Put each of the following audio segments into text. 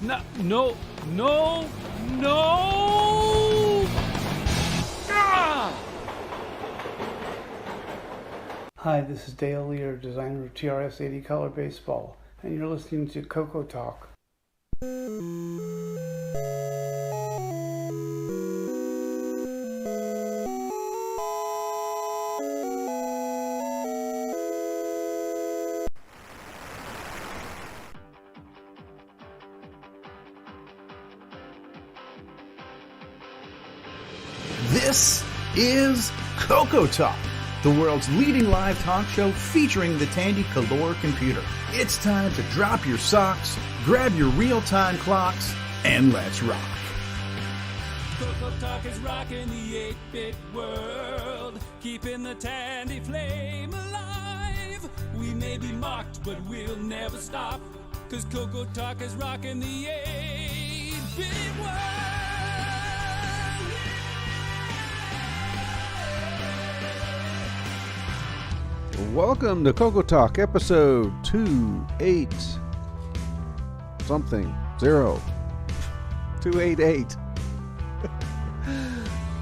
No, no, no, no! Ah! Hi, this is Dale Lear, designer of TRS-80 Color Baseball, and you're listening to CoCoTALK. This is CoCoTALK, the world's leading live talk show featuring the Tandy Color computer. It's time to drop your socks, grab your real-time clocks, and let's rock. CoCoTALK is rocking the 8-bit world, keeping the Tandy flame alive. We may be mocked, but we'll never stop, cause CoCoTALK is rocking the 8-bit world. Welcome to CoCoTALK, episode 28 something 288.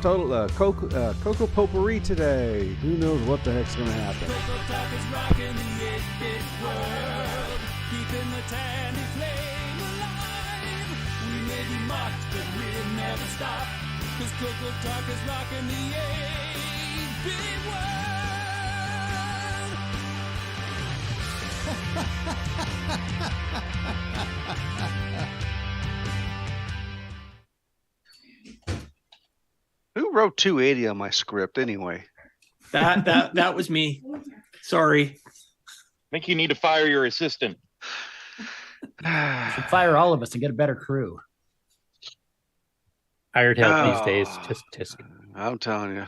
Total Coco potpourri today. Who knows what the heck's gonna happen? CoCoTALK is rocking the 8-bit world, keeping the Tandy flame alive. We may be mocked, but we'll never stop, cause CoCoTALK is rocking the 8-bit world. Who wrote 280 on my script anyway? That was me. Sorry. I think you need to fire your assistant. Should fire all of us and get a better crew. Hired help these days. Tisk. I'm telling you.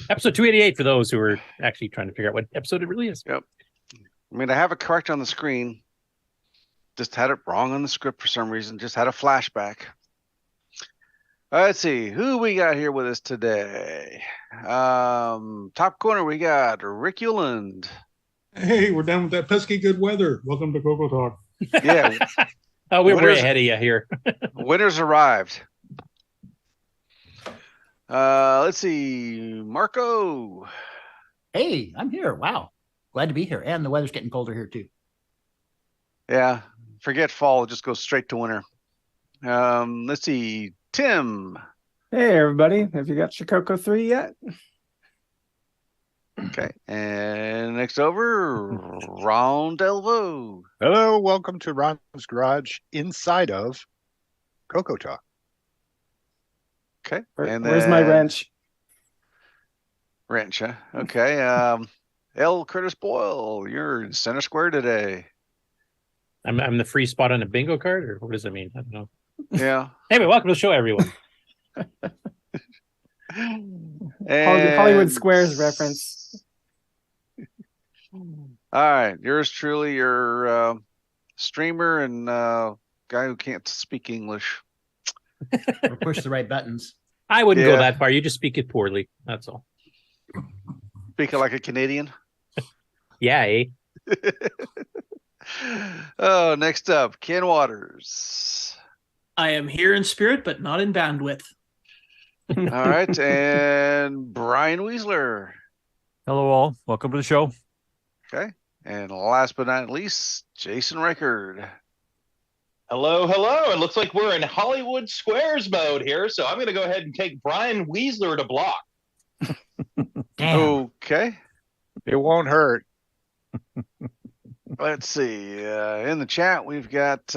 Episode 288 for those who are actually trying to figure out what episode it really is. Yep. I mean, I have it correct on the screen. Just had it wrong on the script for some reason. Just had a flashback. Let's see who we got here with us today. Top corner, we got Rick Euland. Hey, we're done with that pesky good weather. Welcome to CoCoTALK. Yeah. Oh, we're way ahead of you here. Winter's arrived. Let's see, Marco. Hey, I'm here. Wow. Glad to be here. And the weather's getting colder here, too. Yeah, forget fall. Just go straight to winter. Let's see, Tim. Hey, everybody. Have you got your CoCo 3 yet? Okay, and next over, Ron Delvo. Hello, welcome to Ron's Garage inside of CoCoTALK. Okay, Where's my wrench? Wrench, huh? Okay, L. Curtis Boyle, you're in center square today. I'm the free spot on a bingo card, or what does that mean? I don't know. Yeah. Anyway, welcome to the show, everyone. Hollywood Squares reference. All right, yours truly, your streamer and guy who can't speak English. Or push the right buttons. I wouldn't go that far. You just speak it poorly. That's all. Speaking like a Canadian? Yeah, eh? Oh, next up, Ken Waters. I am here in spirit, but not in bandwidth. All right, and Brian Weisler. Hello, all. Welcome to the show. Okay, and last but not least, Jason Reichard. Hello. It looks like we're in Hollywood Squares mode here, so I'm going to go ahead and take Brian Weisler to block. Damn. Okay. It won't hurt. Let's see. In the chat, we've got,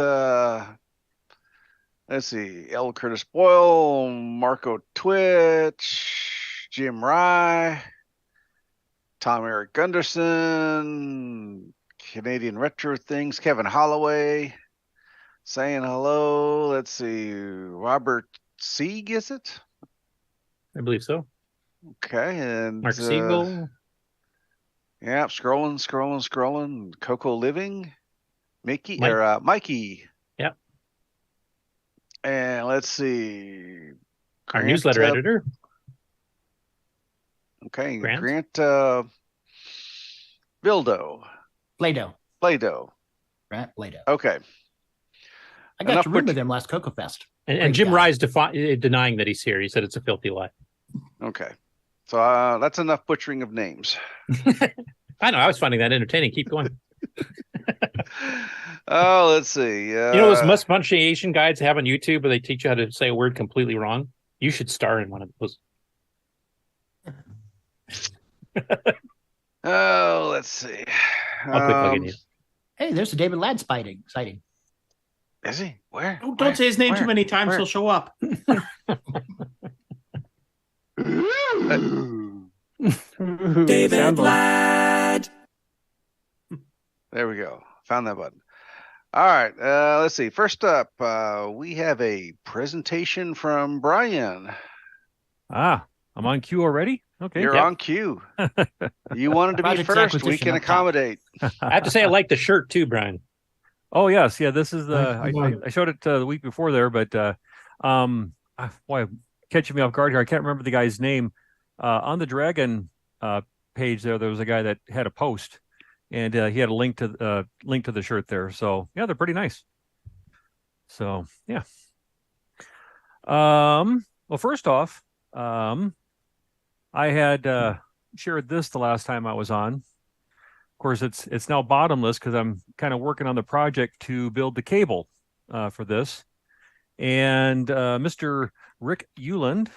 let's see, L. Curtis Boyle, Marco Twitch, Jim Rye, Tom Eric Gunderson, Canadian Retro Things, Kevin Holloway, saying hello. Let's see, Robert Sieg, is it? I believe so. Okay, and Mark Siegel. Yeah, scrolling. Coco Living, Mikey. Yep. And let's see. Our newsletter editor. Okay, Grant Bildo. Play-Doh. Play-Doh. Right? Play-Doh. Okay. I got to room with him last CoCo Fest. And Jim Rye's denying that he's here. He said it's a filthy lie. Okay. So that's enough butchering of names. I know. I was finding that entertaining. Keep going. Oh, let's see. You know those mispronunciation guides have on YouTube where they teach you how to say a word completely wrong? You should star in one of those. Oh, let's see. I'll quit plugging you. Hey, there's a David Ladd sighting. Is he? Where? Oh, don't say his name too many times. He'll show up. David Ladd. There we go. Found that button. All right. Let's see. First up, we have a presentation from Brian. I'm on cue already? Okay. You're on cue. You wanted to be first. We can accommodate. I have to say I like the shirt too, Brian. Oh, yes. Yeah, this is I showed it the week before there, but boy, catching me off guard here. I can't remember the guy's name. On the Dragon page there was a guy that had a post, and he had a link to the shirt there. So yeah, they're pretty nice. So yeah. Well, first off, I had shared this the last time I was on. Of course, it's now bottomless because I'm kind of working on the project to build the cable for this. And Mr. Rick Euland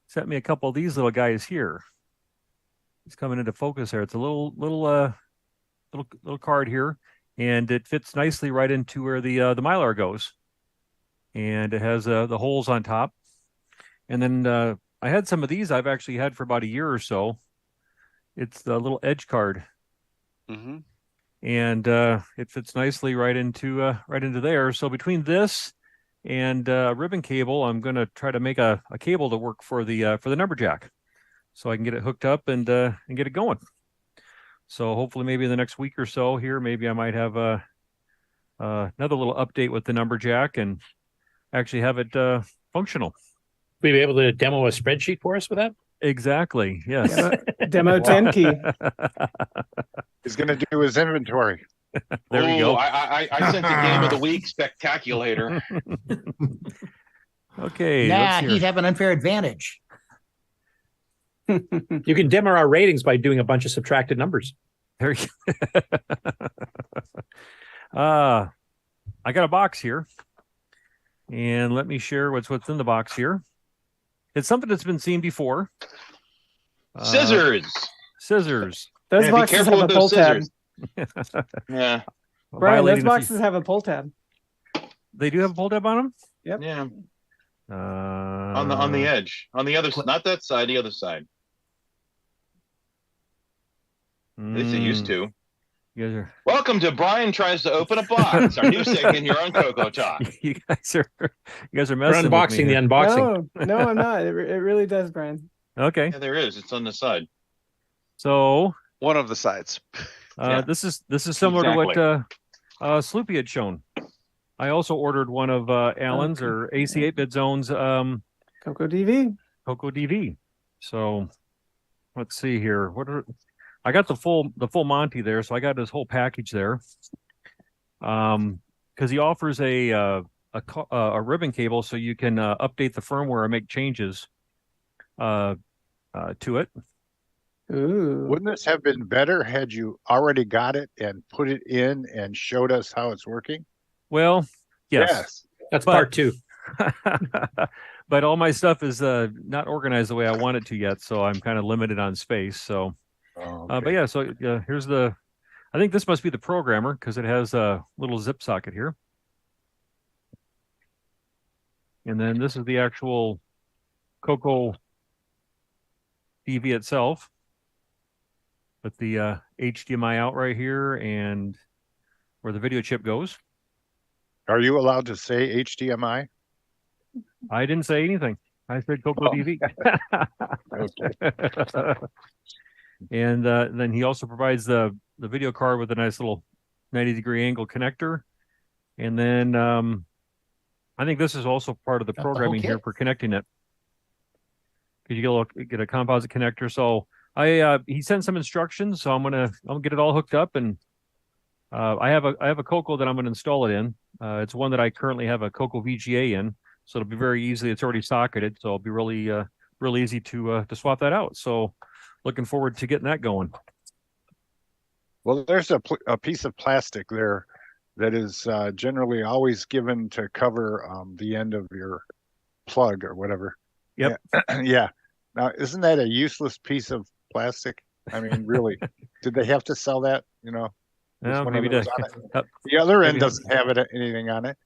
sent me a couple of these little guys here. It's coming into focus there. It's a little card here, and it fits nicely right into where the Mylar goes. And it has the holes on top. And then I had some of these I've actually had for about a year or so. It's the little edge card. Mm-hmm. And it fits nicely right into there. So between this and ribbon cable, I'm going to try to make a cable to work for the numberjack, so I can get it hooked up and get it going. So hopefully, maybe in the next week or so here, maybe I might have another little update with the numberjack and actually have it functional. Will you be able to demo a spreadsheet for us with that? Exactly. Yes. Demo 10 key. He's going to do his inventory. There you go. I sent the game of the week spectaculator. Okay. Nah, he'd have an unfair advantage. You can demo our ratings by doing a bunch of subtracted numbers. There you I got a box here, and let me share what's in the box here. It's something that's been seen before. Scissors. Scissors. Those boxes have a pull tab. Yeah. Brian, those boxes have a pull tab. They do have a pull tab on them? Yep. Yeah. On the edge. On the other side. Not that side, the other side. At least it used to. You guys are... Welcome to Brian Tries to Open a Box, our new segment here on CoCoTALK. You guys are messing We're unboxing with me. the unboxing. No, I'm not. It really does, Brian. Okay. Yeah, there is. It's on the side. So one of the sides. This is similar to what Sloopy had shown. I also ordered one of Allen's or AC 8-Bit Zone's CoCo DV. CoCo DV. So let's see here. I got the full Monty there, so I got his whole package there. Because he offers a ribbon cable, so you can update the firmware and make changes to it. Ooh. Wouldn't this have been better had you already got it and put it in and showed us how it's working? Well, yes. That's part two. But all my stuff is not organized the way I want it to yet, so I'm kind of limited on space. So. But yeah, so here's I think this must be the programmer because it has a little zip socket here. And then this is the actual CoCo DV itself with the HDMI out right here and where the video chip goes. Are you allowed to say HDMI? I didn't say anything. I said CoCo DV. Okay. And then he also provides the video card with a nice little 90-degree angle connector. And then I think this is also part of the programming here for connecting it. Because you get a composite connector. So he sent some instructions, so I'm gonna get it all hooked up, and I have a CoCo that I'm gonna install it in, It's one that I currently have a CoCo VGA in, so it'll be very easy. It's already socketed, so it'll be really easy to swap that out. So looking forward to getting that going. Well, there's a piece of plastic there that is generally always given to cover the end of your plug or whatever. Yep. Yeah. Now, isn't that a useless piece of plastic? I mean, really, did they have to sell that? You know, maybe the other end doesn't have anything on it.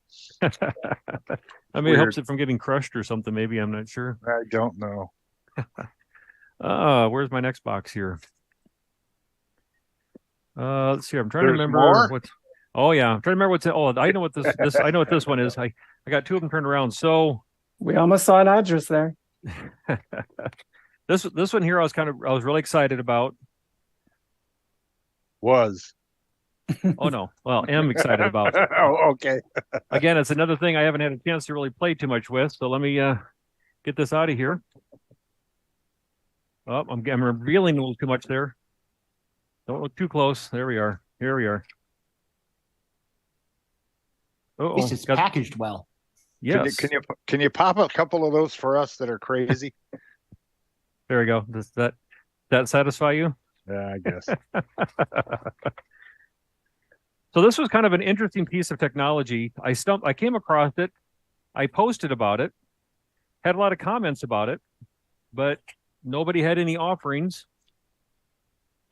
I mean, it helps it from getting crushed or something. Maybe, I'm not sure. I don't know. Where's my next box here? Let's see. I'm trying to remember more? Oh yeah, I'm trying to remember what's. Oh, I know what this. I know what this one is. I got two of them turned around. So we almost saw an address there. This one here, I was really excited about. Oh no, well, am excited about. Oh, okay. Again, it's another thing I haven't had a chance to really play too much with. So let me get this out of here. Oh, I'm revealing a little too much there. Don't look too close. There we are. Here we are. This is packaged well. Yes. Can you pop a couple of those for us that are crazy? There we go. Does that satisfy you? Yeah, I guess. So this was kind of an interesting piece of technology. I came across it. I posted about it. Had a lot of comments about it, but nobody had any offerings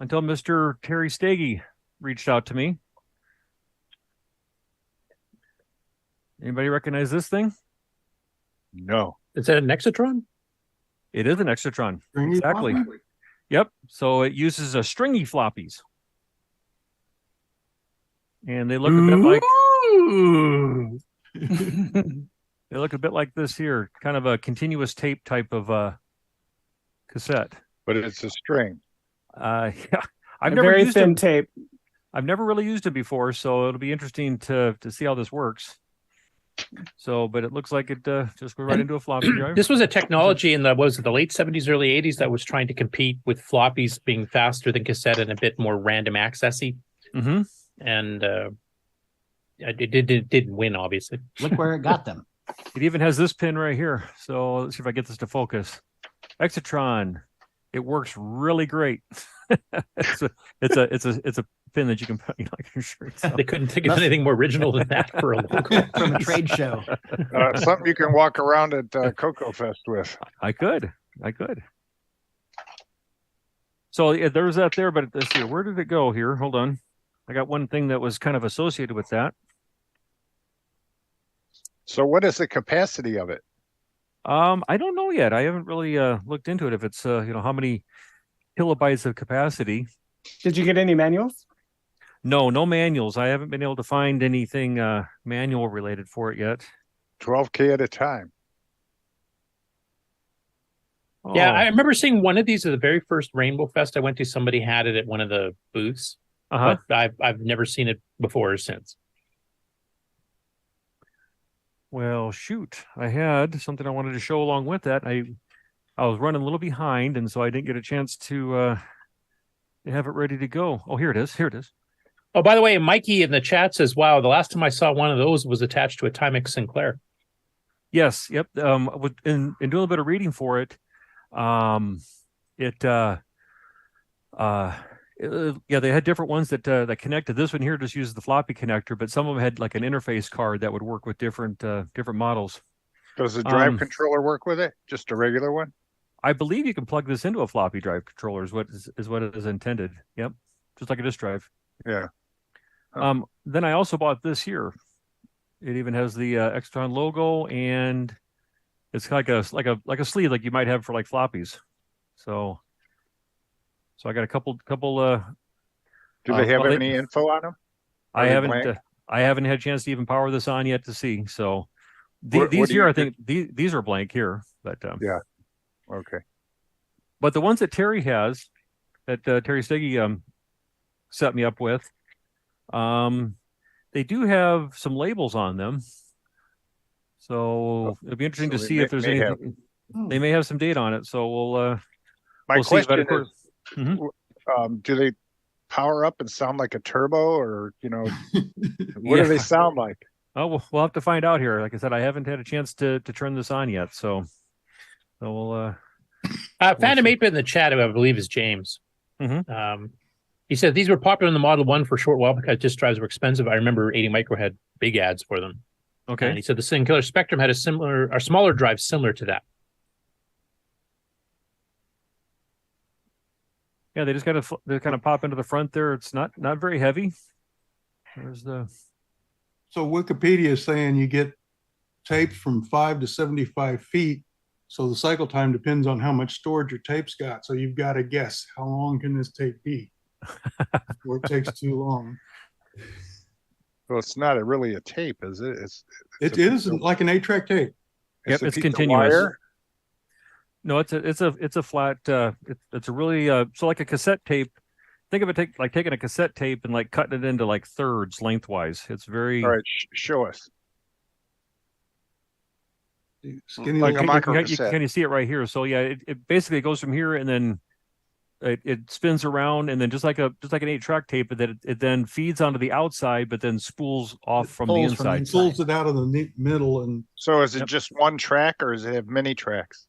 until Mr. Terry Stagey reached out to me. Anybody recognize this thing? No. Is that an Exatron? It is an Exatron. Stringy Exactly. floppy? Yep. So it uses a stringy floppies. And they look a bit like they look a bit like this here, kind of a continuous tape type of cassette. But it's a string. Yeah. I've never used thin tape. I've never really used it before, so it'll be interesting to see how this works. So, but it looks like it just goes right into a floppy drive. This was a technology in the late 70s, early 80s that was trying to compete with floppies being faster than cassette and a bit more random accessy. Mm-hmm. And it didn't win, obviously. Look where it got them. It even has this pin right here. So let's see if I get this to focus. Exatron. It works really great. it's a pin that you can put on your shirt. So. They couldn't think of anything more original than that for a logo from a trade show. Something you can walk around at CoCo Fest with. I could. So yeah, there's that there, but let's see, where did it go here? Hold on. I got one thing that was kind of associated with that. So what is the capacity of it? I don't know yet. I haven't really looked into it. If it's how many kilobytes of capacity. Did you get any manuals? No manuals. I haven't been able to find anything manual related for it yet. 12K at a time. Oh. Yeah, I remember seeing one of these at the very first Rainbow Fest I went to. Somebody had it at one of the booths. Uh-huh. But I've never seen it before or since. Well, shoot. I had something I wanted to show along with that. I was running a little behind, and so I didn't get a chance to have it ready to go. Oh, here it is. Oh, by the way, Mikey in the chat says, wow, the last time I saw one of those was attached to a Timex Sinclair. Yes. Yep. In doing a bit of reading for it, they had different ones that connected. This one here just uses the floppy connector, but some of them had like an interface card that would work with different models. Does the drive controller work with it? Just a regular one? I believe you can plug this into a floppy drive controller is what it is intended. Yep. Just like a disk drive. Yeah. Then I also bought this here. It even has the Extron logo, and it's like a sleeve like you might have for like floppies. So I got a couple. Do they have any info on them? I haven't had a chance to even power this on yet to see. So these here, I think these are blank here, but yeah, okay. But the ones that Terry has, that Terry Steggy set me up with, they do have some labels on them. So it'll be interesting to see if there's anything. They may have some data on it. So we'll question see. But is, do they power up and sound like a turbo, or what do they sound like? Oh, we'll have to find out here. Like I said, I haven't had a chance to turn this on yet, so we'll. Phantom 8-bit in the chat, who I believe is James. He said these were popular in the Model 1 for a short while because disk drives were expensive. I remember 80 Micro had big ads for them. Okay. And he said the Sinclair Spectrum had a smaller drive similar to that. Yeah, they just they kind of pop into the front there. It's not very heavy. There's the. So Wikipedia is saying you get tapes from 5 to 75 feet. So the cycle time depends on how much storage your tape's got. So you've got to guess, how long can this tape be? Or it takes too long. Well, it's not really a tape, is it? It is like an 8-track tape. Yep, it's continuous. Wire? No, it's a flat. It's a really so like a cassette tape. Think of it like taking a cassette tape and like cutting it into like thirds lengthwise. It's very. All right, show us. Skinny like a micro cassette. Can you see it right here? So yeah, it basically goes from here and then it spins around and then just like an 8-track tape, but it then feeds onto the outside, but then spools off from the inside. Pulls it out of the middle, and so is it just one track or does it have many tracks?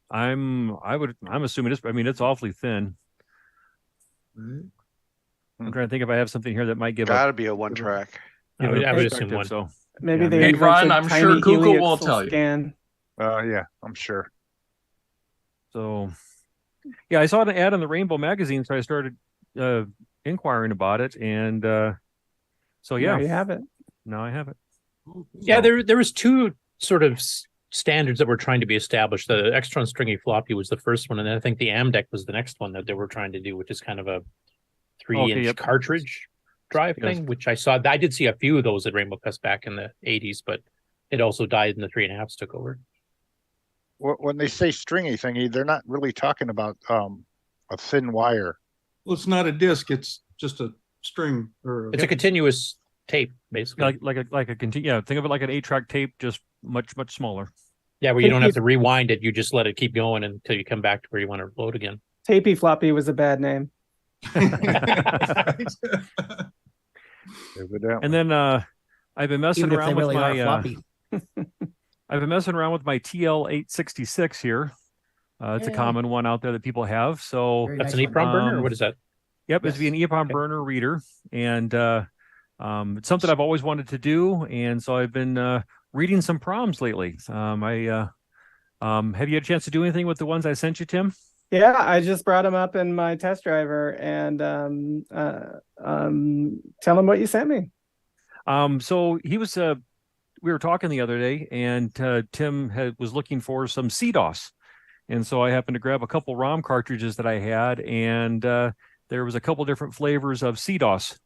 I'm assuming it's awfully thin. I'm trying to think if I have something here that might give. Gotta be a 1-track. I would assume one. So maybe they. Hey Ron, I'm sure Google will tell you. Yeah, I'm sure. So, yeah, I saw an ad on the Rainbow magazine, so I started inquiring about it, and so yeah, now you have it. Now I have it. Yeah, there was two sort of standards that were trying to be established. The Extron stringy floppy was the first one, and then I think the AMDEC was the next one that they were trying to do, which is kind of a 3-inch cartridge drive thing, which I saw. I did see a few of those at Rainbow Fest back in the 80s, but it also died and the 3.5s took over. When they say stringy thingy, they're not really talking about a thin wire. Well, it's not a disc; it's just a string. It's a continuous tape, basically. Think of it like an 8-track tape, just much smaller. Yeah, where you don't have to rewind it; you just let it keep going until you come back to where you want to load again. Tapey floppy was a bad name. And then I've been messing around with my I've been messing around with my TL866 here. It's a common one out there that people have. So that's an EEPROM burner, or what is that? Yep, it's an EEPROM burner reader, and it's something I've always wanted to do, and so I've been reading some proms lately. Have you had a chance to do anything with the ones I sent you, Tim? Yeah, I just brought him up in my test driver and tell him what you sent me. So he was we were talking the other day, and Tim was looking for some CDOS, and so I happened to grab a couple ROM cartridges that I had, and there was a couple different flavors of CDOS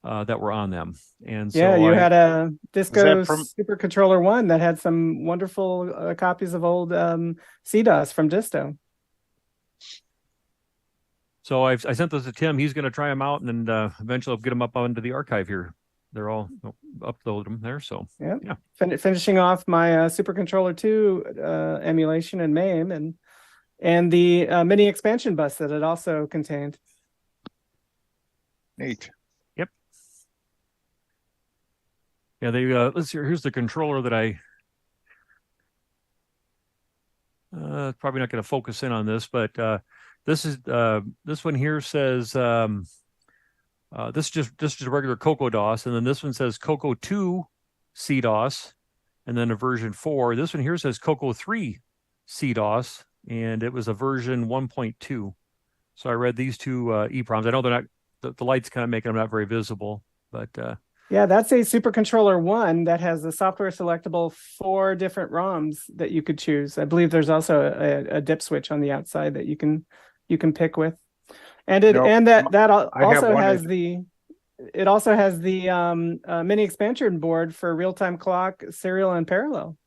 that were on them. And so yeah, you had a Disco Super Controller 1 that had some wonderful copies of old CDOS from Disto. So I sent those to Tim. He's going to try them out, and then eventually I'll get them up onto the archive here. They're all upload them there. So yeah. Finishing off my Super Controller 2 emulation and MAME and the mini expansion bus that it also contained. Neat. Yep. Yeah, they let's see. Here's the controller that I probably not going to focus in on this, but this one here says this is just a regular CoCo DOS, and then this one says CoCo 2 CDOS, and then a version 4. This one here says CoCo 3 CDOS, and it was a version 1.2. So I read these two EEPROMs. I know they're not the lights kind of make them not very visible, but yeah, that's a Super Controller 1 that has a software selectable 4 different ROMs that you could choose. I believe there's also a dip switch on the outside that you can pick with. And it also has the mini expansion board for real-time clock, serial, and parallel.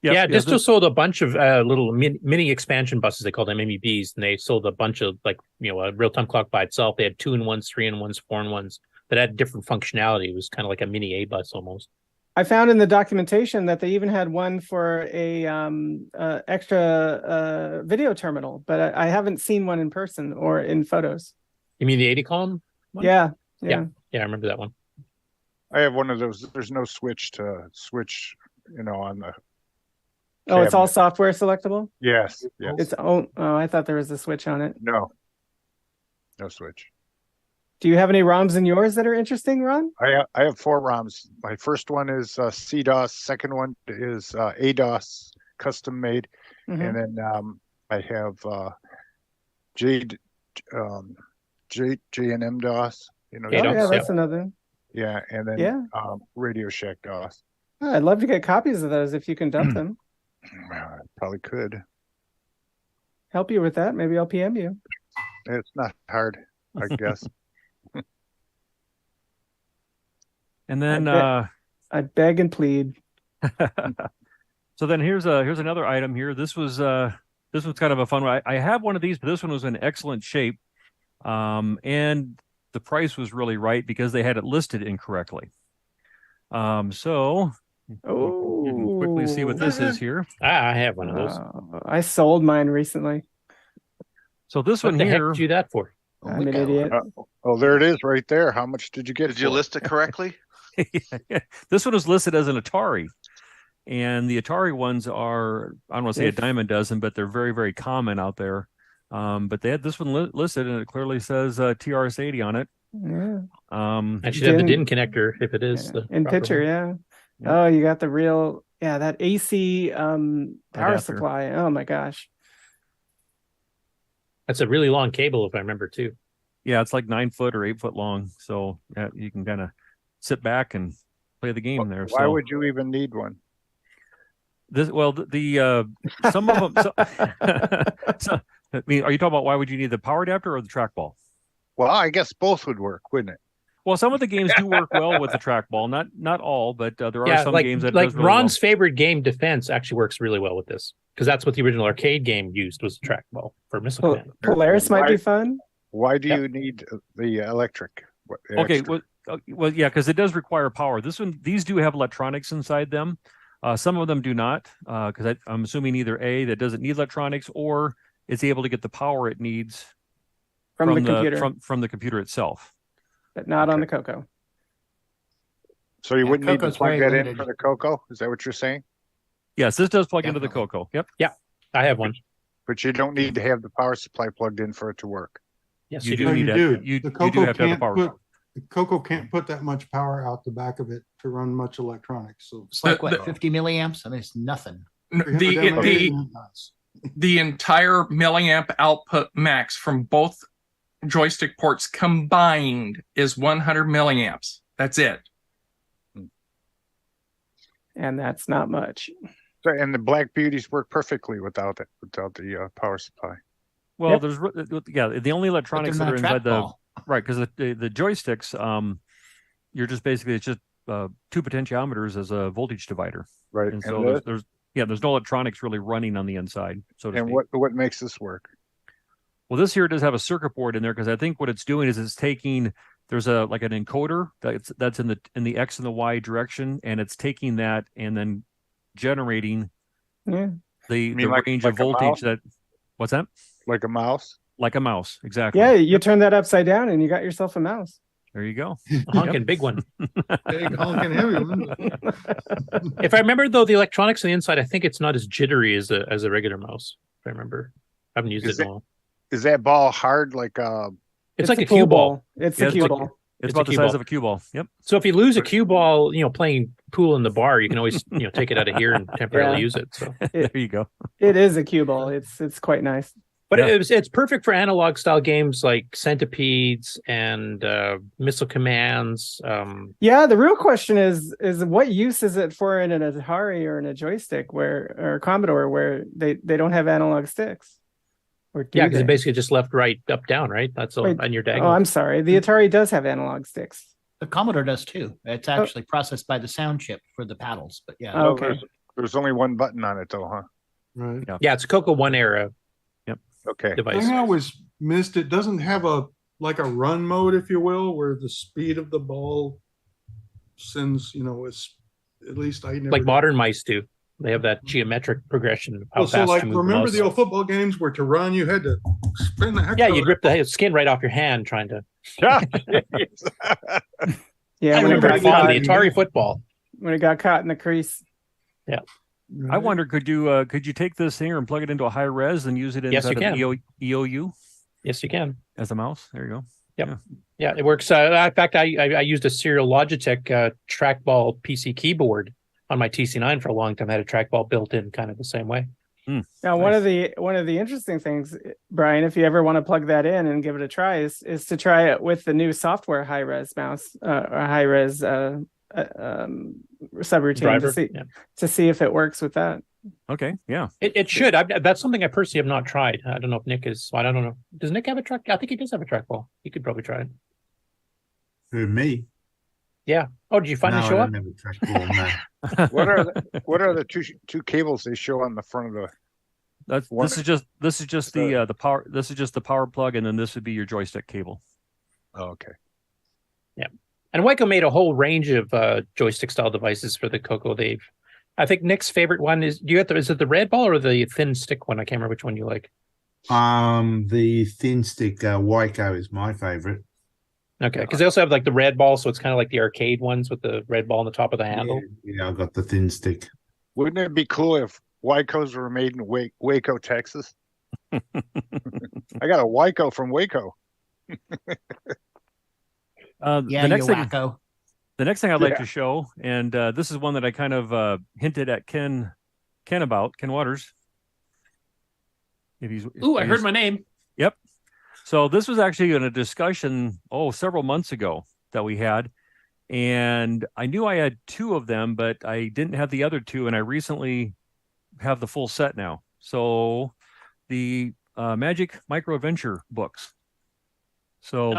Yeah, Disto sold a bunch of little mini expansion buses. They called them MEBs, and they sold a bunch of a real-time clock by itself. They had 2-in-1s, 3-in-1s, 4-in-1s that had different functionality. It was kind of like a mini A bus almost. I found in the documentation that they even had one for a extra video terminal, but I haven't seen one in person or in photos. You mean the 80 column one? Yeah, I remember that one. I have one of those. There's no switch to switch, on the. Oh, it's all cabinet. software selectable? Yes. It's oh, I thought there was a switch on it. No switch. Do you have any ROMs in yours that are interesting, Ron? I have 4 ROMs. My first one is CDOS. Second one is ADOS, custom made, and then I have J&M DOS. That's another. Yeah, and then Radio Shack DOS. Oh, I'd love to get copies of those if you can dump them. I probably could help you with that. Maybe I'll PM you. It's not hard, I guess. And then I beg and plead. So then here's another item here. This was kind of a fun one. I have one of these, but this one was in excellent shape, and the price was really right because they had it listed incorrectly. So you can quickly see what this is here. I have one of those. I sold mine recently. So this what one the here. heck did you do that for? I'm an idiot. There it is right there. How much did you get? Did you list it correctly? This one was listed as an Atari, and the Atari ones are, I don't want to say a dime a dozen, but they're very, very common out there. But they had this one listed, and it clearly says TRS-80 on it. Yeah. I should have the DIN connector if it is the in picture. Yeah. Oh, you got the real, that AC power adapter. supply. Oh my gosh. That's a really long cable, if I remember too. Yeah, it's like 9 foot or 8 foot long, so you can kind of sit back and play the game there. Why would you even need one? Some of them. I mean, are you talking about why would you need the power adapter or the trackball? Well, I guess both would work, wouldn't it? Well, some of the games do work well with the trackball. Not all, but there are some games that like does really Ron's well. favorite game, Defense, actually works really well with this because that's what the original arcade game used was the trackball for Missile Command. Polaris might be fun. Why do you need the electric? Okay, well, yeah, because it does require power. These do have electronics inside them. Some of them do not, because I'm assuming either A, that doesn't need electronics, or it's able to get the power it needs from the computer. From the computer itself. But not on the CoCo. So you wouldn't need to CoCo's plug very that in limited. for the CoCo? Is that what you're saying? Yes, this does plug into the Definitely. CoCo. Yep. Yeah, I have one. But you don't need to have the power supply plugged in for it to work. Yes, You do. do need that. do. You The do CoCo have to have the can't power. the CoCo can't put that much power out the back of it to run much electronics. So It's like The- what, 50 milliamps? I mean, it's nothing. The entire milliamp output max from both joystick ports combined is 100 milliamps. That's it. And that's not much. So, and the Black Beauties work perfectly without the power supply. Well, Yep. there's the only electronics that not are a inside the trackball. right because the joysticks, you're just basically it's just 2 potentiometers as a voltage divider, Right. and so there's no electronics really running on the inside. So to And speak. what makes this work? Well, this here does have a circuit board in there because I think what it's doing is it's taking there's an encoder that's in the X and the Y direction, and it's taking that and then generating Yeah. the like- range like of a voltage mouse? that. What's that? Like a mouse? Like a mouse, exactly. Yeah, you turn that upside down and you got yourself a mouse. There you go. A honking big one. big honking heavy one. If I remember though, the electronics on the inside, I think it's not as jittery as a regular mouse. If I remember, I haven't used it in a while. Is that ball hard like It's like a pool cue ball. It's Yeah, a it's cue like- ball. It's It's a about the cue size ball. of a cue ball. Yep. So if you lose a cue ball, playing pool in the bar, you can always take it out of here and temporarily Yeah. use it. So, There you go. It is a cue ball. It's quite nice. but Yeah. it's perfect for analog style games like Centipedes and Missile Commands. Yeah, the real question is what use is it for in an Atari or in a joystick or Commodore where they don't have analog sticks? Or do Yeah, because they? it's basically just left, right, up, down, right? That's all Wait, on your Oh, diagonal. I'm sorry. The Atari does have analog sticks. The Commodore does too. It's actually processed by the sound chip for the paddles. But yeah. Oh, okay. there's only one button on it though, huh? Right. Yeah, it's a CoCo 1 era Okay. device. I always missed it. Doesn't have a run mode, if you will, where the speed of the ball sends, it's at least I never Like did. modern mice do. They have that geometric progression of how Well, so fast like you move remember the the mouse. old football games where to run you had to spin the heck Yeah, out you'd of rip the skin right off your hand trying to. Yeah, Yeah, I when it remember got it fondly. caught, Atari football. when it got caught in the crease. Yeah. I wonder, could you take this here and plug it into a high res and use it Yes, inside you of the can. EOU Yes, you can. as a mouse? There you go. Yep. Yeah, it works. In fact, I used a serial Logitech trackball PC keyboard on my TC9 for a long time. I had a trackball built in kind of the same way. Now, Nice. one of the interesting things, Brian, if you ever want to plug that in and give it a try, is to try it with the new software high res mouse or high res subroutine Driver, to see if it works with that. Okay, yeah. It should. That's something I personally have not tried. I don't know if Nick is. I don't know. Does Nick have a track? I think he does have a trackball. He could probably try it. Who, me? Yeah. Oh, did you finally show up? I don't have a trackball, no. What are the two cables they show on the front of the? This is just the power. This is just the power plug, and then this would be your joystick cable. Oh, okay. Yeah. And Weiko made a whole range of joystick style devices for the CoCo. I think Nick's favorite one is. Is it the red ball or the thin stick one? I can't remember which one you like. The thin stick Weiko is my favorite. Okay, because they also have like the red ball, so it's kind of like the arcade ones with the red ball on the top of the handle. Yeah, I got the thin stick. Wouldn't it be cool if Wycos were made in Waco, Texas? I got a Wyco from Waco. Yeah, wacko. The next thing I'd like to show, and this is one that I kind of hinted at Ken Waters. I heard my name. Yep. So this was actually in a discussion, several months ago that we had. And I knew I had two of them, but I didn't have the other two. And I recently have the full set now. So the Magic Micro Adventure books. So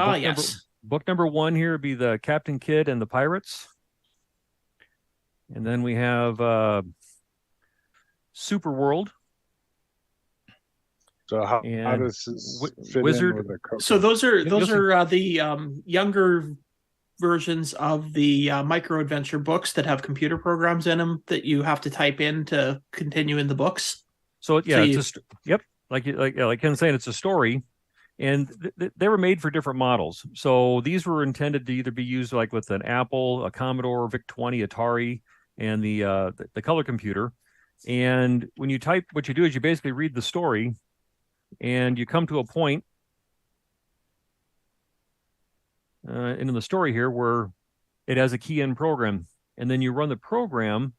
book number one here would be the Captain Kidd and the Pirates. And then we have Super World. So how does this fit Wizard? in with the CoCo? So those are the younger versions of the micro adventure books that have computer programs in them that you have to type in to continue in the books. So like Ken's saying, it's a story, and they were made for different models. So these were intended to either be used like with an Apple, a Commodore VIC-20, Atari, and the color computer. And when you type, what you do is you basically read the story. And you come to a point in the story here where it has a key-in program, and then you run the program,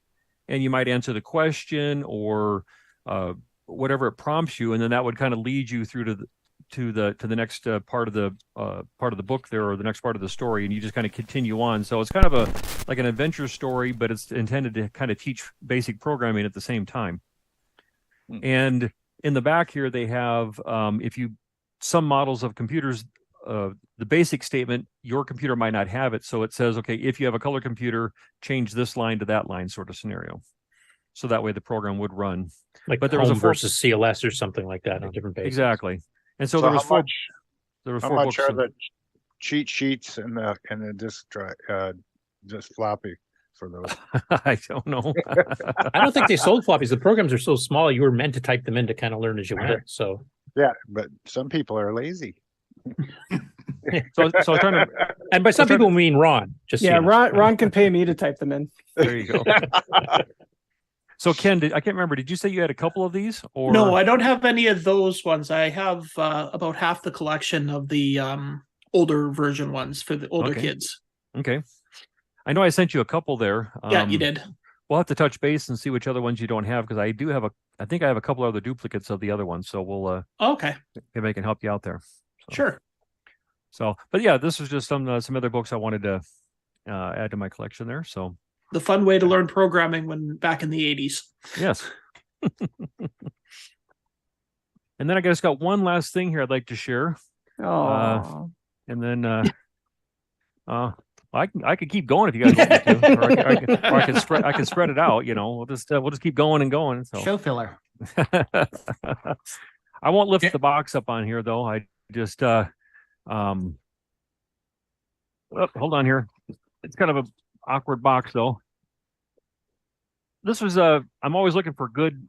and you might answer the question or whatever it prompts you, and then that would kind of lead you through to the next part of the book there, or the next part of the story, and you just kind of continue on. So it's kind of like an adventure story, but it's intended to kind of teach basic programming at the same time. And in the back here, they have, some models of computers, the basic statement, your computer might not have it. So it says, okay, if you have a color computer, change this line to that line sort of scenario. So that way the program would run. But there was versus CLS or something like that on different bases. Exactly. And so there was four much books. are the cheat sheets and the disk drive, just floppy for those? I don't know. I don't think they sold floppies. The programs are so small, you were meant to type them in to kind of learn as you went. So yeah, but some people are lazy. so trying to, and by some people we mean Ron. Ron can pay me to type them in. There you go. So Ken, I can't remember. Did you say you had a couple of these? Or no, I don't have any of those ones. I have about half the collection of the older version ones for the older kids. Okay. I know I sent you a couple there. Yeah, you did. We'll have to touch base and see which other ones you don't have, because I think I have a couple other duplicates of the other ones. So we'll okay. Maybe I can help you out there. So. Sure. So, but yeah, this was just some other books I wanted to add to my collection there. So the fun way to learn programming when back in the 80s. Yes. And then I just got one last thing here I'd like to share. Oh. And then I could keep going if you guys want me to, or I can spread it out. We'll just keep going and going. So show filler. I won't lift the box up on here though. I just hold on here. It's kind of an awkward box though. This was I'm always looking for good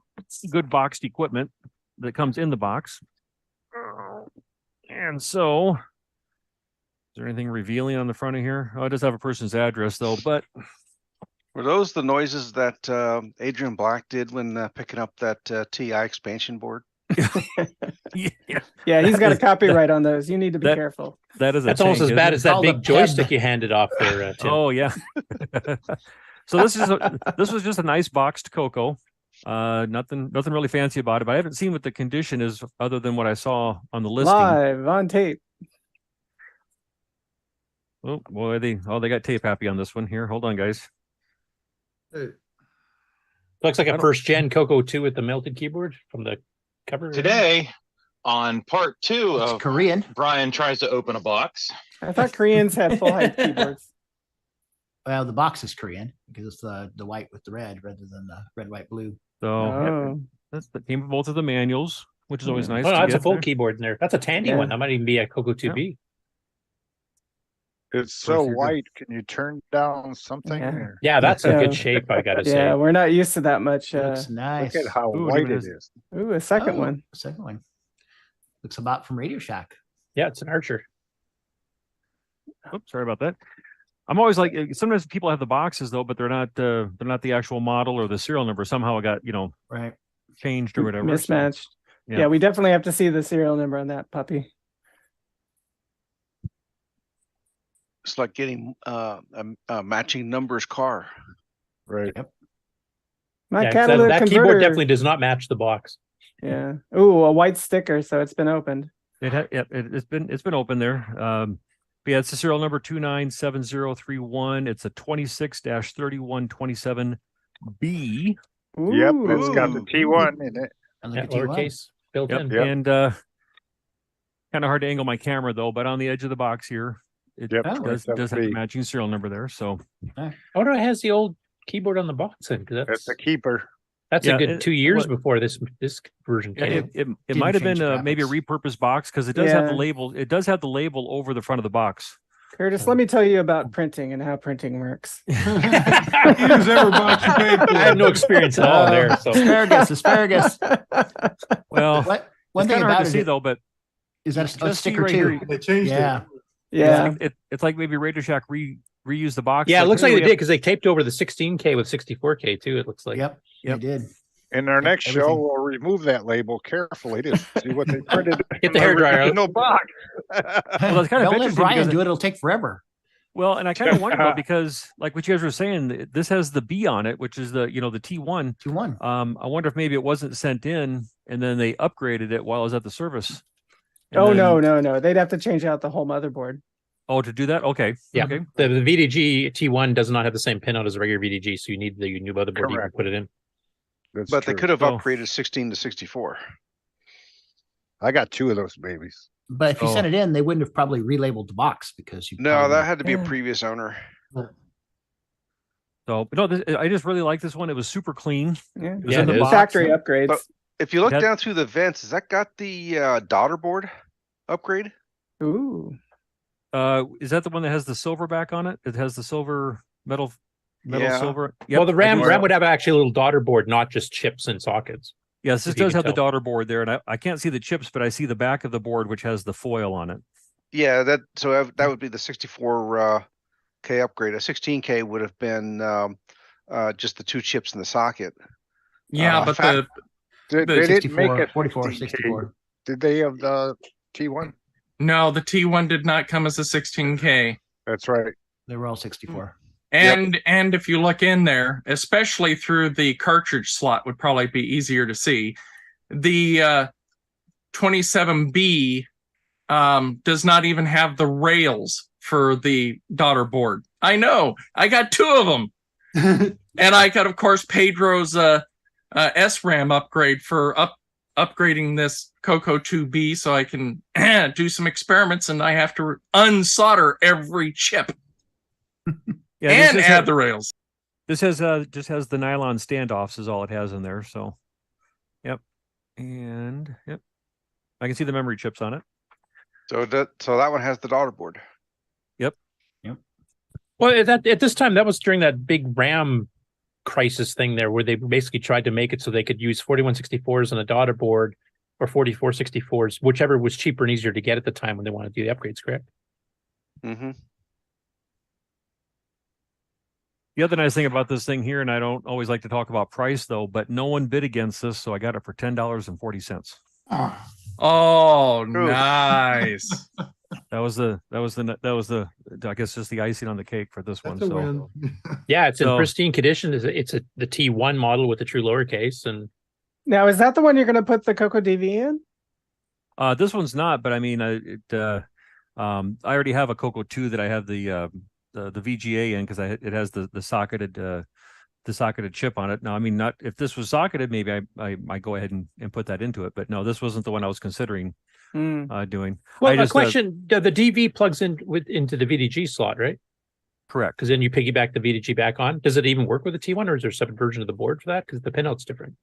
boxed equipment that comes in the box, and so there anything revealing on the front of here? Oh, it does have a person's address though, but Were those the noises that Adrian Black did when picking up that TI expansion board? Yeah, he's got a copyright on those. You need to be careful. That's almost as bad as that big joystick you handed off there, Tim. Oh yeah. So this was just a nice boxed CoCo. Nothing really fancy about it, but I haven't seen what the condition is other than what I saw on the listing. Live on tape. Oh boy, they got tape happy on this one here. Hold on, guys. Looks like a first gen CoCo 2 with the melted keyboard from the cover. Today, on part 2 of Korean, Brian tries to open a box. I thought Koreans had full height keyboards. Well, the box is Korean because it's the white with the red rather than the red, white, blue. So that came with both of the manuals, which is always nice. Oh, to that's get a full there. keyboard in there. That's a Tandy one. That might even be a CoCo 2B. It's so white. Can you turn down something? Or- Yeah, that's in good shape, I gotta say. Yeah, we're not used to that much. Looks nice. Look at how white it is. Ooh, a second one. Second one. Looks about from Radio Shack. Yeah, it's an Archer. Oops, sorry about that. I'm always like, sometimes people have the boxes though, but they're not the actual model or the serial number. Somehow it got right changed or whatever. Mismatched. So, yeah, we definitely have to see the serial number on that puppy. It's like getting a matching numbers car. Right. Yep. My Yeah, catalytic that converter keyboard definitely does not match the box. Yeah. Ooh, a white sticker, so it's been opened. It's been open there. But yeah, it's the serial number 297031. It's a 26-3127B. Yep, it's got the T1 in it. Lowercase built in. And kind of hard to angle my camera though, but on the edge of the box here, it does have a matching serial number there. So I wonder if it has the old keyboard on the box then, because that's a keeper. That's a good 2 years before this version came. It might have been maybe a repurposed box because it does have the label. It does have the label over the front of the box. Curtis, let me tell you about printing and how printing works. Use every box you paid for. I have no experience at all there. So Asparagus. Well, one thing hard about to see though, but is that a just see sticker right too? here. They changed it. Yeah. It's like maybe Radio Shack reused the box. Yeah, it looks like they we did because they taped over the 16K with 64K too. It looks like. Yep. They did. In our next show, we'll remove that label carefully to see what they printed. Get the hairdryer out. No box. Well, that's kind of Don't let interesting Brian because do it. It'll take forever. Well, and I kind of wonder though, because like what you guys were saying, this has the B on it, which is the the T1. T1. I wonder if maybe it wasn't sent in and then they upgraded it while it was at the service. Oh, no. They'd have to change out the whole motherboard. Oh, to do that? Okay. Yeah. Okay. The VDG T1 does not have the same pinout as a regular VDG, so you need the new motherboard to even put it in. But they could have upgraded 16 to 64. I got 2 of those babies. But if you sent it in, they wouldn't have probably relabeled the box because you. No, that had to be a previous owner. So, I just really like this one. It was super clean. Yeah, it was in the box. Factory upgrades. But if you look down through the vents, has that got the daughter board upgrade? Ooh. Is that the one that has the silver back on it? It has the silver metal silver. Well, the RAM would have actually a little daughter board, not just chips and sockets. Yes, this does have the daughter board there, and I can't see the chips, but I see the back of the board, which has the foil on it. Yeah, that would be the 64K upgrade. A 16K would have been just the 2 chips in the socket. Yeah, but they didn't make a 44, 64. Did they have the T1? No, the T1 did not come as a 16K. That's right. They were all 64. And if you look in there, especially through the cartridge slot, would probably be easier to see. The 27B does not even have the rails for the daughter board. I know. I got 2 of them. And I got, of course, Pedro's SRAM upgrade for upgrading this CoCo 2B so I can do some experiments, and I have to unsolder every chip. Yeah, and add the rails. This has just has the nylon standoffs is all it has in there. So, yep, and yep, I can see the memory chips on it. So that one has the daughter board. Yep. Well, at this time, that was during that big RAM crisis thing there, where they basically tried to make it so they could use 4164s on a daughter board or 4464s, whichever was cheaper and easier to get at the time when they wanted to do the upgrades. Correct? Mm-hmm. The other nice thing about this thing here, and I don't always like to talk about price though, but no one bid against this, so I got it for $10.40. Oh, nice. That was the I guess just the icing on the cake for this one. That's a So win. Yeah, it's in pristine condition. It's the T1 model with the true lowercase. And now, is that the one you're going to put the CoCo DV in? this one's not, but I mean, I already have a CoCo 2 that I have the VGA in because it has the socketed chip on it. Now, I mean, not if this was socketed, maybe I might go ahead and put that into it, but no, this wasn't the one I was considering doing. Well, a question: the DV plugs into the VDG slot, right? Correct. Because then you piggyback the VDG back on. Does it even work with a T1, or is there a separate version of the board for that? Because the pinout's different.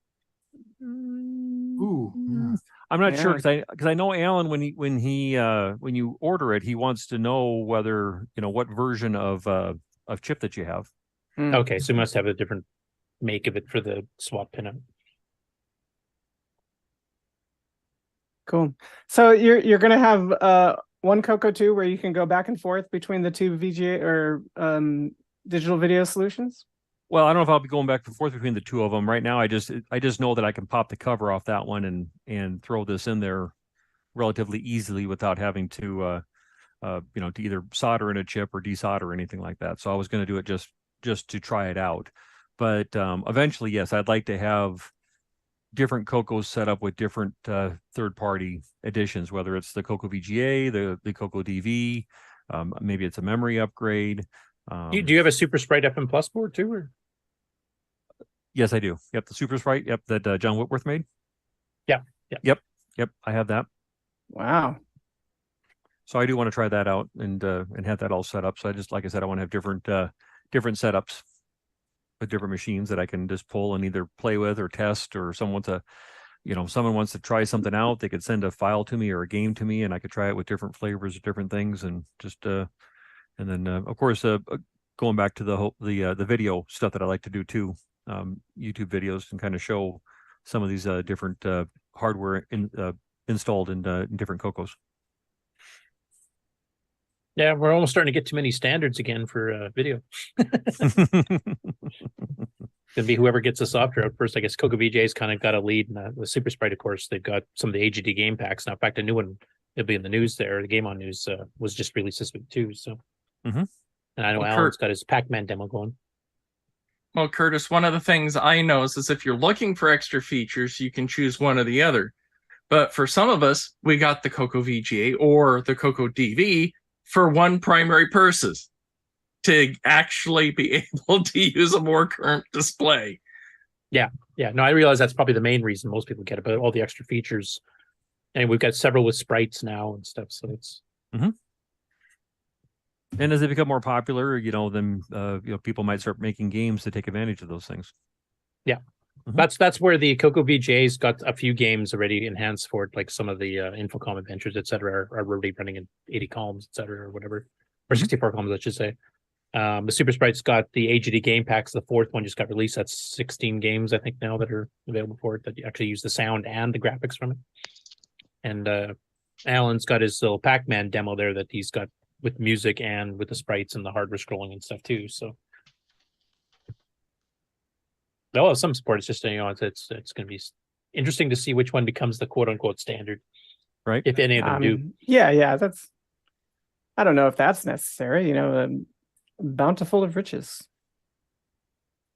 Ooh, yeah. I'm not sure because I know Alan when you order it, he wants to know whether what version of chip that you have. Okay, so you must have a different make of it for the swap pinout. Cool. So you're going to have one CoCo 2 where you can go back and forth between the two VGA or digital video solutions? Well, I don't know if I'll be going back and forth between the two of them right now. I just know that I can pop the cover off that one and throw this in there relatively easily without having to to either solder in a chip or desolder or anything like that. So I was going to do it just to try it out. But eventually, yes, I'd like to have different CoCos set up with different third-party editions, whether it's the CoCo VGA, the CoCo DV, maybe it's a memory upgrade. Do you have a Super Sprite FM Plus board too? Or? Yes, I do. Yep, the Super Sprite. Yep, that John Whitworth made. Yeah. Yep. I have that. Wow. So I do want to try that out and have that all set up. So like I said, I want to have different setups with different machines that I can just pull and either play with or test, or someone wants to try something out, they could send a file to me or a game to me, and I could try it with different flavors of different things, and just and then of course going back to the video stuff that I like to do too, YouTube videos, and kind of show some of these different hardware installed in different CoCos. Yeah, we're almost starting to get too many standards again for video. Gonna be whoever gets the software out first. I guess CoCo VJ's kind of got a lead, and the Super Sprite, of course, they've got some of the AGD game packs now. In fact, a new one, it'll be in the news there. The GameON news was just released this week too. So, and I know Alan's got his Pac-Man demo going. Well, Curtis, one of the things I know is if you're looking for extra features, you can choose one or the other. But for some of us, we got the CoCo VGA or the CoCo DV for one primary purpose, to actually be able to use a more current display. Yeah. No, I realize that's probably the main reason most people get it, but all the extra features, and we've got several with sprites now and stuff. So it's. And as they become more popular, then people might start making games to take advantage of those things. Yeah. That's where the CoCo VJ's got a few games already enhanced for it, like some of the Infocom adventures, etc., are already running in 80 columns, etc., or whatever, or 64 columns, I should say. The Super Sprite's got the AGD game packs. The fourth one just got released. That's 16 games, I think, now that are available for it, that you actually use the sound and the graphics from it. And Alan's got his little Pac-Man demo there that he's got with music and with the sprites and the hardware scrolling and stuff too. So they'll have some support. It's just it's going to be interesting to see which one becomes the quote unquote standard, right? If any of them do. Yeah. I don't know if that's necessary. Bountiful of riches.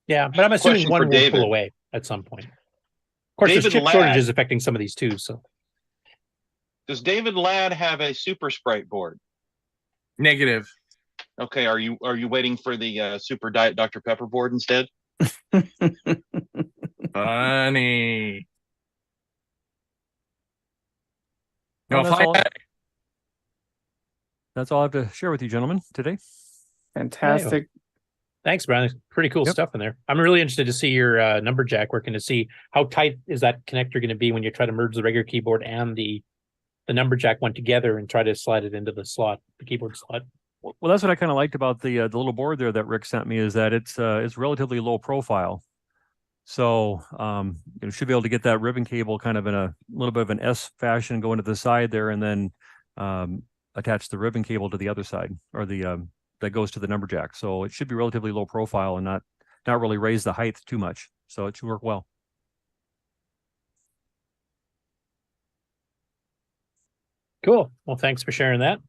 Yeah, but I'm assuming one will pull away at some point. Of course, there's chip shortages affecting some of these too. So, does David Ladd have a Super Sprite board? Negative. Okay, are you waiting for the Super Diet Dr. Pepper board instead? Funny. No, that's all I have to share with you, gentlemen, today. Fantastic. Thanks, Brian. Pretty cool stuff in there. I'm really interested to see your Numberjack working, to see how tight is that connector going to be when you try to merge the regular keyboard and the Numberjack one together and try to slide it into the slot, the keyboard slot. Well, that's what I kind of liked about the little board there that Rick sent me, is that it's relatively low profile. So you should be able to get that ribbon cable kind of in a little bit of an S fashion going to the side there, and then attach the ribbon cable to the other side, or the that goes to the number jack. So it should be relatively low profile and not really raise the height too much. So it should work well. Cool. Well, thanks for sharing that.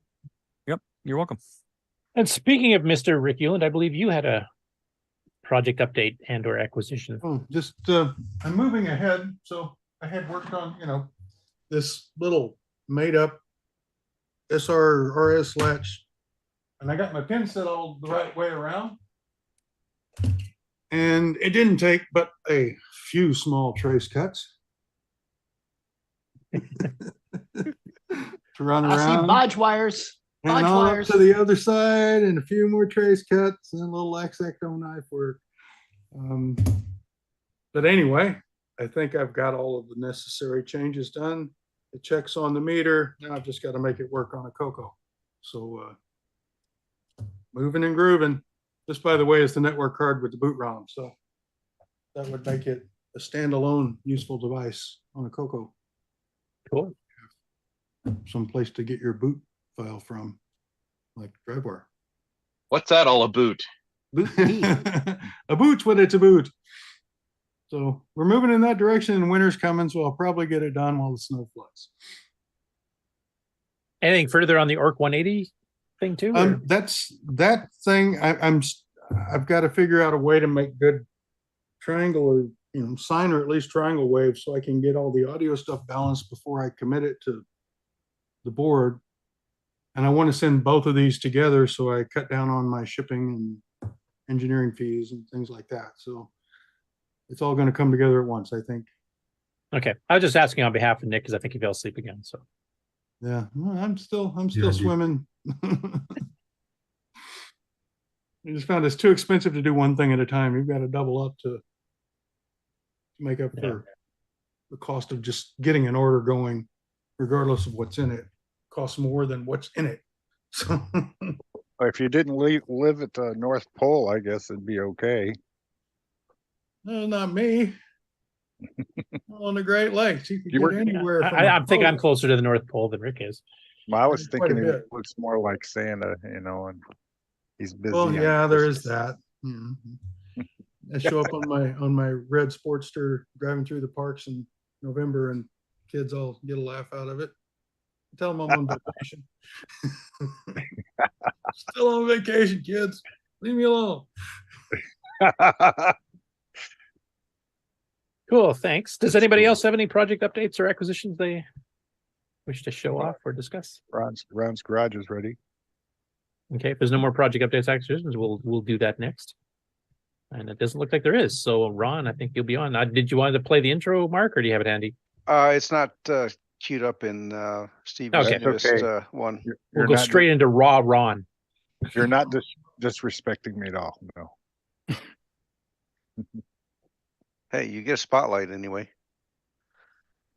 Yep, you're welcome. And speaking of Mr. Rick Euland, I believe you had a project update and or acquisition. Oh, just I'm moving ahead. So I had worked on, this little made up SR-RS latch, and I got my pin set all the right way around. And it didn't take but a few small trace cuts to run I around. see bodge wires. And Bodge on wires. up to the other side, and a few more trace cuts, and a little X-Acto knife work. But anyway, I think I've got all of the necessary changes done. It checks on the meter. Now I've just got to make it work on a CoCo. So moving and grooving. This, by the way, is the network card with the boot ROM. So that would make it a standalone useful device on a CoCo. Cool. Some place to get your boot file from, like DriveWire. What's that all about? A boot's what it's a boot. So we're moving in that direction, and winter's coming, so I'll probably get it done while the snow flies. Anything further on the ORC 180 thing too? That's that thing. I've got to figure out a way to make good triangle or sine or at least triangle waves, so I can get all the audio stuff balanced before I commit it to the board. And I want to send both of these together, so I cut down on my shipping and engineering fees and things like that. So it's all going to come together at once, I think. Okay, I was just asking on behalf of Nick because I think he fell asleep again. So yeah, well, I'm still swimming. I just found it's too expensive to do one thing at a time. You've got to double up to make up for the cost of just getting an order going, regardless of what's in it. Costs more than what's in it. So if you didn't live at the North Pole, I guess it'd be okay. No, not me. On the Great Lakes, you can get anywhere. I think I'm closer to the North Pole than Rick is. Well, I was thinking it looks more like Santa, and he's busy. Well, yeah, there is that. I show up on my red Sportster driving through the parks in November, and kids all get a laugh out of it. Tell them I'm on vacation. Still on vacation, kids. Leave me alone. Cool, thanks. Does anybody else have any project updates or acquisitions they wish to show off or discuss? Ron's garage is ready. Okay, if there's no more project updates, acquisitions, we'll do that next. And it doesn't look like there is. So Ron, I think you'll be on. Did you want to play the intro, Mark, or do you have it handy? It's not queued up in Steve's newest one. We'll go straight into raw Ron. You're not disrespecting me at all. No. Hey, you get a spotlight anyway.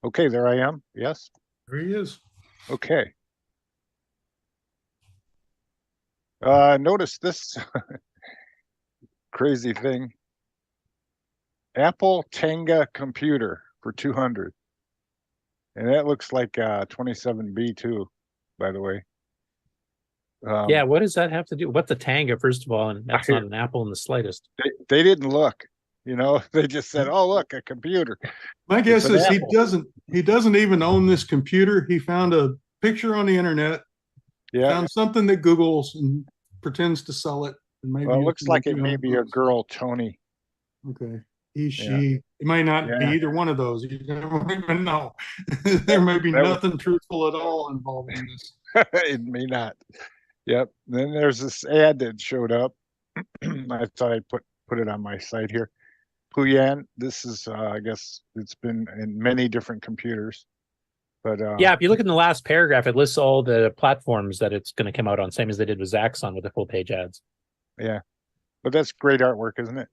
Okay, there I am. Yes. There he is. Okay. Notice this crazy thing. Apple Tenga computer for 200. And that looks like 27B too, by the way. Yeah, what does that have to do? What's a Tanga, first of all? And that's not an Apple in the slightest. They didn't look, they just said, "Oh, look, a computer." My guess is he doesn't even own this computer. He found a picture on the internet, found something that Googles and pretends to sell it. And maybe it looks like it may be a girl, Tony. Okay. He, she, it might not be either one of those. You don't even know. There may be nothing truthful at all involved in this. It may not. Yep. Then there's this ad that showed up. I thought I'd put it on my site here. Puyan, this is, I guess it's been in many different computers. But if you look in the last paragraph, it lists all the platforms that it's going to come out on, same as they did with Zaxxon with the full page ads. Yeah. But that's great artwork, isn't it?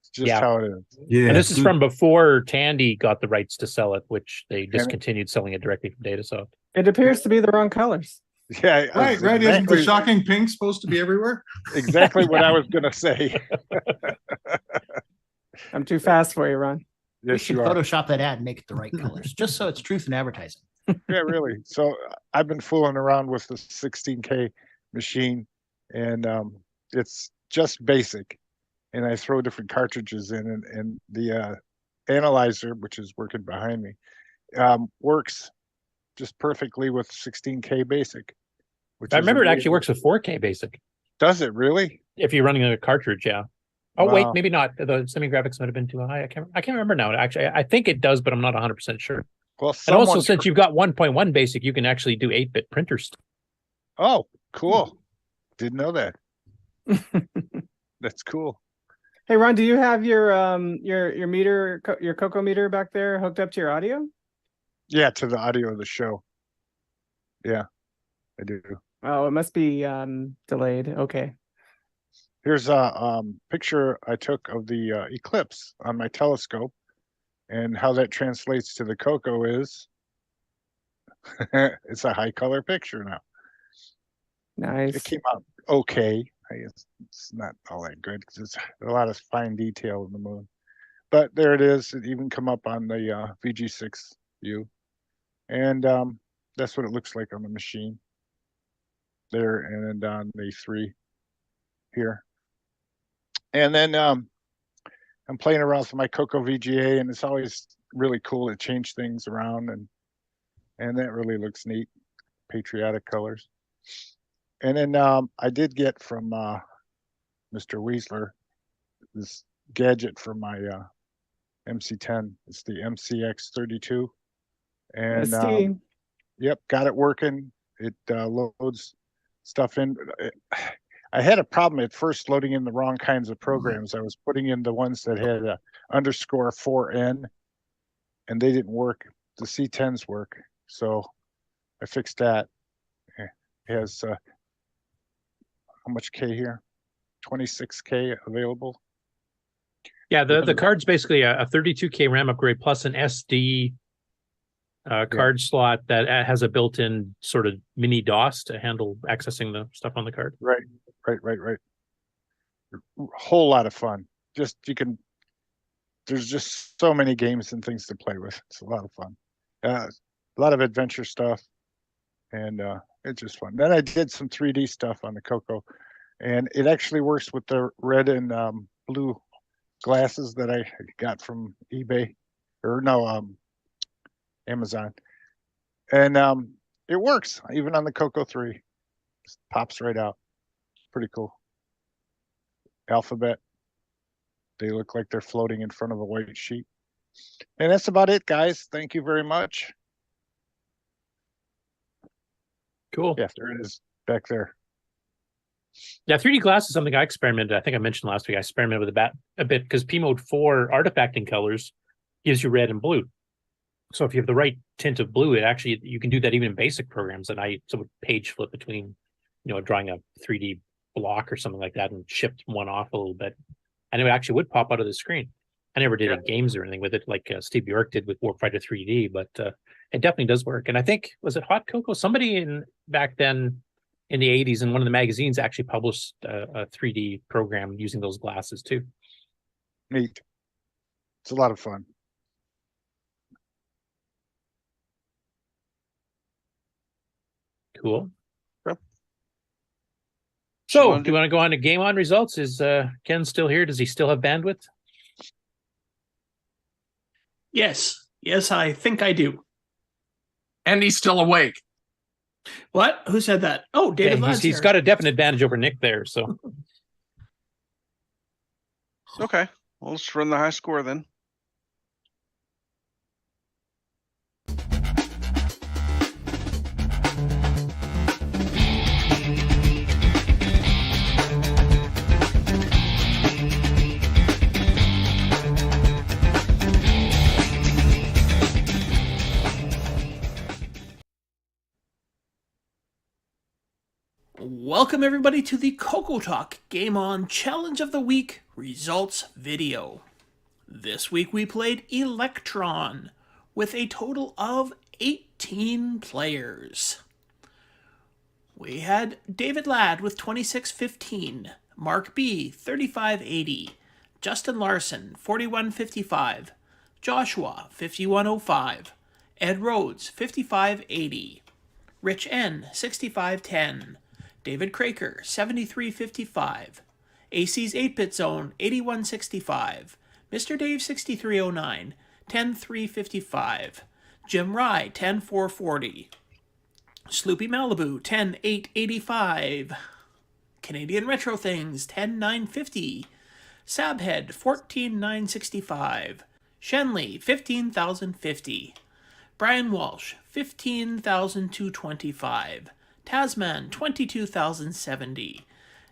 It's just how it is. Yeah. And this is from before Tandy got the rights to sell it, which they discontinued selling it directly from Datasoft. It appears to be the wrong colors. Yeah, right. Exactly. Isn't the shocking pink supposed to be everywhere? Exactly what I was going to say. I'm too fast for you, Ron. You should Photoshop that ad and make it the right colors, just so it's truth in advertising. Yeah, really. So I've been fooling around with the 16K machine, and it's just basic. And I throw different cartridges in, and the analyzer, which is working behind me, works just perfectly with 16K basic. Which I remember it amazing. actually works with 4K basic. Does it really? If you're running a cartridge, yeah. Oh Wow. wait, maybe not. The semi-graphics might have been too high. I can't remember now. Actually, I think it does, but I'm not 100% sure. Well, and also, since you've got 1.1 basic, you can actually do 8-bit printers. Oh, cool! Didn't know that. That's cool. Hey Ron, do you have your meter, your CoCo meter back there hooked up to your audio? Yeah, to the audio of the show. Yeah, I do. Oh, it must be delayed. Okay. Here's a picture I took of the eclipse on my telescope, and how that translates to the CoCo is it's a high color picture now. Nice. It came out okay. I guess it's not all that good because it's a lot of fine detail in the moon. But there it is. It even come up on the VG6 view. And that's what it looks like on the machine. There and on the 3 here. And then I'm playing around with my CoCo VGA, and it's always really cool to change things around, and that really looks neat. Patriotic colors. And then I did get from Mr. Weisler this gadget for my MC10. It's the MCX32. And yep, got it working. It loads stuff in. I had a problem at first loading in the wrong kinds of programs. I was putting in the ones that had a _4N, and they didn't work. The C10s work, so I fixed that. It has how much K here? 26K available. Yeah, the card's basically a 32K RAM upgrade plus an SD card slot that has a built-in sort of mini DOS to handle accessing the stuff on the card. Right. Whole lot of fun. There's just so many games and things to play with. It's a lot of fun. A lot of adventure stuff, and it's just fun. Then I did some 3D stuff on the CoCo, and it actually works with the red and blue glasses that I got from eBay, or no, Amazon, and it works even on the CoCo 3. Just pops right out. Pretty cool. Alphabet. They look like they're floating in front of a white sheet. And that's about it, guys. Thank you very much. Cool. Yeah, there it is back there. Yeah, 3D glass is something I experimented. I think I mentioned last week. I experimented with a bit because P Mode 4 artifacting colors gives you red and blue. So if you have the right tint of blue, it actually, you can do that even in basic programs. And I would page flip between, drawing a 3D block or something like that and shift one off a little bit. And it actually would pop out of the screen. I never did any games or anything with it like Steve Bjork did with Warfighter 3D, but it definitely does work. And I think, was it Hot Cocoa? Somebody back then in the 80s in one of the magazines actually published a 3D program using those glasses too. Neat. It's a lot of fun. Cool. So, do you want to go on to GameON results? Is Ken still here? Does he still have bandwidth? Yes, I think I do. And he's still awake. What? Who said that? Oh, David Ladd's he's got a definite advantage over Nick there. So, okay, well, let's run the high score then. Welcome everybody to the CoCoTALK GameON Challenge of the Week results video. This week we played Electron with a total of 18 players. We had David Ladd with 2615, Mark B 3580, Justin Larson 4155, Joshua 5105, Ed Rhodes 5580, Rich N, 6510. David Craker, 7355. AC's 8-Bit Zone, 8165. Mr. Dave, 6309, 10355. Jim Rye, 10440. Sloopy Malibu, 10885. Canadian Retro Things, 10950. Sabhead, 14965. Shenley, 15050. Brian Walsh, 15,225. Tasman, 22,070.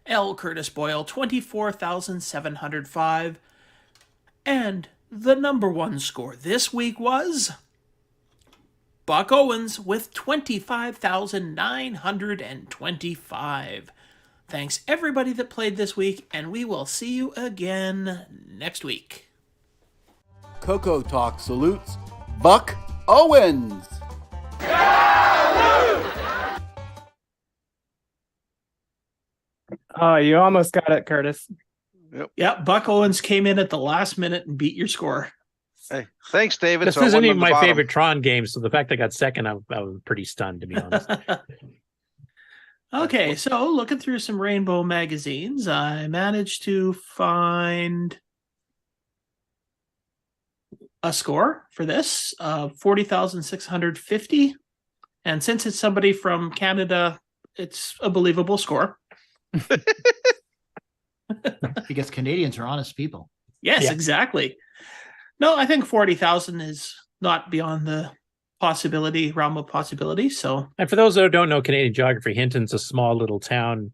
L. Curtis Boyle, 24,705. And the number one score this week was Buck Owens with 25,925. Thanks everybody that played this week, and we will see you again next week. CoCoTALK salutes Buck Owens. Oh, you almost got it, Curtis. Yep. Yeah, Buck Owens came in at the last minute and beat your score. Hey, thanks, David. This So I isn't won even on the my bottom. favorite Tron game, so the fact I got second, I was pretty stunned, to be honest. Okay, so looking through some Rainbow magazines, I managed to find a score for this of 40,650. And since it's somebody from Canada, it's a believable score. Because Canadians are honest people. Yes, Yeah. exactly. No, I think 40,000 is not beyond the realm of possibility. So, And for those that don't know Canadian geography, Hinton's a small little town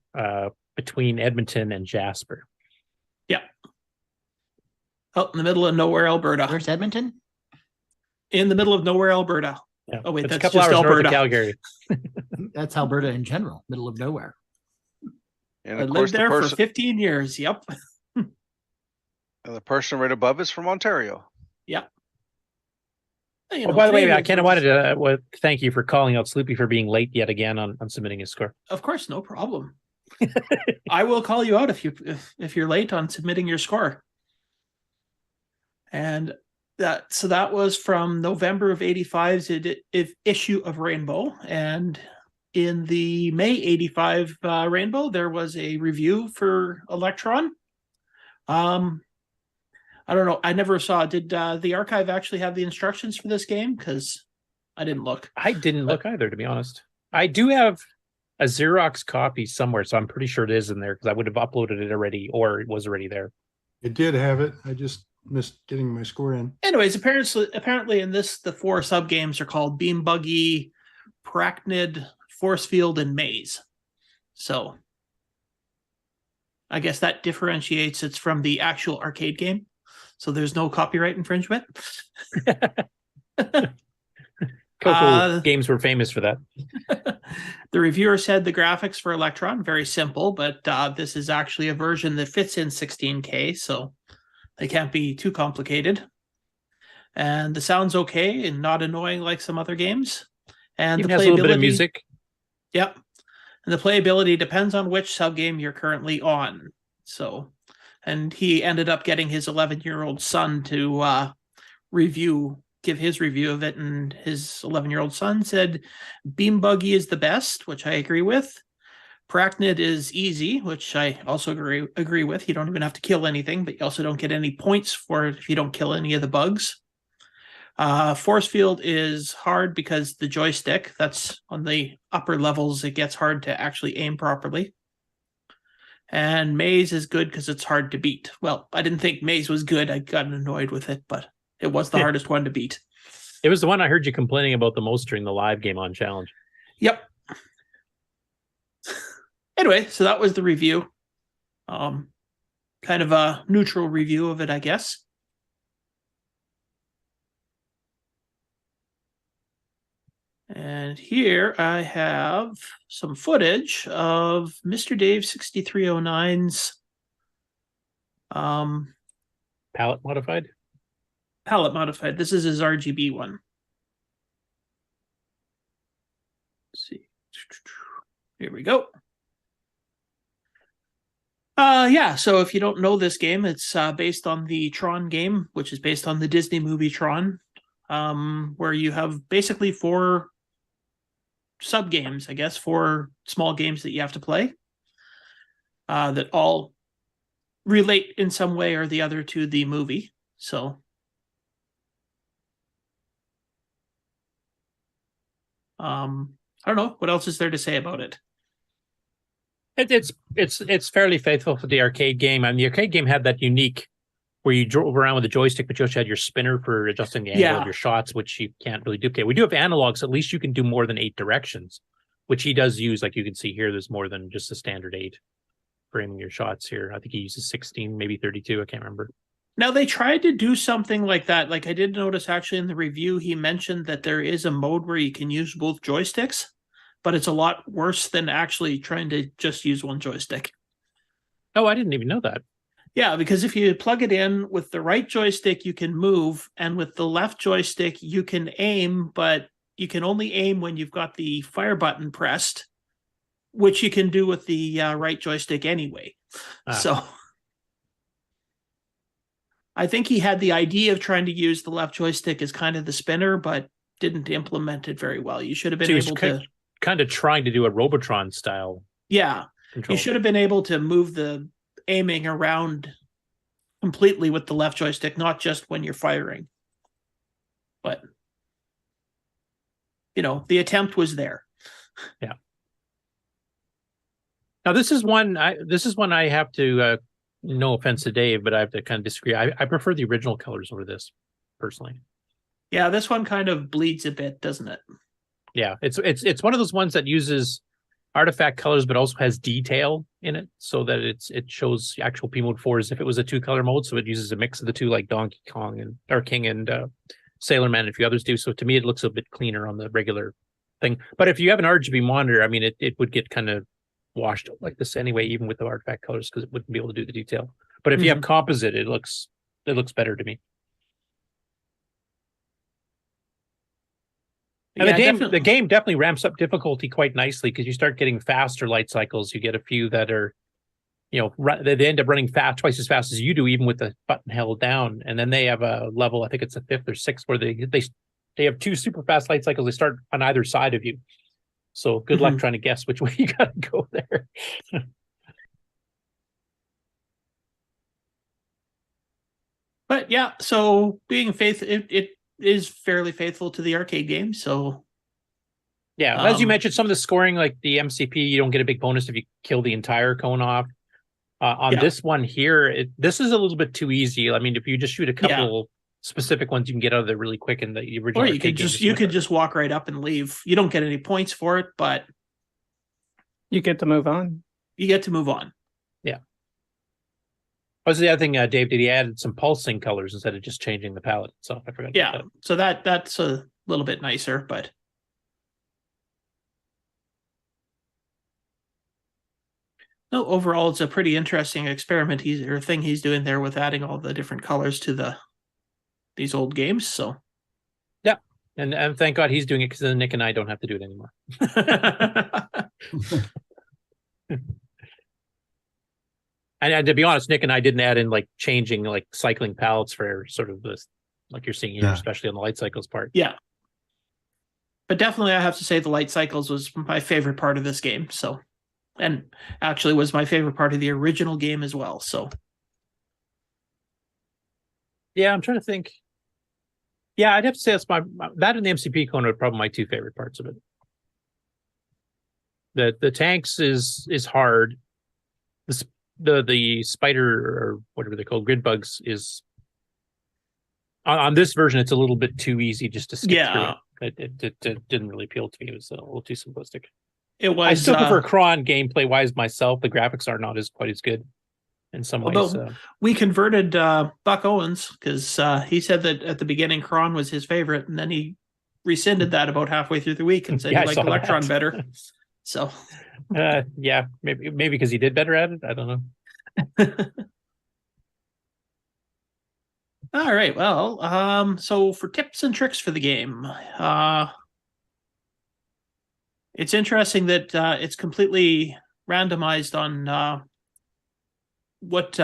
between Edmonton and Jasper. yeah. Out in the middle of nowhere, Alberta. Where's Edmonton? In the middle of nowhere, Alberta. Yeah. Oh, wait, It's a that's couple just hours north Alberta. of Calgary. That's Alberta in general, middle of nowhere. And I of lived course, there for 15 years. Yep. and the person right above is from Ontario. Yep. You Oh, know, by the way, I Canadians kind of are wanted to thank you for calling out Sloopy for being late yet again on submitting his score. Of course, no problem. I will call you out if you're late on submitting your score. And that was from November of 85's issue of Rainbow, and in the May 85 Rainbow there was a review for Electron. I don't know. I never saw. Did the archive actually have the instructions for this game? Because I didn't look. I didn't look either, to be honest. I do have a Xerox copy somewhere, so I'm pretty sure it is in there because I would have uploaded it already, or it was already there. It did have it. I just missed getting my score in. Anyways, apparently in this, the 4 sub games are called Beam Buggy, Prachnid, Force Field, and Maze. So I guess that differentiates it from the actual arcade game. So there's no copyright infringement. CoCo games were famous for that. The reviewer said the graphics for Electron, very simple, but this is actually a version that fits in 16K, so they can't be too complicated. And the sound's okay and not annoying like some other games. And Even the has playability, a little bit of music. Yep. And the playability depends on which sub game you're currently on. So, and he ended up getting his 11-year-old son to give his review of it, and his 11-year-old son said Beam Buggy is the best, which I agree with. Prachnid is easy, which I also agree with. You don't even have to kill anything, but you also don't get any points for it if you don't kill any of the bugs. Force Field is hard because the joystick, that's on the upper levels, it gets hard to actually aim properly. And Maze is good because it's hard to beat. Well, I didn't think Maze was good. I got annoyed with it, but it was the hardest one to beat. It was the one I heard you complaining about the most during the live GameON challenge. Yep. Anyway, so that was the review. Kind of a neutral review of it, I guess. And here I have some footage of Mr. Dave 6309's palette modified. This is his RGB one. Let's see. Here we go. Yeah, so if you don't know this game, it's based on the Tron game, which is based on the Disney movie Tron, where you have basically 4 sub games, I guess, 4 small games that you have to play that all relate in some way or the other to the movie. So I don't know what else is there to say about it. It's fairly faithful for the arcade game, and the arcade game had that unique where you drove around with a joystick, but you also had your spinner for adjusting the angle of your shots, which you can't really duplicate. We do have analogs. At least you can do more than 8 directions, which he does use. Like you can see here, there's more than just the standard 8 for aiming your shots here. I think he uses 16, maybe 32. I can't remember. Now, they tried to do something like that. Like I did notice actually in the review, he mentioned that there is a mode where you can use both joysticks, but it's a lot worse than actually trying to just use one joystick. Oh, I didn't even know that. Yeah, because if you plug it in with the right joystick, you can move, and with the left joystick, you can aim, but you can only aim when you've got the fire button pressed, which you can do with the right joystick anyway. So I think he had the idea of trying to use the left joystick as kind of the spinner, but didn't implement it very well. You should have been able to kind of trying to do a Robotron style. Yeah. Control. You should have been able to move the aiming around completely with the left joystick, not just when you're firing. But the attempt was there. Yeah. Now this is one I have to no offense to Dave, but I have to kind of disagree. I prefer the original colors over this, personally. Yeah, this one kind of bleeds a bit, doesn't it? Yeah, it's one of those ones that uses artifact colors, but also has detail in it, so that it shows actual P mode 4 as if it was a 2-color mode. So it uses a mix of the two, like Donkey Kong and King and Sailor Man, and a few others do. So to me, it looks a bit cleaner on the regular thing. But if you have an RGB monitor, I mean, it would get kind of washed out like this anyway, even with the artifact colors, because it wouldn't be able to do the detail. But if you have composite, it looks better to me. And the game definitely ramps up difficulty quite nicely, because you start getting faster light cycles. You get a few that are, they end up running twice as fast as you do, even with the button held down. And then they have a level, I think it's a 5th or 6th, where they have 2 super fast light cycles. They start on either side of you. So good luck trying to guess which way you got to go there. But yeah, so being it is fairly faithful to the arcade game. So yeah, as you mentioned, some of the scoring, like the MCP, you don't get a big bonus if you kill the entire cone off. On this one here, this is a little bit too easy. I mean, if you just shoot a couple specific ones, you can get out of there really quick. In the original, or you could just walk right up and leave. You don't get any points for it, but you get to move on. You get to move on. Yeah. What's the other thing, Dave? Did he add some pulsing colors instead of just changing the palette itself? I forgot. Yeah, so that's a little bit nicer, but no, overall, it's a pretty interesting experiment he's doing there with adding all the different colors to these old games. So yeah, and thank God he's doing it, because then Nick and I don't have to do it anymore. And to be honest, Nick and I didn't add in like changing, like cycling palettes for sort of this, like you're seeing here, especially on the light cycles part. Yeah. But definitely I have to say the light cycles was my favorite part of this game. So, and actually was my favorite part of the original game as well. So yeah, I'm trying to think. Yeah, I'd have to say that's that and the MCP cone are probably my 2 favorite parts of it. The tanks is hard. The spider, or whatever they're called, grid bugs, is on this version. It's a little bit too easy just to skip through it. It didn't really appeal to me. It was a little too simplistic. It was. I still prefer Cron gameplay wise myself. The graphics are not quite as good in some ways. We converted Buck Owens, because he said that at the beginning Cron was his favorite, and then he rescinded that about halfway through the week and said he liked Electron better. So yeah, maybe because he did better at it. I don't know. All right. Well, so for tips and tricks for the game, it's interesting that it's completely randomized on what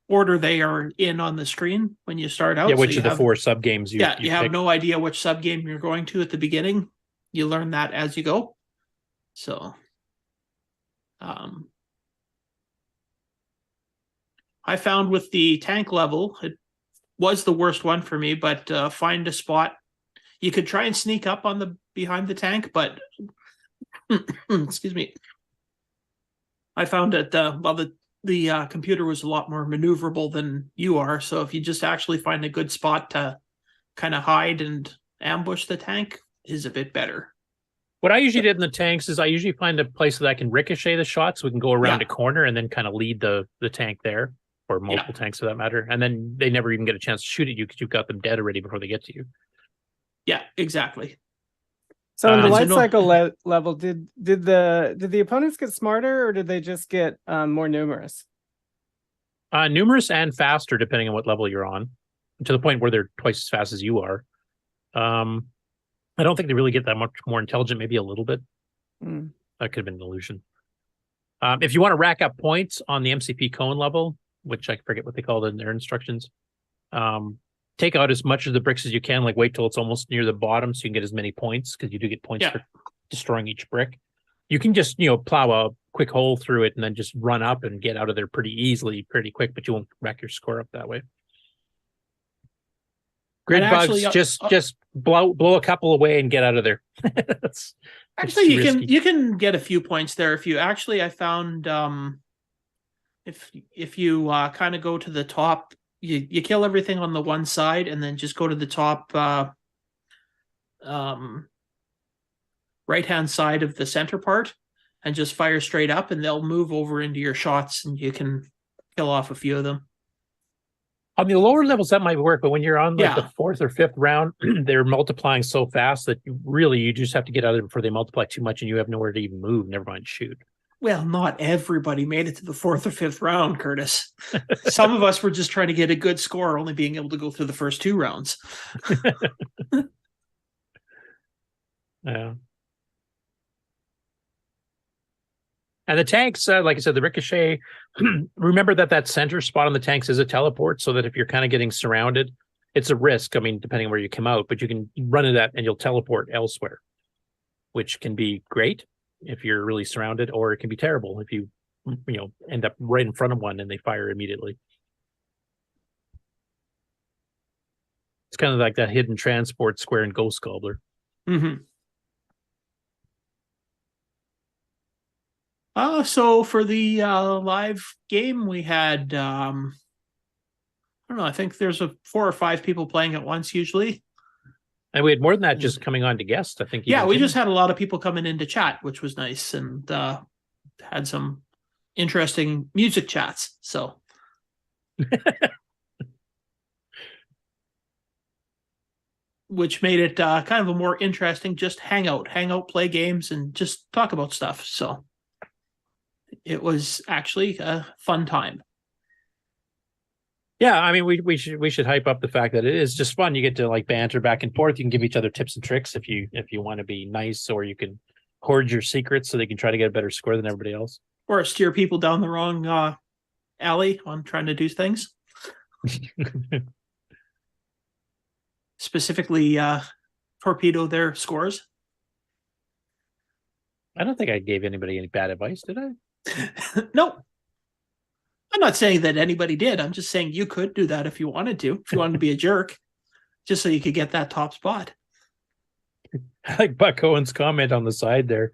order they are in on the screen when you start out. Yeah, which of the 4 sub games you have no idea which sub game you're going to at the beginning. you learn that as you go. So, I found with the tank level, it was the worst one for me, but find a spot. You could try and sneak up on the behind the tank, but excuse me. I found that the computer was a lot more maneuverable than you are. So if you just actually find a good spot to kind of hide and ambush the tank, is a bit better. What I usually did in the tanks is I usually find a place that I can ricochet the shot, so we can go around a corner and then kind of lead the tank there, or multiple tanks for that matter. And then they never even get a chance to shoot at you because you've got them dead already before they get to you. Yeah, exactly. So in the life cycle level, did the opponents get smarter, or did they just get more numerous? Numerous and faster, depending on what level you're on, to the point where they're twice as fast as you are. I don't think they really get that much more intelligent, maybe a little bit. That could have been an illusion. If you want to rack up points on the MCP cone level, which I forget what they call it in their instructions, take out as much of the bricks as you can, like wait till it's almost near the bottom so you can get as many points, because you do get points for destroying each brick. You can just, plow a quick hole through it and then just run up and get out of there pretty easily, pretty quick, but you won't rack your score up that way. Grid bugs, just blow a couple away and get out of there. Actually, you can get a few points there if you actually. I found if you kind of go to the top, you kill everything on the one side and then just go to the top right-hand side of the center part and just fire straight up, and they'll move over into your shots and you can kill off a few of them. On the lower levels, that might work, but when you're on the fourth or fifth round, they're multiplying so fast that you just have to get out of there before they multiply too much and you have nowhere to even move, never mind shoot. Well, not everybody made it to the fourth or fifth round, Curtis. Some of us were just trying to get a good score, only being able to go through the first two rounds. Yeah. And the tanks, like I said, the ricochet, remember that center spot on the tanks is a teleport, so that if you're kind of getting surrounded, it's a risk. I mean, depending on where you come out, but you can run into that and you'll teleport elsewhere, which can be great if you're really surrounded, or it can be terrible if you end up right in front of one and they fire immediately. It's kind of like that hidden transport square in Ghost Gobbler. Mm-hmm. So for the live game, we had I don't know. I think there's 4 or 5 people playing at once usually, and we had more than that just coming on to guest. I think. Yeah, we just had a lot of people coming in to chat, which was nice, and had some interesting music chats. So. Which made it kind of a more interesting just hangout, play games, and just talk about stuff. So. It was actually a fun time. Yeah, I mean, we should hype up the fact that it is just fun. You get to banter back and forth. You can give each other tips and tricks if you want to be nice, or you can hoard your secrets so they can try to get a better score than everybody else, or steer people down the wrong alley on trying to do things. Specifically, torpedo their scores. I don't think I gave anybody any bad advice, did I? No. I'm not saying that anybody did. I'm just saying you could do that if you wanted to. If you wanted to be a jerk, just so you could get that top spot. I like Buck Owen's comment on the side there.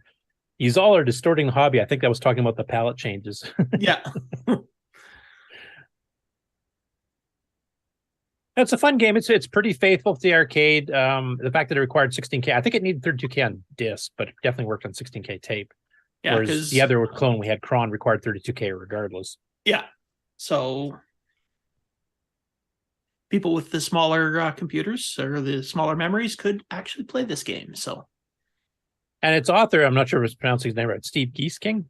Yous all are distorting the hobby. I think that was talking about the palette changes. Yeah. It's a fun game. It's pretty faithful to the arcade. The fact that it required 16K, I think it needed 32K on disc, but it definitely worked on 16K tape. Yeah, whereas the other clone we had, Kron, required 32K regardless. Yeah. So people with the smaller computers or the smaller memories could actually play this game. So. And its author, I'm not sure if it's pronouncing his name right, Steve Geesking.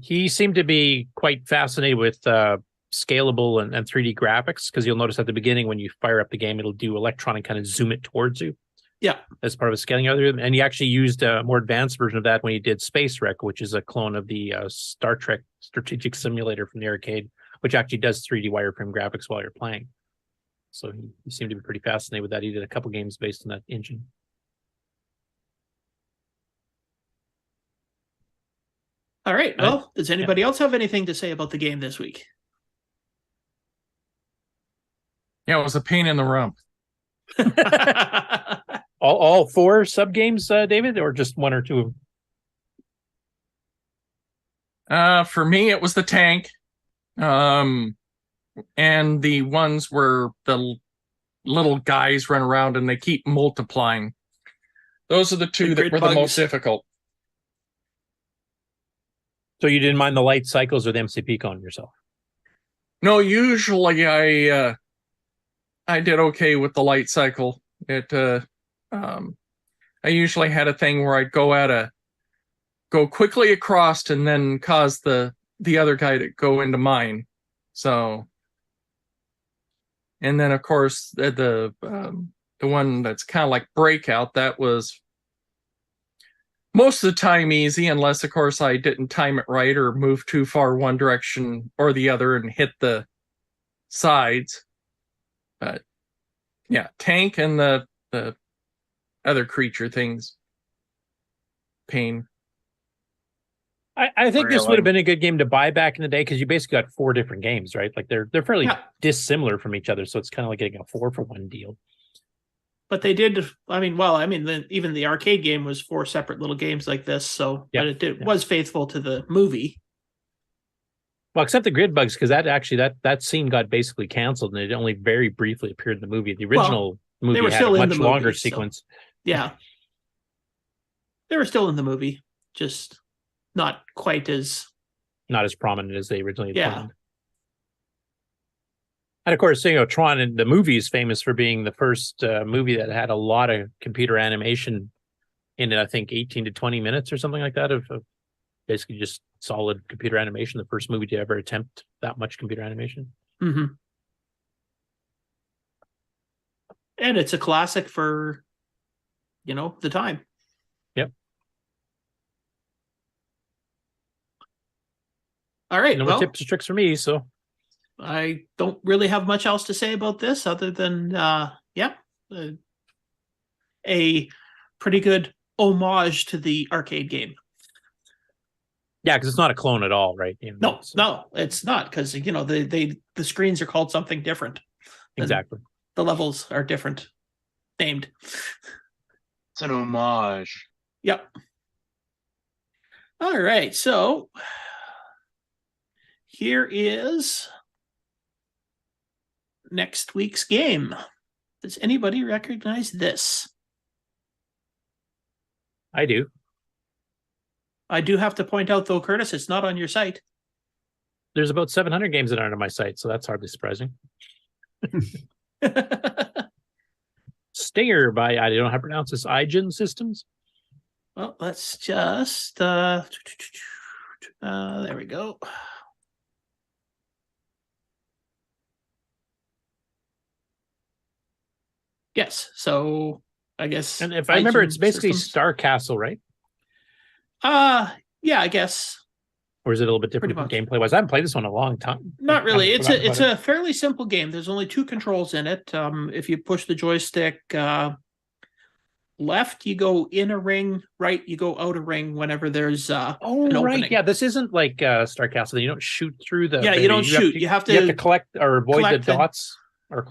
He seemed to be quite fascinated with scalable and 3D graphics, because you'll notice at the beginning when you fire up the game, it'll do electronic kind of zoom it towards you. Yeah. As part of a scaling algorithm. And he actually used a more advanced version of that when he did Space Wreck, which is a clone of the Star Trek strategic simulator from the arcade, which actually does 3D wireframe graphics while you're playing. So he seemed to be pretty fascinated with that. He did a couple games based on that engine. All right. Well, does anybody else have anything to say about the game this week? Yeah, it was a pain in the rump. all 4 sub games, David, or just 1 or 2 of them? For me, it was the tank. And the ones where the little guys run around and they keep multiplying. Those are the 2 that were the most difficult. So you didn't mind the light cycles or the MCP cone yourself? No, usually I did okay with the light cycle. I usually had a thing where I'd go quickly across and then cause the other guy to go into mine. So, and then of course the one that's kind of like Breakout, that was most of the time easy, unless of course I didn't time it right or move too far one direction or the other and hit the sides. But yeah, tank and the other creature things, pain. I think this would have been a good game to buy back in the day, because you basically got 4 different games, right? Like they're fairly dissimilar from each other, so it's kind of like getting a 4-for-1 deal. But they did. Even the arcade game was 4 separate little games like this. So, but it was faithful to the movie. Well, except the grid bugs, because that scene got basically canceled, and it only very briefly appeared in the movie. The original movie had a much longer sequence. Yeah, they were still in the movie, just not quite as prominent as they originally had planned. And of course, Tron in the movie is famous for being the first movie that had a lot of computer animation in it. I think 18 to 20 minutes or something like that of basically just solid computer animation. The first movie to ever attempt that much computer animation. Mm-hmm. And it's a classic for, the time. Yep. All right. No more tips or tricks for me, so. I don't really have much else to say about this other than, a pretty good homage to the arcade game. Yeah, because it's not a clone at all, right? No, it's not, because the screens are called something different. Exactly. The levels are different, named. It's an homage. Yep. All right, so here is next week's game. Does anybody recognize this? I do. I do have to point out, though, Curtis, it's not on your site. There's about 700 games that aren't on my site, so that's hardly surprising. Stinger by, I don't know how to pronounce this, IGN Systems. Well, let's just, there we go. Yes, so I guess. And if I remember, it's basically Star Castle, right? Yeah, I guess. Or is it a little bit different gameplay wise? I haven't played this one in a long time. Not really. It's a fairly simple game. There's only 2 controls in it. If you push the joystick left, you go in a ring. Right, you go out a ring whenever there's an opening. Yeah, this isn't like Star Castle. You don't shoot through the. Yeah, you don't shoot. You have to collect or avoid the dots.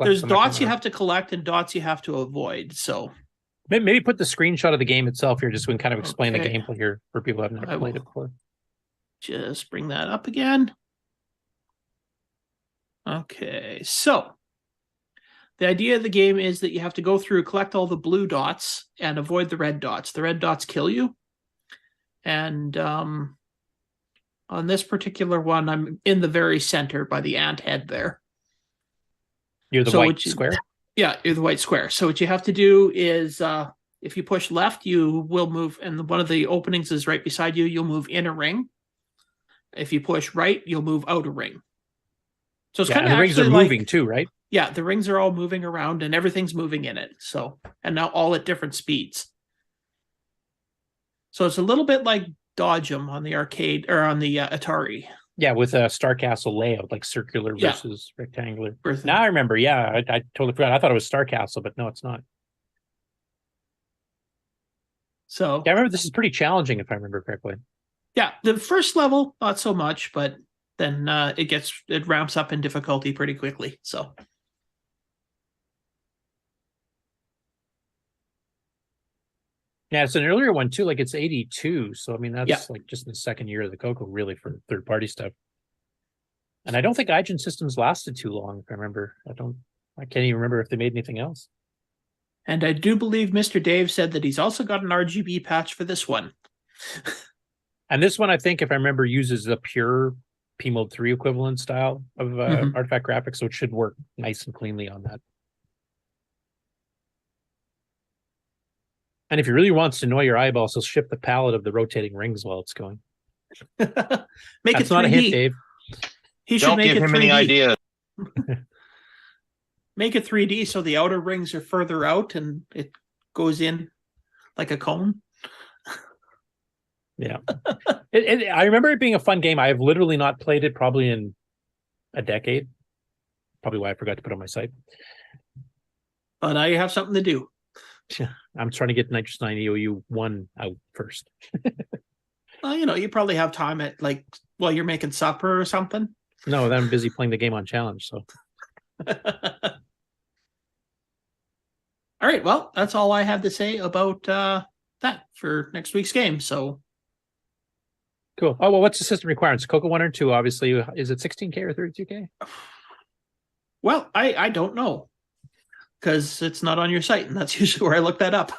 There's dots you have to collect and dots you have to avoid. So maybe put the screenshot of the game itself here, just so we can kind of explain the gameplay here for people who have not played it before. Just bring that up again. Okay, so the idea of the game is that you have to go through, collect all the blue dots, and avoid the red dots. The red dots kill you. And on this particular one, I'm in the very center by the ant head there. You're the white square? Yeah, you're the white square. So what you have to do is, if you push left, you will move, and one of the openings is right beside you. You'll move in a ring. If you push right, you'll move out a ring. So it's kind of the rings are moving too, right? Yeah, the rings are all moving around, and everything's moving in it. So, and now all at different speeds. So it's a little bit like Dodge 'em on the arcade or on the Atari. Yeah, with a Star Castle layout, like circular versus rectangular. Now I remember. Yeah, I totally forgot. I thought it was Star Castle, but no, it's not. So yeah, I remember this is pretty challenging, if I remember correctly. Yeah, the first level, not so much, but then it ramps up in difficulty pretty quickly. So yeah, it's an earlier one too. Like it's 82. So I mean, that's like just in the second year of the CoCo, really, for third-party stuff. And I don't think IGN systems lasted too long, if I remember. I can't even remember if they made anything else. And I do believe Mr. Dave said that he's also got an RGB patch for this one. And this one, I think, if I remember, uses the pure P-Mode 3 equivalent style of artifact graphics, so it should work nice and cleanly on that. And if he really wants to annoy your eyeballs, he'll shift the palette of the rotating rings while it's going. Make That's it 3D. Not a hit, Dave. He should Don't make give it him 3D. any ideas. Make it 3D so the outer rings are further out and it goes in like a cone. Yeah. I remember it being a fun game. I have literally not played it probably in a decade. Probably why I forgot to put it on my site. But now you have something to do. I'm trying to get Nitrous 9 EOU 1 out first. Well, you probably have time at while you're making supper or something. No, then I'm busy playing the GameON challenge. So, all right. Well, that's all I have to say about that for next week's game. So, cool. Oh well, what's the system requirements? CoCo 1 or 2? Obviously, is it 16K or 32K? Well, I don't know because it's not on your site, and that's usually where I look that up.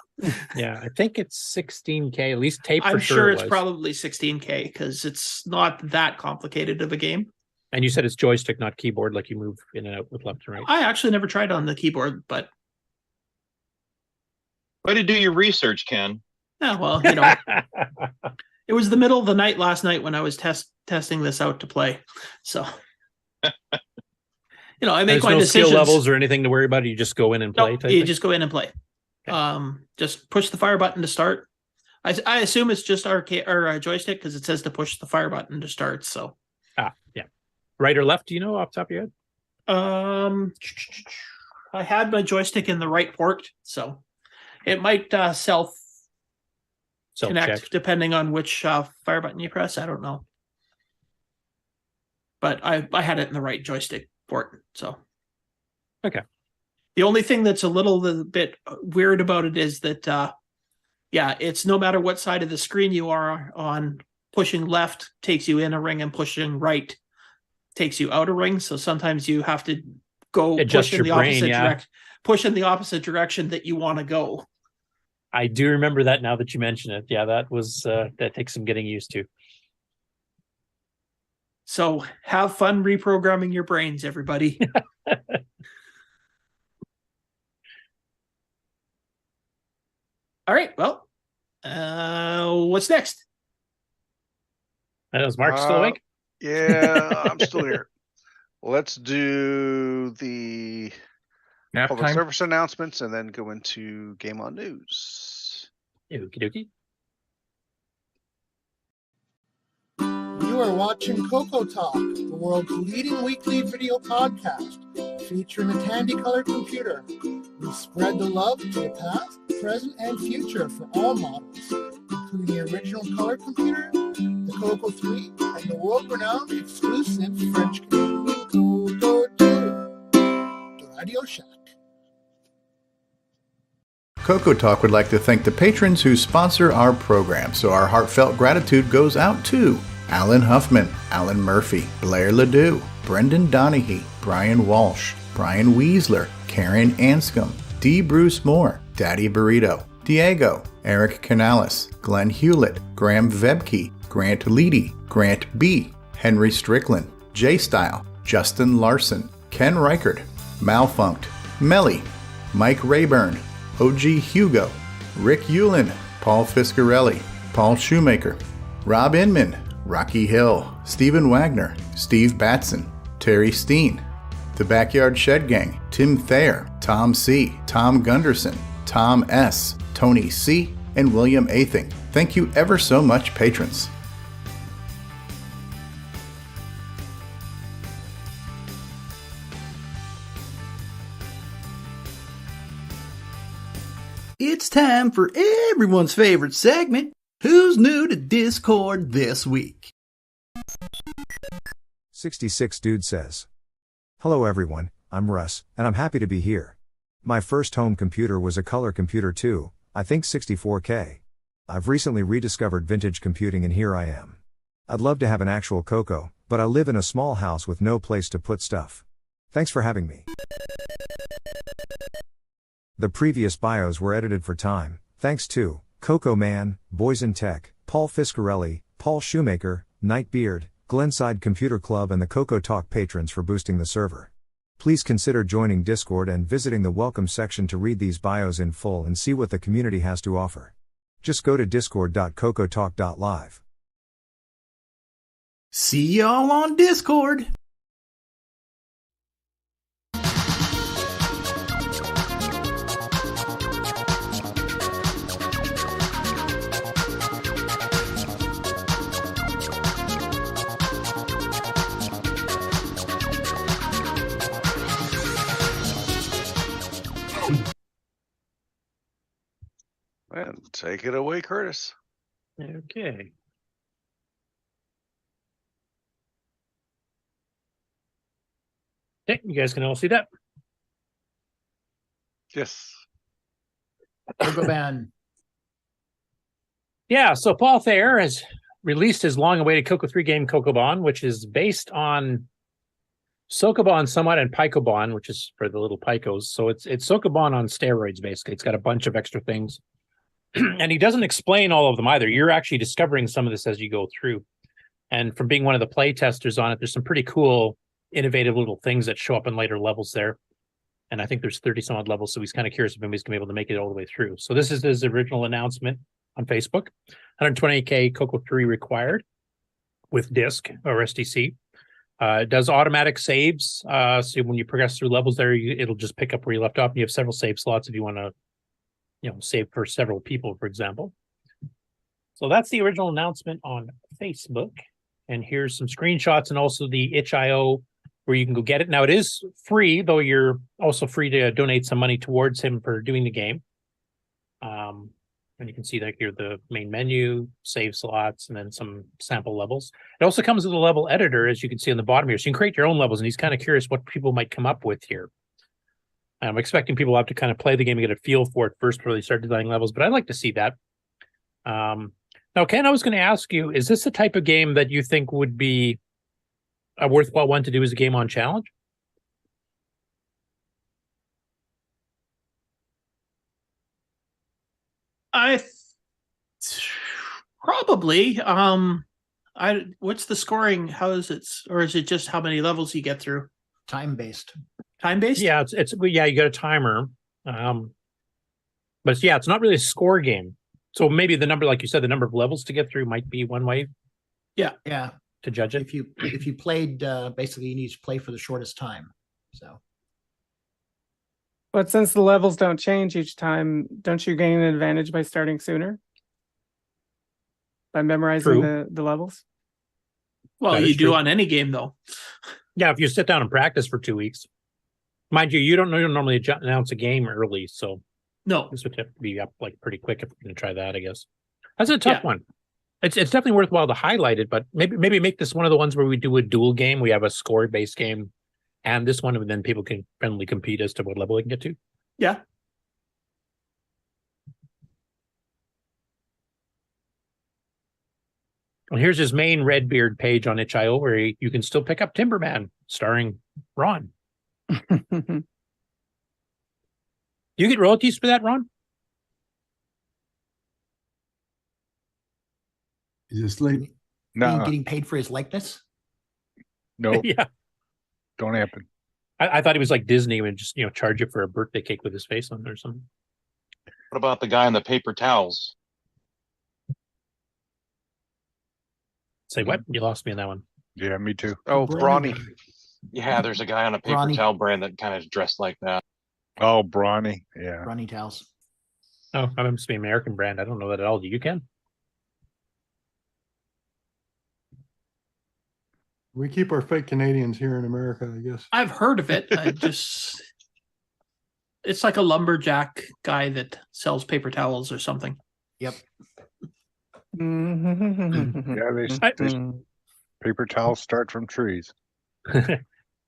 Yeah, I think it's 16K, at least tape. I'm for sure it's was. probably 16K because it's not that complicated of a game. And you said it's joystick, not keyboard, like you move in and out with left and right. I actually never tried on the keyboard, but Way to do your research, Ken. yeah, well, it was the middle of the night last night when I was testing this out to play. So, I make my no decisions. Skill levels or anything to worry about. You just go in and play. No, you just go in and play. Okay. Just push the fire button to start. I assume it's just arcade or joystick because it says to push the fire button to start. So, yeah, right or left? Do you know off the top of your head? I had my joystick in the right port, so it might self connect depending on which fire button you press. I don't know, but I had it in the right joystick port. So, okay. The only thing that's a little bit weird about it is that, it's no matter what side of the screen you are on. Pushing left takes you in a ring, and pushing right takes you out a ring. So sometimes you have to go push in the opposite direction that you want to go. I do remember that now that you mention it. Yeah, that was that takes some getting used to. So have fun reprogramming your brains, everybody. All right. Well, what's next? Is Mark still awake? Yeah, I'm still here. Let's do the Nap public time? service announcements and then go into GameON news. Okie dokie. You are watching CoCoTALK, the world's leading weekly video podcast featuring the Tandy Color computer. We spread the love to the past, present, and future for all models, including the original color computer, the CoCo 3, and the world-renowned exclusive French Canadian CoCo 2, the Radio Shack. CoCoTALK would like to thank the patrons who sponsor our program, so our heartfelt gratitude goes out to Alan Huffman, Alan Murphy, Blair Ledoux, Brendan Donahue, Brian Walsh, Brian Weisler, Karen Anscombe, D. Bruce Moore, Daddy Burrito, Diego, Eric Canales, Glenn Hewlett, Graham Vebke, Grant Leedy, Grant B., Henry Strickland, J. Style, Justin Larson, Ken Reichert, Malfunct, Melly, Mike Rayburn, OG Hugo, Rick Hewlin, Paul Fiscarelli, Paul Shoemaker, Rob Inman, Rocky Hill, Stephen Wagner, Steve Batson, Terry Steen, The Backyard Shed Gang, Tim Thayer, Tom C., Tom Gunderson, Tom S., Tony C., and William Athing. Thank you ever so much, patrons. It's time for everyone's favorite segment, Who's new to Discord this week? 66 Dude says, "Hello everyone, I'm Russ, and I'm happy to be here. My first home computer was a color computer too, I think 64K. I've recently rediscovered vintage computing and here I am. I'd love to have an actual CoCo, but I live in a small house with no place to put stuff. Thanks for having me." The previous bios were edited for time, thanks to CoCo Man, Boys in Tech, Paul Fiscarelli, Paul Shoemaker, Nightbeard, Glenside Computer Club and the CoCoTALK patrons for boosting the server. Please consider joining Discord and visiting the welcome section to read these bios in full and see what the community has to offer. Just go to discord.cocotalk.live. See y'all on Discord. And take it away, Curtis. Okay. Okay, you guys can all see that? Yes. CoCo Man. Yeah, so Paul Thayer has released his long-awaited Coco 3 game, CoCoBon, which is based on Sokoban somewhat and Picobon, which is for the little Picos. So it's Sokoban on steroids, basically. It's got a bunch of extra things. And he doesn't explain all of them either. You're actually discovering some of this as you go through. And from being one of the play testers on it, there's some pretty cool, innovative little things that show up in later levels there. And I think there's 30 some odd levels, so he's kind of curious if anybody's going to be able to make it all the way through. So this is his original announcement on Facebook. 128K CoCo 3 required with disk or SDC. It does automatic saves. So when you progress through levels there, it'll just pick up where you left off. And you have several save slots if you want to, save for several people, for example. So that's the original announcement on Facebook. And here's some screenshots and also the itch.io where you can go get it. Now it is free, though you're also free to donate some money towards him for doing the game. And you can see that here, the main menu, save slots, and then some sample levels. It also comes with a level editor, as you can see on the bottom here. So you can create your own levels, and he's kind of curious what people might come up with here. I'm expecting people have to kind of play the game and get a feel for it first before they start designing levels, but I'd like to see that. Now, Ken, I was going to ask you, is this the type of game that you think would be a worthwhile one to do as a GameON challenge? Probably. What's the scoring? How is it, or is it just how many levels you get through? Time-based. Time-based? Yeah, you got a timer. But yeah, it's not really a score game. So maybe the number, like you said, the number of levels to get through might be one way. Yeah. To judge it. If you played, basically you need to play for the shortest time. So. But since the levels don't change each time, don't you gain an advantage by starting sooner? By memorizing the levels? Well, you do on any game, though. Yeah, if you sit down and practice for 2 weeks. Mind you, you don't normally announce a game early, so no, this would have to be up like pretty quick if we're going to try that, I guess. That's a tough one. It's definitely worthwhile to highlight it, but maybe make this one of the ones where we do a dual game. We have a score-based game and this one, and then people can friendly compete as to what level they can get to. Yeah. Well, here's his main Redbeard page on itch.io where you can still pick up Timberman, starring Ron. You get royalties for that, Ron? Is it asleep? No. Getting paid for his likeness? No. Yeah. Don't happen. I thought he was like Disney and just charge you for a birthday cake with his face on it or something. What about the guy in the paper towels? Say what? You lost me on that one. Yeah, me too. Oh, Brawny. Yeah, there's a guy on a paper Brawny. towel brand that kind of dressed like that. Oh, Brawny. Yeah. Brawny towels. Oh, that must be an American brand. I don't know that at all. Do you, Ken? We keep our fake Canadians here in America, I guess. I've heard of it. It's like a lumberjack guy that sells paper towels or something. Yep. Yeah, paper towels start from trees.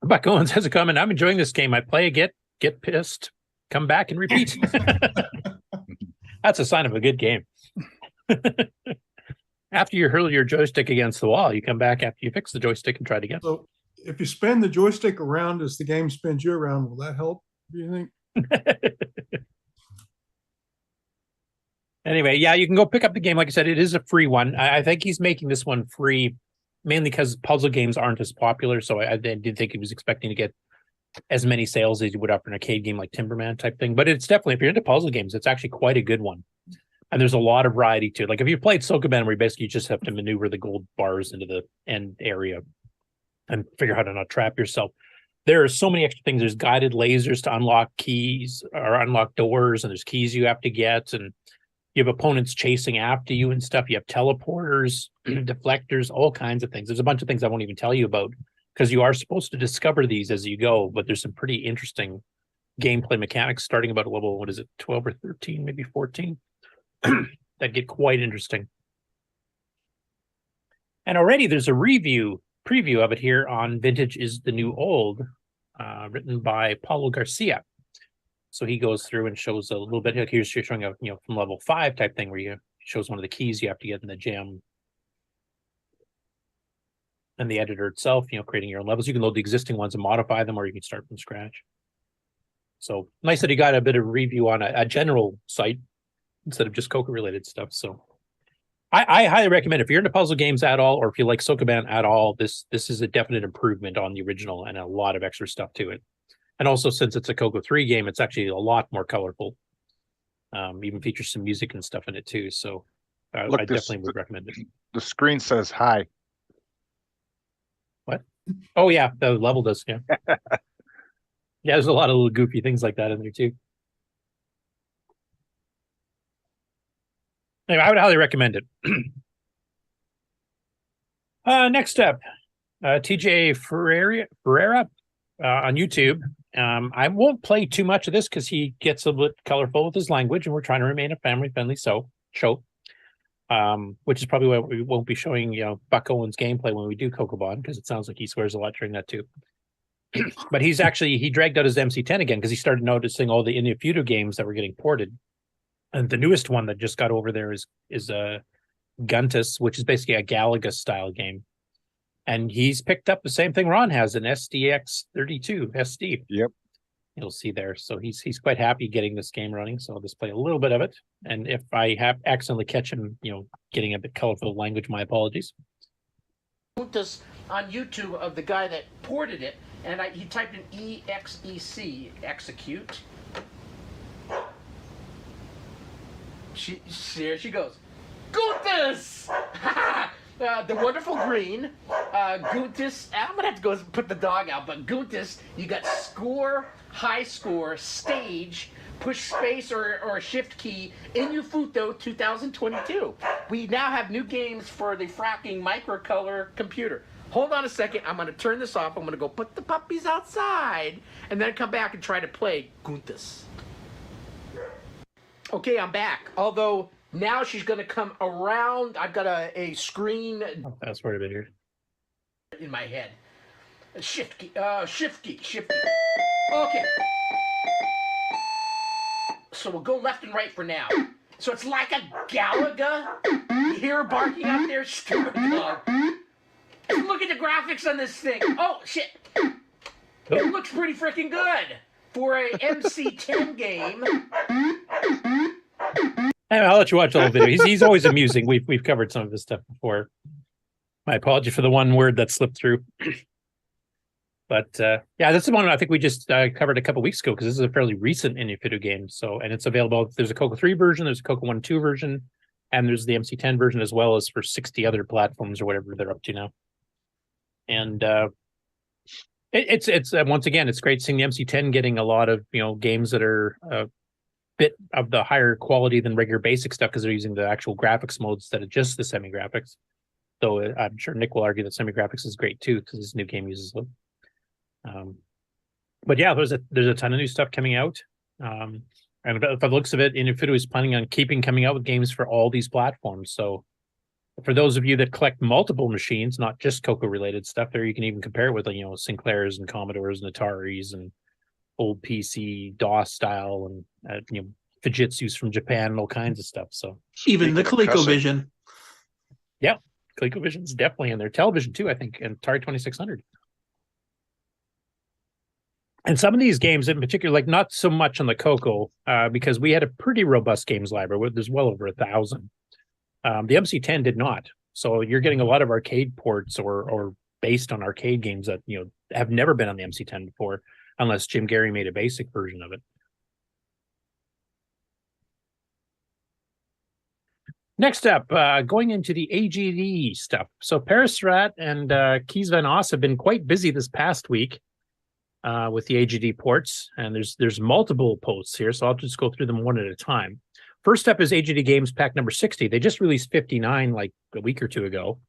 Buck Owens has a comment. I'm enjoying this game. I play, get pissed, come back and repeat. That's a sign of a good game. After you hurl your joystick against the wall, you come back after you fix the joystick and try it again. So if you spin the joystick around as the game spins you around, will that help, do you think? Anyway, yeah, you can go pick up the game. Like I said, it is a free one. I think he's making this one free mainly because puzzle games aren't as popular. So I didn't think he was expecting to get as many sales as you would after an arcade game like Timberman type thing. But it's definitely, if you're into puzzle games, it's actually quite a good one. And there's a lot of variety to it. Like if you played CoCoTALK, where you basically just have to maneuver the gold bars into the end area and figure out how to not trap yourself. There are so many extra things. There's guided lasers to unlock keys or unlock doors, and there's keys you have to get, and you have opponents chasing after you and stuff. You have teleporters, deflectors, all kinds of things. There's a bunch of things I won't even tell you about because you are supposed to discover these as you go, but there's some pretty interesting gameplay mechanics starting about a level, 12 or 13, maybe 14, that get quite interesting. And already there's a preview of it here on Vintage is the New Old, written by Paulo Garcia. So he goes through and shows a little bit. Like here's showing a from level 5 type thing where you shows one of the keys you have to get in the jam. And the editor itself, creating your own levels. You can load the existing ones and modify them, or you can start from scratch. So nice that he got a bit of review on a general site instead of just CoCo related stuff. So I highly recommend it. If you're into puzzle games at all, or if you like CoCoBan at all, this is a definite improvement on the original and a lot of extra stuff to it. And also, since it's a CoCo 3 game, it's actually a lot more colorful. Even features some music and stuff in it too. So I definitely would recommend it. The screen says hi. What? Oh yeah, the level does. Yeah. Yeah, there's a lot of little goofy things like that in there too. Anyway, I would highly recommend it. Next up, TJ Ferreira on YouTube. I won't play too much of this because he gets a bit colorful with his language, and we're trying to remain a family-friendly show. Which is probably why we won't be showing Buck Owens gameplay when we do CoCoBon, because it sounds like he swears a lot during that too. But he dragged out his MC10 again because he started noticing all the India games that were getting ported. And the newest one that just got over there is Guntus, which is basically a Galaga style game. And he's picked up the same thing Ron has, an SDX32 SD. Yep. You'll see there. So he's quite happy getting this game running. So I'll just play a little bit of it. And if I have accidentally catch him, getting a bit colorful language, my apologies. This on YouTube of the guy that ported it, and he typed in EXEC, execute. Here she goes. Guntus! The wonderful green. Guntus. I'm gonna have to go put the dog out, but Guntus, you got score, high score, stage, push space or shift key in Ufuto 2022. We now have new games for the fracking microcolor computer. Hold on a second. I'm gonna turn this off. I'm gonna go put the puppies outside and then come back and try to play Guntus. Okay, I'm back. Although now she's going to come around. I've got a screen. That's part of it here. In my head. Shift key. Shift key. Okay. So we'll go left and right for now. So it's like a Galaga. You hear her barking out there? Stupid dog. Look at the graphics on this thing. Oh, shit. It looks pretty freaking good. For a MC10 game. I'll let you watch the whole video. He's always amusing. We've covered some of his stuff before. My apology for the one word that slipped through. But yeah, that's the one I think we just covered a couple weeks ago, because this is a fairly recent India game. So, and it's available. There's a CoCo 3 version, there's a CoCo 1.2 version, and there's the MC10 version as well as for 60 other platforms or whatever they're up to now. And it's once again, it's great seeing the MC10 getting a lot of games that are a bit of the higher quality than regular basic stuff, because they're using the actual graphics modes instead of just the semi graphics. Though I'm sure Nick will argue that semi graphics is great too, because this new game uses them. But yeah, there's a ton of new stuff coming out. And by the looks of it, Infinito is planning on coming out with games for all these platforms. So For those of you that collect multiple machines, not just CoCo related stuff, there you can even compare it with Sinclairs and Commodores and Ataris and old PC DOS style and Fujitsu's from Japan and all kinds of stuff. So even the ColecoVision. Yeah, ColecoVision's definitely in there. Television too, I think, and Atari 2600. And some of these games in particular, like not so much on the CoCo, because we had a pretty robust games library. There's well over 1,000. The MC10 did not. So you're getting a lot of arcade ports or based on arcade games that have never been on the MC10 before, unless Jim Gary made a basic version of it. Next up, going into the AGD stuff. So Paris Rat and Kees Van Os have been quite busy this past week with the AGD ports, and there's multiple posts here, so I'll just go through them one at a time. First up is AGD Games Pack number 60. They just released 59 like a week or two ago.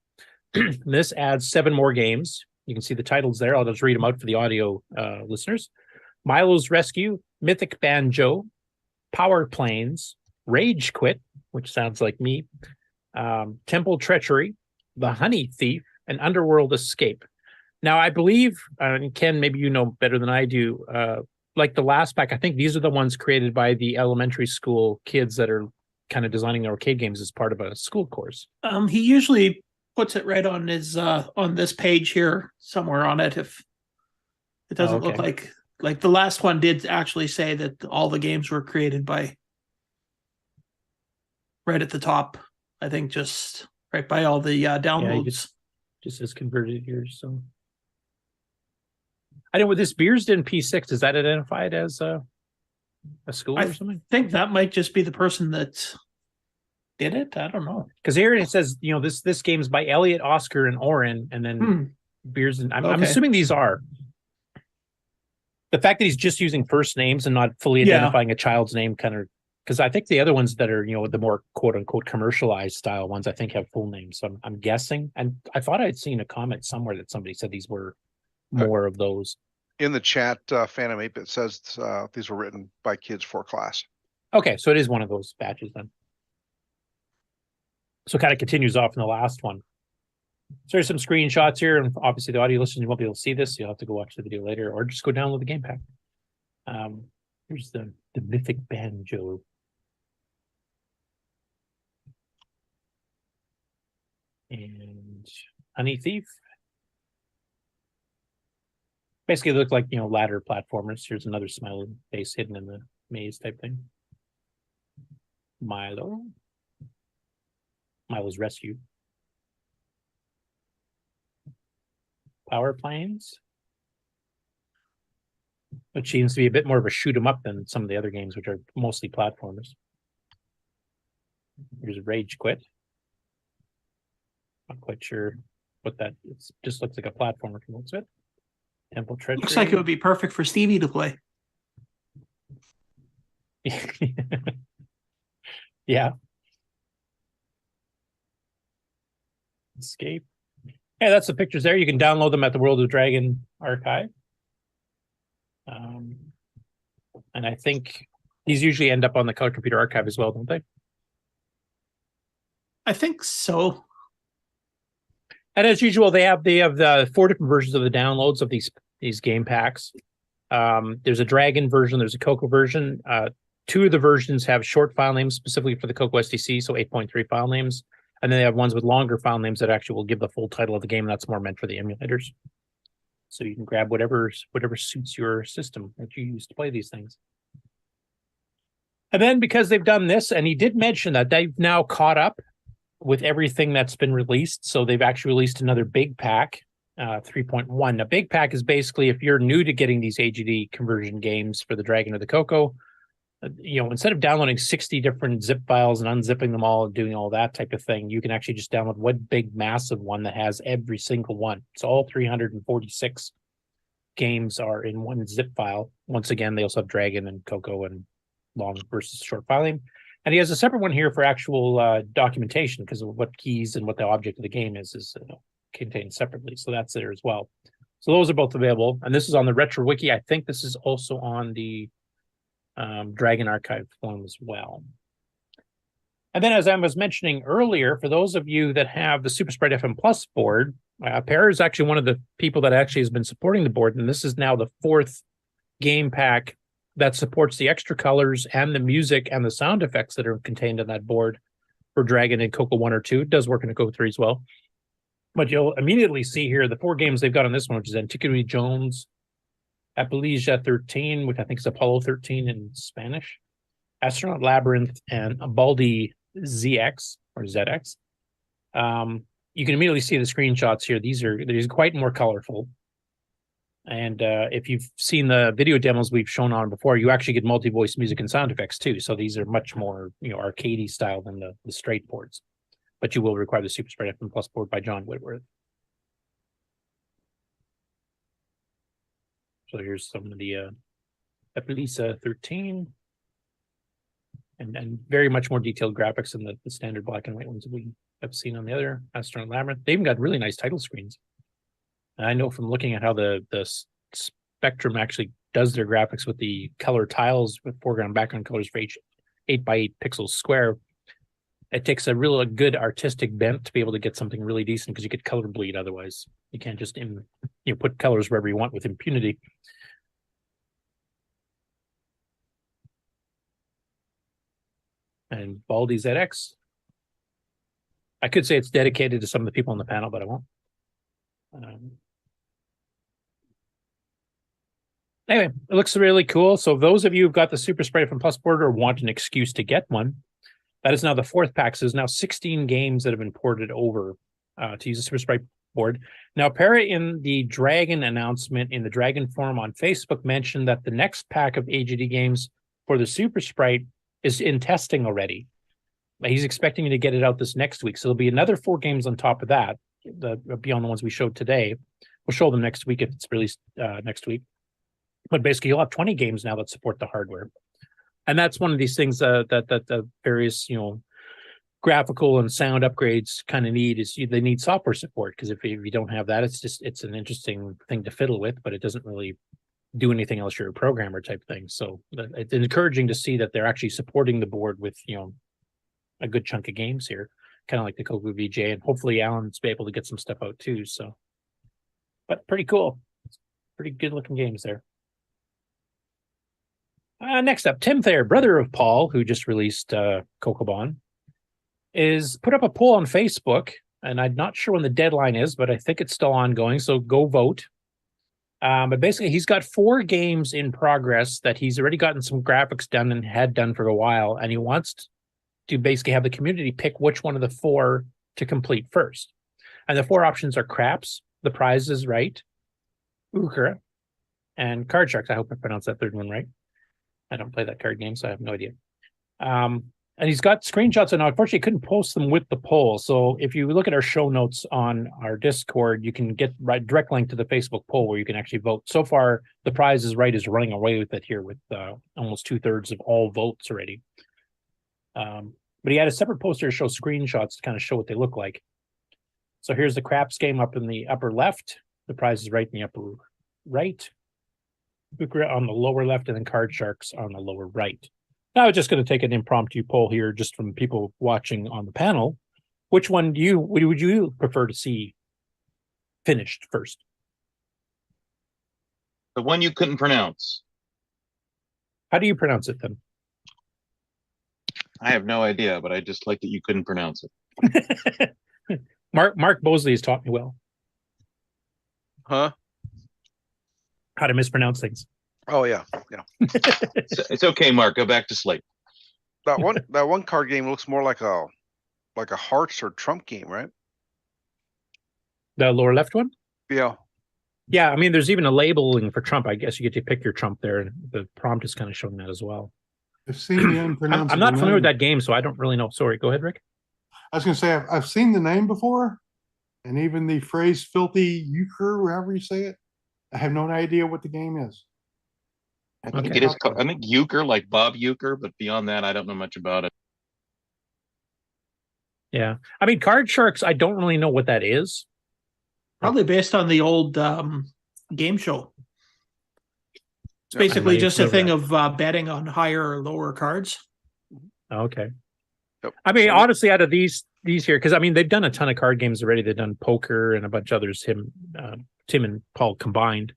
This adds 7 more games. You can see the titles there. I'll just read them out for the audio listeners. Milo's Rescue, Mythic Banjo, Power Planes, Rage Quit, which sounds like me, Temple Treachery, The Honey Thief, and Underworld Escape. Now, I believe, Ken, maybe you know better than I do, like the last pack, I think these are the ones created by the elementary school kids that are kind of designing their arcade games as part of a school course. He usually puts it right on his on this page here, somewhere on it. If it doesn't look like the last one did actually say that all the games were created by right at the top. I think just right by all the downloads. Just as converted here, so. I know with this Beersden P6, is that identified as a school or something? I think that might just be the person that did it. I don't know. Because here it says, this game's by Elliot, Oscar, and Oren, and then Beersden. I'm assuming these are. The fact that he's just using first names and not fully identifying a child's name kind of, because I think the other ones that are, the more quote unquote commercialized style ones, I think have full names. So I'm guessing. And I thought I'd seen a comment somewhere that somebody said these were more of those. In the chat, Phantom 8-Bit says these were written by kids for class. Okay, so it is one of those batches then. So it kind of continues off in the last one. So there's some screenshots here, and obviously the audio listeners won't be able to see this, so you'll have to go watch the video later, or just go download the game pack. Here's the Mythic Banjo. And Honey Thief. Basically, they look like, ladder platformers. Here's another smiley face hidden in the maze type thing. Milo's Rescue. Power Planes, which seems to be a bit more of a shoot 'em up than some of the other games, which are mostly platformers. Here's Rage Quit. Not quite sure what that is. Just looks like a platformer from the looks of it. Temple Treachery. Looks like it would be perfect for Stevie to play. Yeah. Escape. Yeah, that's the pictures there. You can download them at the World of Dragon archive. And I think these usually end up on the Color Computer Archive as well, don't they? I think so. And as usual, they have the 4 different versions of the downloads of these game packs. There's a Dragon version, there's a CoCo version. 2 of the versions have short file names specifically for the CoCo SDC, so 8.3 file names. And then they have ones with longer file names that actually will give the full title of the game. That's more meant for the emulators. So you can grab whatever suits your system that you use to play these things. And then because they've done this, and he did mention that they've now caught up with everything that's been released. So they've actually released another big pack, 3.1. A big pack is basically if you're new to getting these AGD conversion games for the Dragon or the CoCo, instead of downloading 60 different zip files and unzipping them all and doing all that type of thing, you can actually just download one big massive one that has every single one. So all 346 games are in one zip file. Once again, they also have Dragon and CoCo and long versus short filing. And he has a separate one here for actual documentation because of what keys and what the object of the game is contained separately. So that's there as well. So those are both available. And this is on the Retro Wiki. I think this is also on the Dragon Archive form as well. And then, as I was mentioning earlier, for those of you that have the Super Sprite FM Plus board, Pear is actually one of the people that actually has been supporting the board, and this is now the 4th game pack that supports the extra colors and the music and the sound effects that are contained in that board for Dragon and CoCo 1 or 2. It does work in a CoCo 3 as well. But you'll immediately see here the 4 games they've got on this one, which is Antiquity Jones, Appalachia 13, which I think is Apollo 13 in Spanish, Astronaut Labyrinth, and Baldi ZX or ZX. You can immediately see the screenshots here. These are quite more colorful. And if you've seen the video demos we've shown on before, you actually get multi-voice music and sound effects too. So these are much more, arcadey style than the straight boards. But you will require the Super Sprite FM Plus board by John Whitworth. So here's some of the Appalachia 13. And very much more detailed graphics than the standard black and white ones that we have seen on the other Astronaut Labyrinth. They even got really nice title screens. And I know from looking at how the Spectrum actually does their graphics with the color tiles with foreground background colors for each 8x8 pixels square, it takes a real good artistic bent to be able to get something really decent, because you get color bleed otherwise. You can't just put colors wherever you want with impunity. And Baldi ZX. I could say it's dedicated to some of the people on the panel, but I won't. Anyway, it looks really cool. So those of you who've got the Super Sprite from Plus board or want an excuse to get one, that is now the 4th pack. So there's now 16 games that have been ported over to use the Super Sprite board. Now, Para, in the Dragon announcement in the Dragon forum on Facebook, mentioned that the next pack of AGD games for the Super Sprite is in testing already. He's expecting to get it out this next week. So there'll be another 4 games on top of that, beyond the ones we showed today. We'll show them next week if it's released next week. But basically, you'll have 20 games now that support the hardware. And that's one of these things that the various, graphical and sound upgrades kind of need is they need software support, because if you don't have that, it's an interesting thing to fiddle with, but it doesn't really do anything else. You're a programmer type thing. So it's encouraging to see that they're actually supporting the board with, a good chunk of games here, kind of like the CoCo VJ, and hopefully Alan's be able to get some stuff out too. So, but pretty cool. Pretty good looking games there. Next up, Tim Thayer, brother of Paul, who just released CoCoBon, is put up a poll on Facebook, and I'm not sure when the deadline is, but I think it's still ongoing, so go vote. But basically, he's got 4 games in progress that he's already gotten some graphics done and had done for a while, and he wants to basically have the community pick which one of the 4 to complete first. And the 4 options are Craps, The Prize is Right, Ukra, and Card Sharks. I hope I pronounced that third one right. I don't play that card game, so I have no idea. And he's got screenshots, and unfortunately, couldn't post them with the poll. So if you look at our show notes on our Discord, you can get direct link to the Facebook poll where you can actually vote. So far, The Prize is Right is running away with it here with almost 2/3 of all votes already. But he had a separate poster to show screenshots to kind of show what they look like. So here's the Craps game up in the upper left. The Prize is Right in the upper right. Ukra on the lower left, and then Card Sharks on the lower right. Now, I'm just going to take an impromptu poll here just from people watching on the panel. Which one would you prefer to see finished first? The one you couldn't pronounce. How do you pronounce it then? I have no idea, but I just like that you couldn't pronounce it. Mark Bosley has taught me well. Huh? How to mispronounce things. Oh yeah. It's okay, Mark. Go back to sleep. That one card game looks more like a hearts or trump game, right? The lower left one? Yeah. Yeah, I mean, there's even a labeling for Trump. I guess you get to pick your Trump there, and the prompt is kind of showing that as well. I've seen the unpronounceable I'm not familiar with name. that game, so I don't really know. Sorry, go ahead, Rick. I was going to say, I've seen the name before, and even the phrase filthy euchre, however you say it. I have no idea what the game is. I think it is called, I think euchre, like Bob Euchre, but beyond that, I don't know much about it. Yeah. I mean, Card Sharks, I don't really know what that is. Probably based on the old game show. It's basically just a thing of betting on higher or lower cards. Okay. I mean, honestly, out of these here, because I mean, they've done a ton of card games already. They've done poker and a bunch of others. Tim and Paul combined.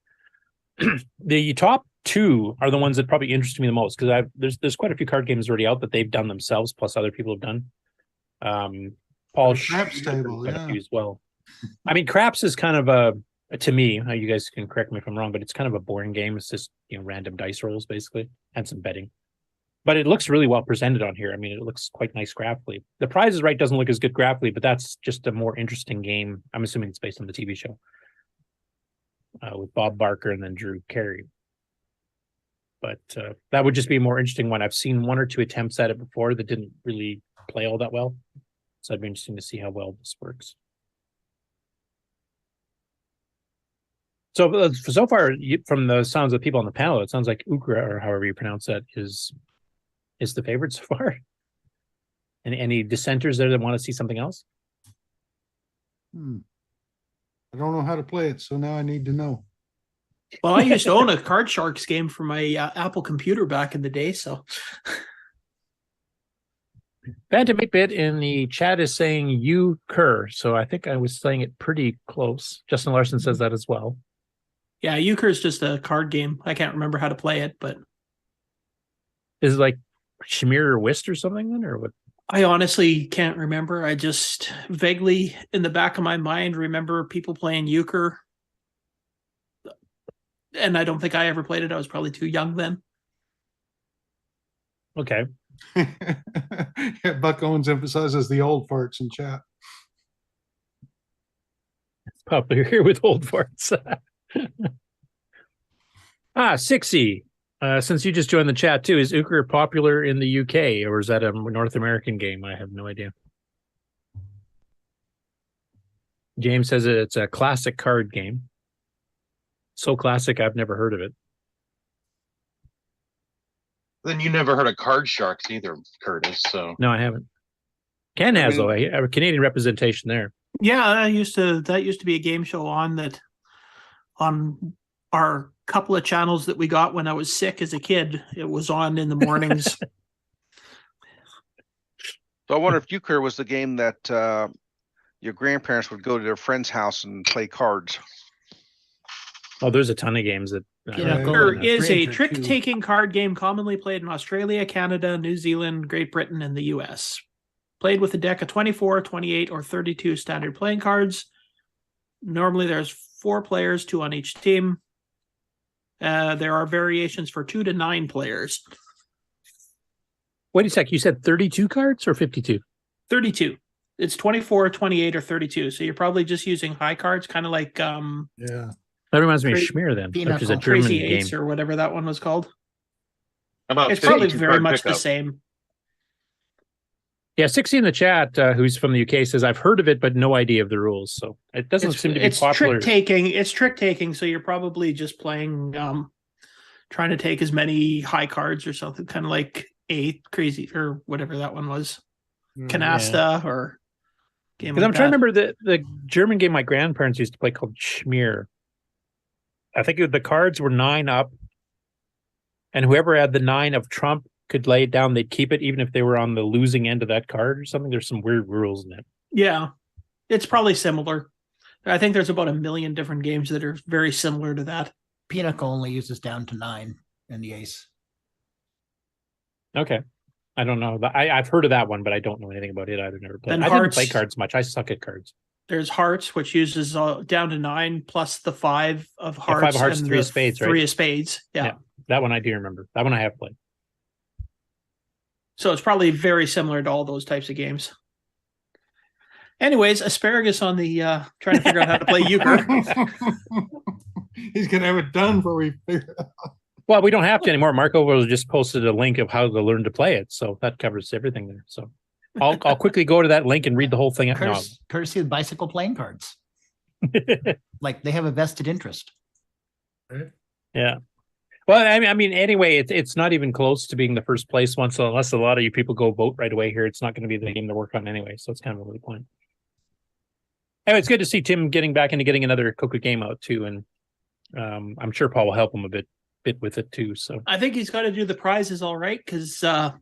The top two are the ones that probably interest me the most because there's quite a few card games already out that they've done themselves, plus other people have done. Paul Craps table, quite a few as well. I mean, Craps is kind of to me, you guys can correct me if I'm wrong, but it's kind of a boring game. It's just random dice rolls basically and some betting. But it looks really well presented on here. I mean, it looks quite nice graphically. The Price is Right doesn't look as good graphically, but that's just a more interesting game. I'm assuming it's based on the TV show with Bob Barker and then Drew Carey. But that would just be a more interesting one. I've seen one or two attempts at it before that didn't really play all that well. So it'd be interesting to see how well this works. So far, from the sounds of people on the panel, it sounds like Ukra, or however you pronounce that, is the favorite so far. And any dissenters there that want to see something else? I don't know how to play it, so now I need to know. Well, I used to own a Card Sharks game for my Apple computer back in the day, so. Phantom 8-Bit in the chat is saying you Kerr, so I think I was saying it pretty close. Justin Larson says that as well. Yeah, Euchre is just a card game. I can't remember how to play it, but is it like Schmear or Whist or something then, or what? I honestly can't remember. I just vaguely, in the back of my mind, remember people playing Euchre, and I don't think I ever played it. I was probably too young then. Okay. Yeah, Buck Owens emphasizes the old farts in chat. It's popular here with old farts. Sixy. Since you just joined the chat too, is Euchre popular in the UK or is that a North American game? I have no idea. James says it's a classic card game. So classic, I've never heard of it. Then you never heard of Card Sharks either, Curtis. So no, I haven't. Ken has though. I have a Canadian representation there. Yeah, that used to be a game show on our couple of channels that we got when I was sick as a kid. It was on in the mornings. So I wonder if Euchre was the game that your grandparents would go to their friend's house and play cards. Oh, there's a ton of games that. Euchre is a trick-taking card game commonly played in Australia, Canada, New Zealand, Great Britain, and the US. Played with a deck of 24, 28, or 32 standard playing cards. Normally there's 4 players, 2 on each team. There are variations for 2 to 9 players. Wait a sec, you said 32 cards or 52? 32. It's 24, 28, or 32. So you're probably just using high cards, kind of like yeah. That reminds me of Schmear then, which is a German Crazy game. Eights or whatever that one was called. About it's probably very much the same. Yeah, 60 in the chat, who's from the UK, says, I've heard of it, but no idea of the rules. So it doesn't seem to be popular. It's trick taking. So you're probably just playing, trying to take as many high cards or something, kind of like Crazy or whatever that one was. Canasta or game. Because I'm trying to remember the German game my grandparents used to play called Schmear. I think the cards were 9 up, and whoever had the 9 of trump could lay it down. They'd keep it even if they were on the losing end of that card or something. There's some weird rules in it. Yeah, it's probably similar. I think there's about 1 million different games that are very similar to that. Pinochle only uses down to 9 in the ace. Okay. I don't know. I've heard of that one, but I don't know anything about it either. Never played. And I didn't play cards much. I suck at cards. There's Hearts, which uses down to 9 plus the 5 of Hearts. 5 of Hearts, and 3 of Spades, right? 3 of Spades. Yeah. That one I do remember. That one I have played. So it's probably very similar to all those types of games. Anyways, Asparagus on the trying to figure out how to play Euchre. He's going to have it done before we figure it out. Well, we don't have to anymore. Marco was just posted a link of how to learn to play it. So that covers everything there. So I'll quickly go to that link and read the whole thing. Courtesy of Bicycle playing cards. Like they have a vested interest. Yeah. Well, I mean, anyway, it's not even close to being the first place one. So unless a lot of you people go vote right away here, it's not going to be the game to work on anyway. So it's kind of a moot point. Anyway, it's good to see Tim getting back into getting another CoCo game out too, and I'm sure Paul will help him a bit with it too. So I think he's got to do the prizes all right because that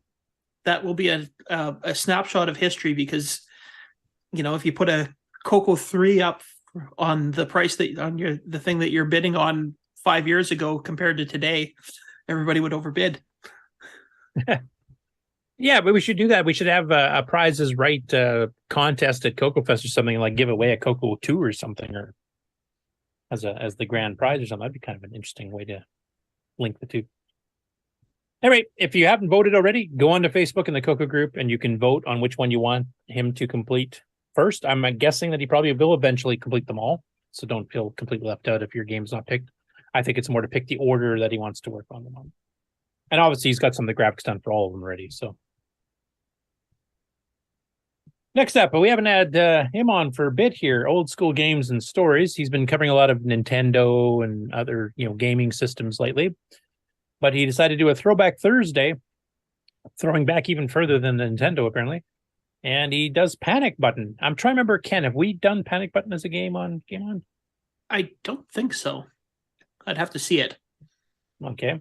that will be a snapshot of history, because if you put a CoCo 3 up on the price the thing that you're bidding on 5 years ago compared to today, everybody would overbid. Yeah, but we should do that. We should have a prizes right contest at CoCo Fest or something, like give away a CoCo 2 or something, or as the grand prize or something. That'd be kind of an interesting way to link the two. All right, if you haven't voted already, go on to Facebook in the CoCo group and you can vote on which one you want him to complete first. I'm guessing that he probably will eventually complete them all, so don't feel completely left out if your game's not picked. I think it's more to pick the order that he wants to work on them on. And obviously he's got some of the graphics done for all of them already, so. Next up, we haven't had him on for a bit here. Old School Games and Stories. He's been covering a lot of Nintendo and other gaming systems lately. But he decided to do a Throwback Thursday, throwing back even further than Nintendo, apparently. And he does Panic Button. I'm trying to remember, Ken, have we done Panic Button as a game on GameOn? I don't think so. I'd have to see it. Okay.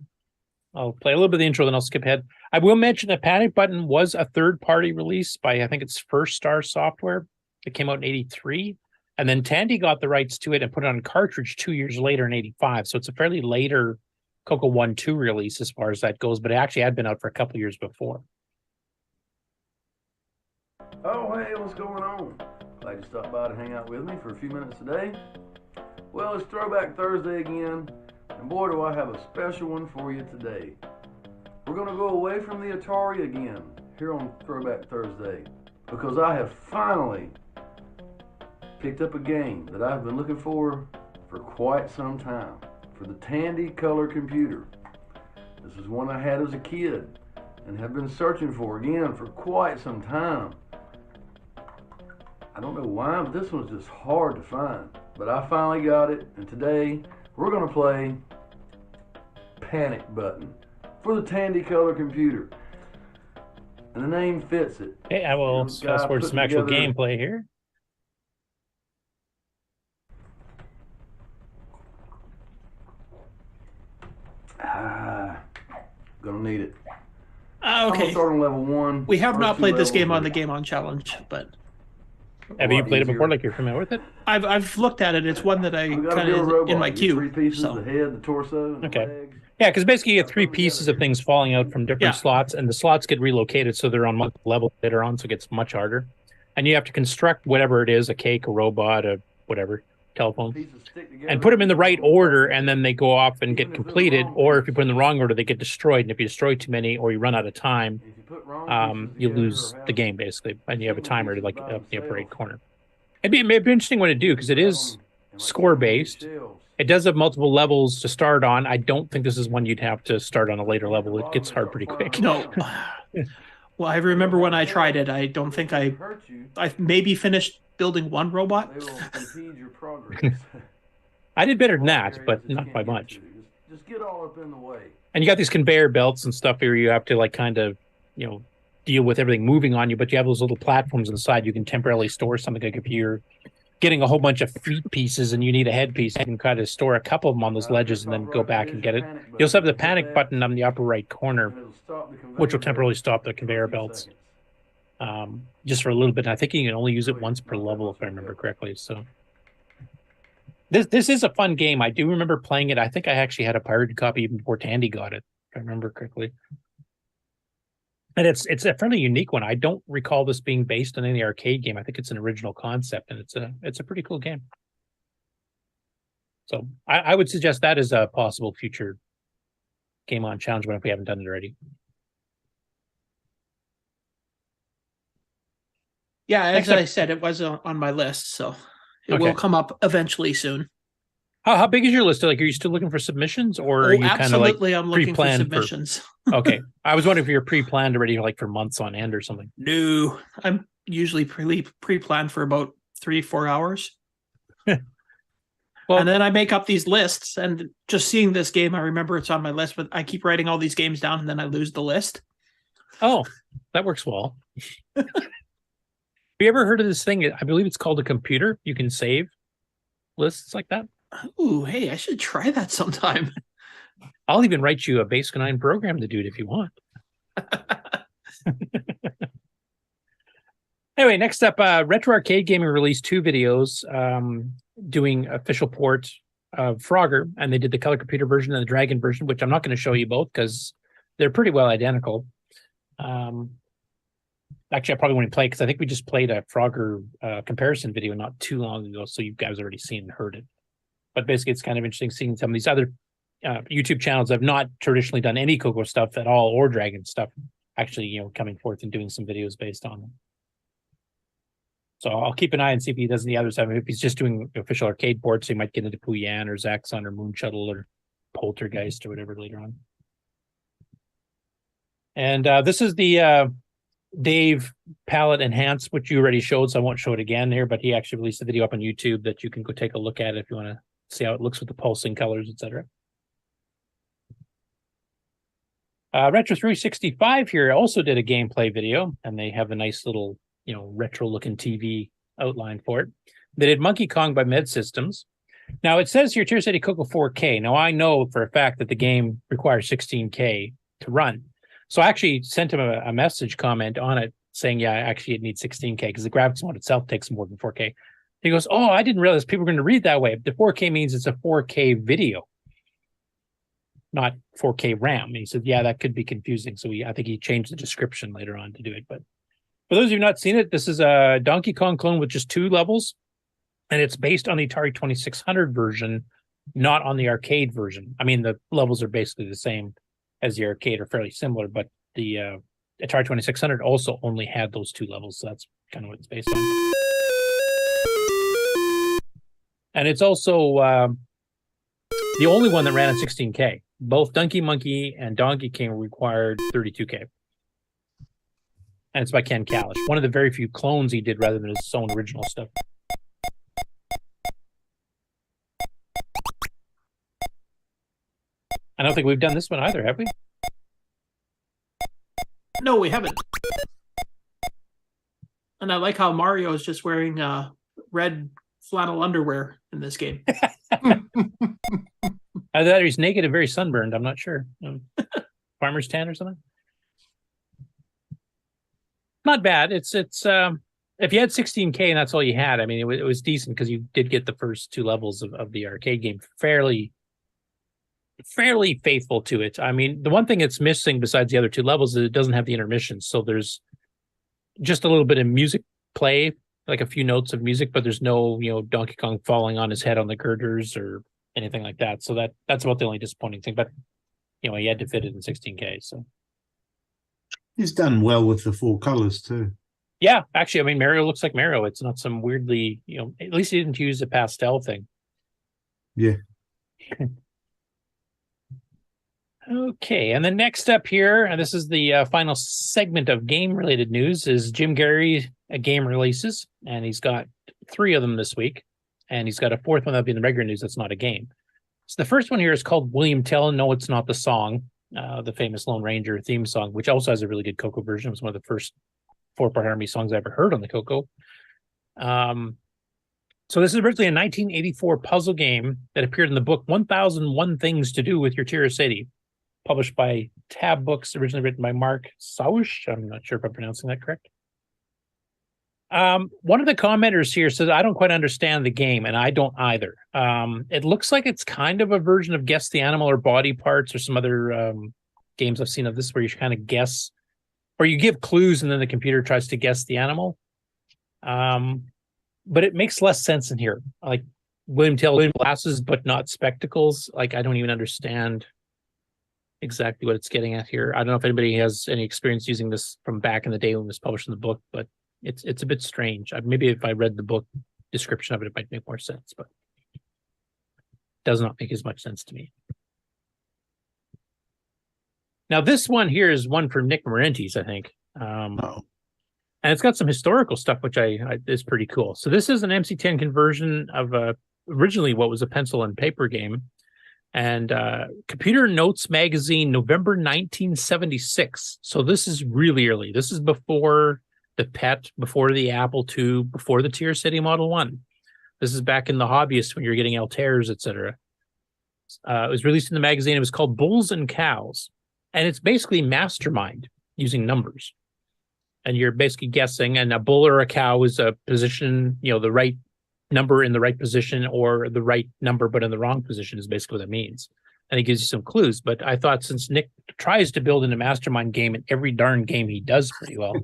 I'll play a little bit of the intro, then I'll skip ahead. I will mention that Panic Button was a third-party release by, I think it's First Star Software. It came out in 83. And then Tandy got the rights to it and put it on cartridge 2 years later in 85. So it's a fairly later CoCo 1-2 release as far as that goes, but it actually had been out for a couple years before. Oh, hey, what's going on? Glad you stopped by to hang out with me for a few minutes today. Well, it's Throwback Thursday again, and boy, do I have a special one for you today. We're going to go away from the Atari again here on Throwback Thursday, because I have finally picked up a game that I've been looking for quite some time. For the Tandy Color Computer. This is one I had as a kid and have been searching for again for quite some time. I don't know why, but this one's just hard to find. But I finally got it, and today we're going to play Panic Button for the Tandy Color Computer. And the name fits it. Okay, I will fast forward some actual gameplay here. Gonna need it. Okay. I'm gonna start on level 1. We have not played this game on the GameOn challenge, but have you played it before? Like you're familiar with it? I've looked at it. It's one that I kind of in my queue. 3 pieces: the head, the torso, and the legs. Yeah, because basically you get 3 pieces of things falling out from different slots, and the slots get relocated so they're on multiple levels later on, so it gets much harder. And you have to construct whatever it is, a cake, a robot, a whatever, telephone, and put them in the right order, and then they go off and get completed. Or if you put them in the wrong order, they get destroyed. And if you destroy too many or you run out of time, you lose the game, basically. And you have a timer like up the upper right corner. It'd be an interesting one to do because it is score-based. It does have multiple levels to start on. I don't think this is one you'd have to start on a later level. It gets hard pretty quick. No. Well, I remember when I tried it, I don't think I maybe finished building one robot. I did better than that, but not by much. Just get all up in the way. And you got these conveyor belts and stuff here. You have to like kind of, deal with everything moving on you, but you have those little platforms on the side. You can temporarily store something like if you're getting a whole bunch of feet pieces and you need a head piece, you can kind of store a couple of them on those ledges and then go back and get it. You also have the panic button on the upper right corner, which will temporarily stop the conveyor belts. Just for a little bit. I think you can only use it once per level, if I remember correctly. So this is a fun game. I do remember playing it. I think I actually had a pirated copy even before Tandy got it, if I remember correctly. And it's a fairly unique one. I don't recall this being based on any arcade game. I think it's an original concept, and it's a pretty cool game. So I would suggest that as a possible future GameOn challenge one if we haven't done it already. Yeah, as I said, it was on my list, so it will come up eventually soon. How big is your list? Like, are you still looking for submissions, or are you kind of like absolutely? I'm looking for submissions. Okay, I was wondering if you're pre-planned already, like for months on end or something. No, I'm usually pre-planned for about 3-4 hours. Well, and then I make up these lists, and just seeing this game, I remember it's on my list, but I keep writing all these games down, and then I lose the list. Oh, that works well. Have you ever heard of this thing? I believe it's called a computer. You can save lists like that. Ooh, hey, I should try that sometime. I'll even write you a Basic 9 program to do it if you want. Anyway, next up, Retro Arcade Gaming released 2 videos doing official port of Frogger, and they did the color computer version and the Dragon version, which I'm not going to show you both because they're pretty well identical. Actually, I probably won't play because I think we just played a Frogger comparison video not too long ago, so you guys already seen and heard it. But basically, it's kind of interesting seeing some of these other YouTube channels that have not traditionally done any CoCo stuff at all or Dragon stuff, actually, coming forth and doing some videos based on them. So I'll keep an eye and see if he does any other stuff. If he's just doing official arcade ports, he might get into Puyan or Zaxxon or Moon Shuttle or Poltergeist or whatever later on. And this is the Dave Palette Enhance, which you already showed, so I won't show it again here, but he actually released a video up on YouTube that you can go take a look at if you want to see how it looks with the pulsing colors, etc. Retro 365 here also did a gameplay video, and they have a nice little retro-looking TV outline for it. They did Monkey Kong by Med Systems. Now, it says here, Tier City CoCo 4K. Now, I know for a fact that the game requires 16K to run. So I actually sent him a message comment on it saying, yeah, actually, it needs 16K because the graphics mode itself takes more than 4K. He goes, oh, I didn't realize people were going to read that way. The 4K means it's a 4K video, not 4K RAM. And he said, yeah, that could be confusing. So I think he changed the description later on to do it. But for those of you who have not seen it, this is a Donkey Kong clone with just 2 levels, and it's based on the Atari 2600 version, not on the arcade version. I mean, the levels are basically the same as the arcade, or fairly similar, but the Atari 2600 also only had those 2 levels, so that's kind of what it's based on. And it's also the only one that ran at 16K. Both Donkey Monkey and Donkey King required 32K. And it's by Ken Kalish. One of the very few clones he did rather than his own original stuff. I don't think we've done this one either, have we? No, we haven't. And I like how Mario is just wearing red flannel underwear in this game. Either he's naked and very sunburned. I'm not sure. Farmer's tan or something. Not bad. It's if you had 16K and that's all you had, I mean, it was decent because you did get the first 2 levels of the arcade game fairly faithful to it. I mean, the one thing it's missing besides the other 2 levels is it doesn't have the intermissions. So there's just a little bit of music play, like a few notes of music, but there's no, Donkey Kong falling on his head on the girders or anything like that. So that's about the only disappointing thing. But he had to fit it in 16K. So he's done well with the 4 colors too. Yeah, actually, I mean, Mario looks like Mario. It's not some weirdly, at least he didn't use a pastel thing. Yeah. Okay, and then next up here, and this is the final segment of game-related news, is Jim Gary game releases, and he's got 3 of them this week, and he's got a 4th one that'll be in the regular news that's not a game. So the first one here is called William Tell. No, it's not the song, the famous Lone Ranger theme song, which also has a really good CoCo version. It was one of the first 4-part harmony songs I ever heard on the CoCo. So this is originally a 1984 puzzle game that appeared in the book 1001 Things to Do with Your Tier City, published by Tab Books, originally written by Mark Sausch. I'm not sure if I'm pronouncing that correct. One of the commenters here says, I don't quite understand the game, and I don't either. It looks like it's kind of a version of Guess the Animal or Body Parts or some other games I've seen of this where you kind of guess, or you give clues and then the computer tries to guess the animal. But it makes less sense in here. Like William Tell glasses, but not spectacles. Like I don't even understand exactly what it's getting at here. I don't know if anybody has any experience using this from back in the day when it was published in the book, but it's a bit strange. Maybe if I read the book description of it, it might make more sense, but it does not make as much sense to me. Now, this one here is one from Nick Marentes, I think. And it's got some historical stuff, which is pretty cool. So this is an MC10 conversion of originally what was a pencil and paper game. And Computer Notes Magazine, November 1976. So this is really early. This is before the PET, before the Apple II, before the Tier City Model 1. This is back in the hobbyist when you're getting Altairs, etc. It was released in the magazine. It was called Bulls and Cows. And it's basically Mastermind using numbers. and you're basically guessing, and a bull or a cow is a position, the right number in the right position, or the right number but in the wrong position is basically what it means. And it gives you some clues. But I thought, since Nick tries to build in a mastermind game, and every darn game he does pretty well,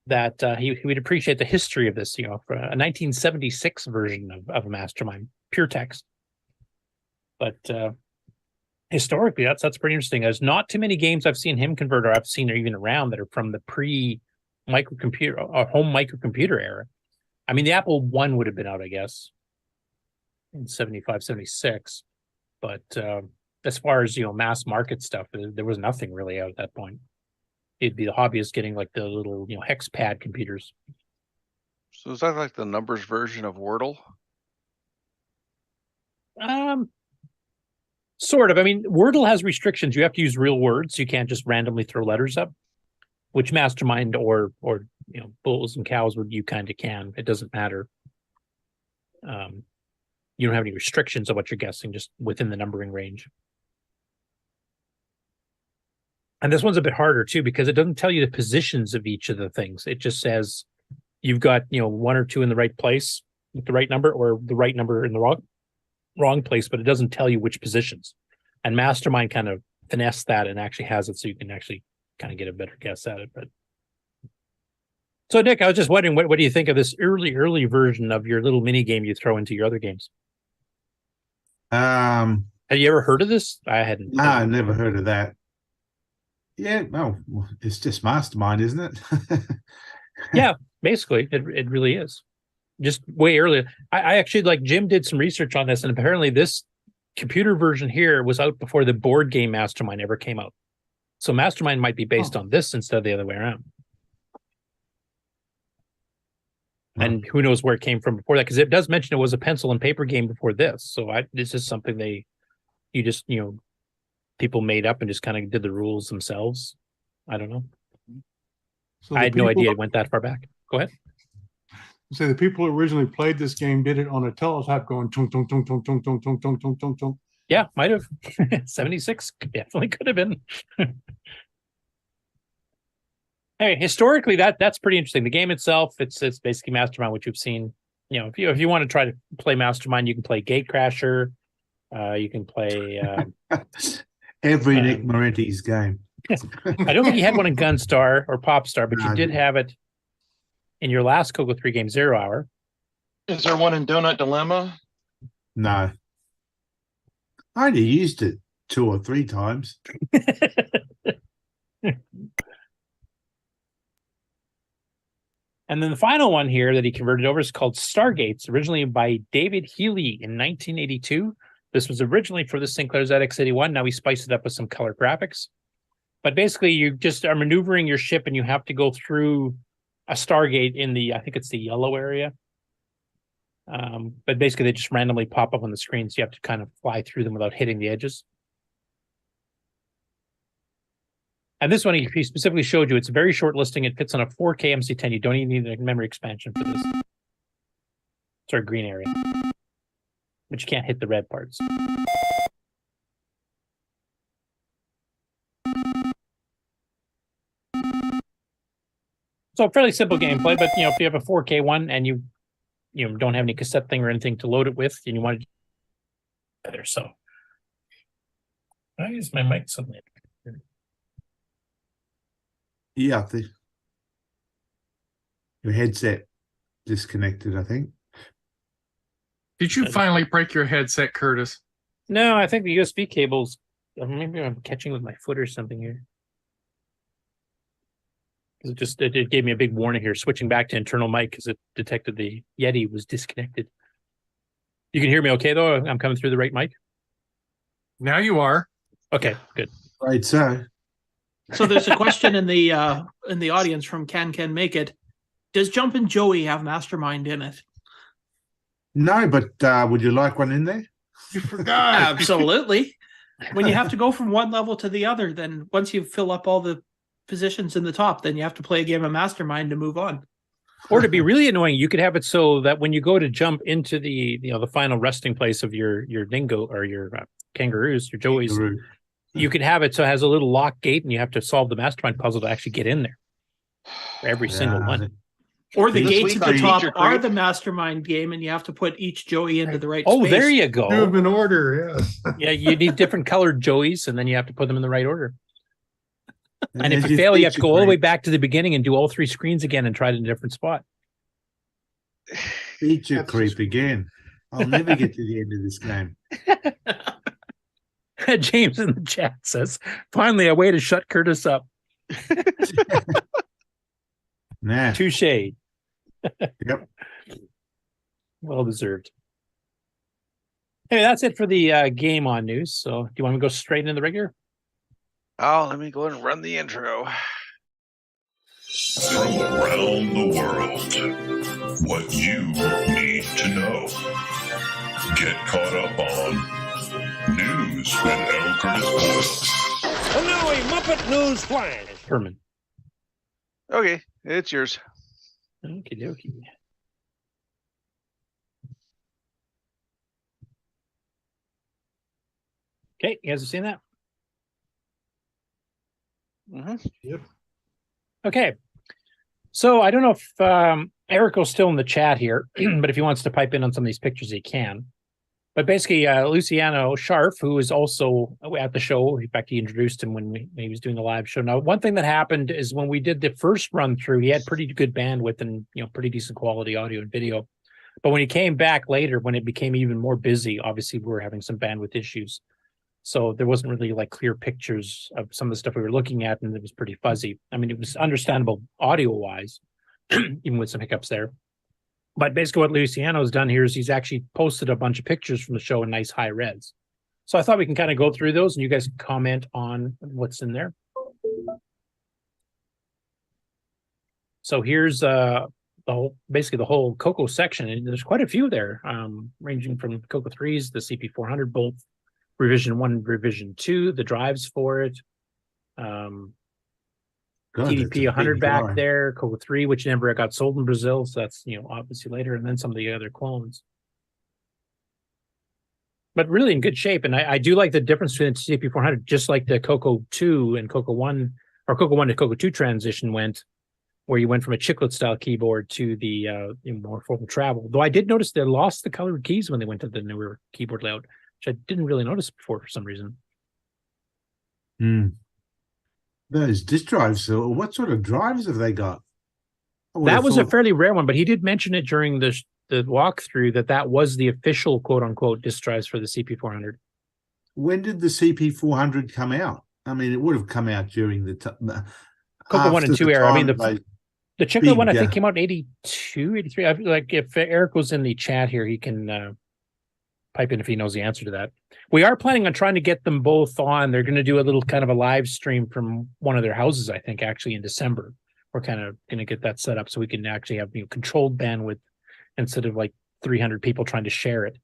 that he would appreciate the history of this, for a 1976 version of a mastermind, pure text. But historically, that's pretty interesting. There's not too many games I've seen him convert, or I've seen or even around, that are from the pre-microcomputer or home microcomputer era. I mean, the Apple I would have been out, I guess, in 75, 76. But as far as, mass market stuff, there was nothing really out at that point. It'd be the hobbyists getting like the little, hex pad computers. So is that like the numbers version of Wordle? Sort of. I mean, Wordle has restrictions. You have to use real words. You can't just randomly throw letters up, which Mastermind or bulls and cows you kind of can. It doesn't matter. You don't have any restrictions on what you're guessing, just within the numbering range. And this one's a bit harder too, because it doesn't tell you the positions of each of the things. It just says you've got, one or two in the right place with the right number, or the right number in the wrong place, but it doesn't tell you which positions. And Mastermind kind of finesse that and actually has it so you can actually kind of get a better guess at it. But so, Nick, I was just wondering, what do you think of this early version of your little mini game you throw into your other games? Have you ever heard of this? I hadn't. No, I never heard of that. Yeah, well, it's just Mastermind, isn't it? Yeah, basically, it really is. Just way earlier. I actually, Jim did some research on this, and apparently this computer version here was out before the board game Mastermind ever came out. So Mastermind might be based on this instead of the other way around. And who knows where it came from before that, because it does mention it was a pencil and paper game before this. So this is something people made up and just kind of did the rules themselves. I don't know. So I had no idea it went that far back. Go ahead. So the people who originally played this game did it on a teletype going tung tung tung tung tung tung tung tung tung tung tung. Yeah, might have. 76 definitely could have been. Hey, historically, that's pretty interesting. The game itself, it's basically Mastermind, which you've seen. If you want to try to play Mastermind, you can play Gatecrasher. You can play every Nick Moretti's game. I don't think you had one in Gunstar or Popstar, but you did have it in your last CoCo 3 game, 0 Hour. Is there one in Donut Dilemma? No. I only used it 2 or 3 times. And then the final one here that he converted over is called Stargates, originally by David Healy in 1982. This was originally for the Sinclair ZX81. Now we spiced it up with some color graphics. But basically, you just are maneuvering your ship, and you have to go through a Stargate in I think it's the yellow area. But basically, they just randomly pop up on the screen, so you have to kind of fly through them without hitting the edges. And this one, he specifically showed you, it's a very short listing. It fits on a 4K MC10. You don't even need a memory expansion for this. It's our green area. But you can't hit the red parts. So fairly simple gameplay, but if you have a 4K one and you don't have any cassette thing or anything to load it with, and you want to better, so I use my mic suddenly. Yeah, your headset disconnected, I think. Did you finally break your headset, Curtis? No, I think the USB cables. Maybe I'm catching with my foot or something here. It gave me a big warning here, switching back to internal mic because it detected the Yeti was disconnected. You can hear me okay, though? I'm coming through the right mic? Now you are. Okay, good. Right, so. So there's a question in the audience from Can Make It. Does Jumpin' Joey have Mastermind in it? No, but would you like one in there? You forgot. Absolutely. When you have to go from one level to the other, then once you fill up all the positions in the top, then you have to play a game of Mastermind to move on. Or to be really annoying, you could have it so that when you go to jump into the final resting place of your dingo or your kangaroos, your joeys, you could have it so it has a little lock gate, and you have to solve the Mastermind puzzle to actually get in there. Every single one. Or the This gates week at the on top Feature are Creep. the mastermind game, and you have to put each Joey into the right Oh, space. there you go. Do them in order, yes. Yeah, you need different colored Joeys, and then you have to put them in the right order. And if there's you your fail, you have to feature go all the way creep. back to the beginning and do all 3 screens again and try it in a different spot. Feature creep again. I'll never get to the end of this game. James in the chat says, finally a way to shut Curtis up. Nah. Touche. Yep. Well deserved. Hey, that's it for the GameON news. So do you want me to go straight into the regular? Oh, let me go ahead and run the intro. From around the world, what you need to know. Get caught up on News with L. Curtis Boyle. And now a Muppet News Flash. Herman. Okay, it's yours. Okie dokie. Okay, you guys have seen that? Yep. Okay. So I don't know if Erico's still in the chat here, but if he wants to pipe in on some of these pictures, he can. But basically, Luciano Scharf, who is also at the show, in fact, he introduced him when he was doing the live show. Now, one thing that happened is when we did the first run through, he had pretty good bandwidth and pretty decent quality audio and video. But when he came back later, when it became even more busy, obviously we were having some bandwidth issues. So there wasn't really like clear pictures of some of the stuff we were looking at, and it was pretty fuzzy. I mean, it was understandable audio-wise, even with some hiccups there. But basically what Luciano's done here is he's actually posted a bunch of pictures from the show in nice high res. So I thought we can kind of go through those and you guys can comment on what's in there. So here's basically the whole CoCo section, and there's quite a few there, ranging from CoCo 3s, the CP400, both revision 1 and revision 2, the drives for it. TDP 100 back there, CoCo 3, which never got sold in Brazil, so that's obviously later, and then some of the other clones. But really in good shape, and I do like the difference between the CP400, just like the CoCo 2 and CoCo 1, or CoCo 1 to CoCo 2 transition went, where you went from a chiclet style keyboard to the more full travel. Though I did notice they lost the colored keys when they went to the newer keyboard layout, which I didn't really notice before for some reason. Those disk drives, so what sort of drives have they got? That was a fairly rare one, but he did mention it during the walkthrough that was the official quote-unquote disk drives for the CP400. When did the CP400 come out? I mean, it would have come out during the CoCo 1 and 2 era. I mean, the chiclet one, I think, came out in 82, 83. Like, if Eric was in the chat here, he can pipe in if he knows the answer to that. We are planning on trying to get them both on. They're going to do a little kind of a live stream from one of their houses, I think, actually in December. We're kind of going to get that set up so we can actually have controlled bandwidth instead of like 300 people trying to share it.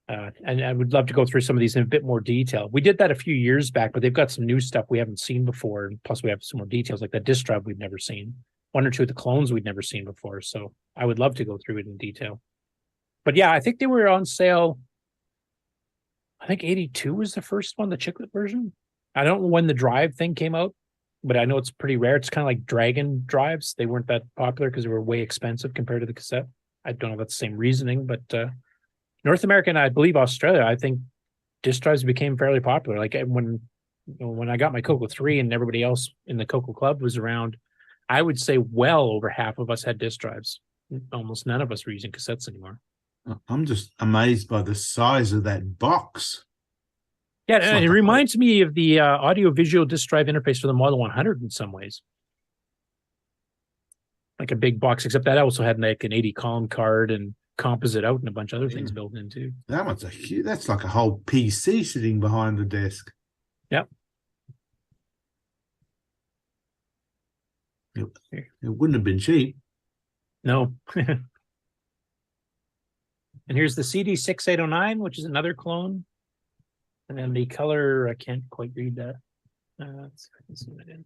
And I would love to go through some of these in a bit more detail. We did that a few years back, but they've got some new stuff we haven't seen before. And plus, we have some more details, like that disk drive we've never seen. 1 or 2 of the clones we'd never seen before. So I would love to go through it in detail. But yeah, I think they were on sale. I think 82 was the first one, the chiclet version. I don't know when the drive thing came out, but I know it's pretty rare. It's kind of like Dragon drives. They weren't that popular because they were way expensive compared to the cassette. I don't know if that's the same reasoning, but North America and I believe Australia, I think disk drives became fairly popular. Like when I got my CoCo 3 and everybody else in the CoCo Club was around, I would say well over half of us had disk drives. Almost none of us were using cassettes anymore. I'm just amazed by the size of that box. Yeah, and it reminds me of the audio-visual disk drive interface for the Model 100 in some ways. Like a big box, except that also had like an 80-column card and composite out and a bunch of other things built in too. That one's that's like a whole PC sitting behind the desk. Yep. It wouldn't have been cheap. No. And here's the CD6809, which is another clone. And then the color, I can't quite read that. Let's see if I can zoom it in.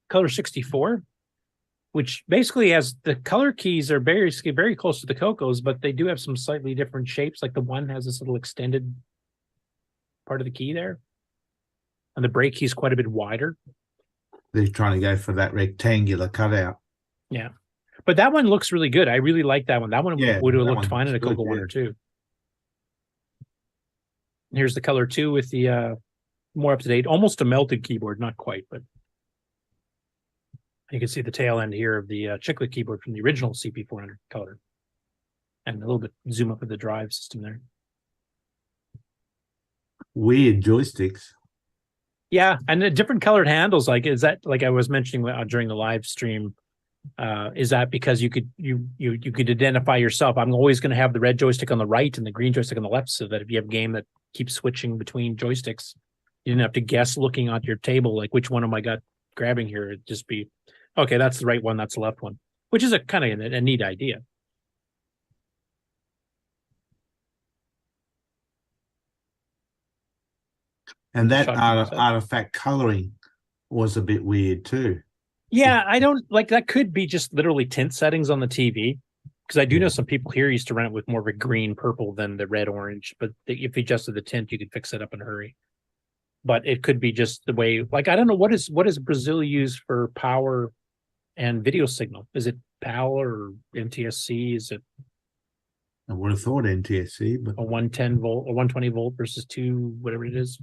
Color 64, which basically has the color keys are very close to the CoCos, but they do have some slightly different shapes. Like the one has this little extended part of the key there. And the brake key's quite a bit wider. They're trying to go for that rectangular cutout. Yeah. But that one looks really good. I really like that one. That one would have that looked one fine in a looks CoCo good, 1 or 2. And here's the color 2 with the more up to date, almost a melted keyboard, not quite, but you can see the tail end here of the chiclet keyboard from the original CP400 color. And a little bit zoom up of the drive system there. Weird joysticks. Yeah, and the different colored handles. Like, is that like I was mentioning during the live stream? Is that because you could identify yourself? I'm always going to have the red joystick on the right and the green joystick on the left, so that if you have a game that keeps switching between joysticks, you didn't have to guess looking at your table like which one am I got grabbing here. It'd just be, okay, that's the right one, that's the left one, which is a kind of a neat idea. And that artifact coloring was a bit weird too. Yeah, I don't like that. Could be just literally tint settings on the TV, because I do know some people here used to run it with more of a green purple than the red orange. But if you adjusted the tint, you could fix it up in a hurry. But it could be just the way. Like, I don't know, what does Brazil use for power and video signal? Is it PAL or NTSC? Is it? I would have thought NTSC, but a 110 volt or 120 volt versus 2, whatever it is.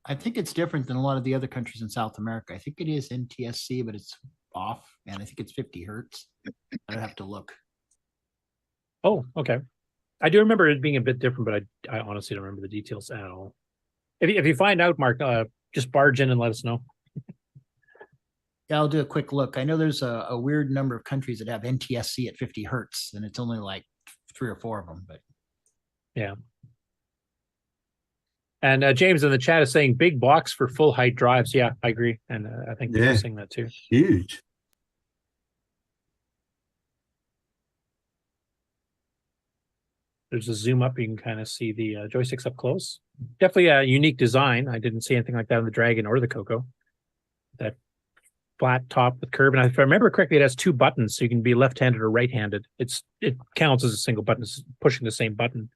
I think it's different than a lot of the other countries in South America. I think it is NTSC, but it's off, and I think it's 50 hertz. I'd have to look. Oh, okay. I do remember it being a bit different, but I honestly don't remember the details at all. If you find out, Mark, just barge in and let us know. Yeah, I'll do a quick look. I know there's a weird number of countries that have NTSC at 50 hertz, and it's only like 3 or 4 of them. But yeah. And James in the chat is saying big box for full height drives. Yeah, I agree. And I think they're saying that too. Huge. There's a zoom up. You can kind of see the joysticks up close. Definitely a unique design. I didn't see anything like that on the Dragon or the CoCo. That flat top with curve. And if I remember correctly, it has 2 buttons, so you can be left-handed or right-handed. It counts as a single button. It's pushing the same button.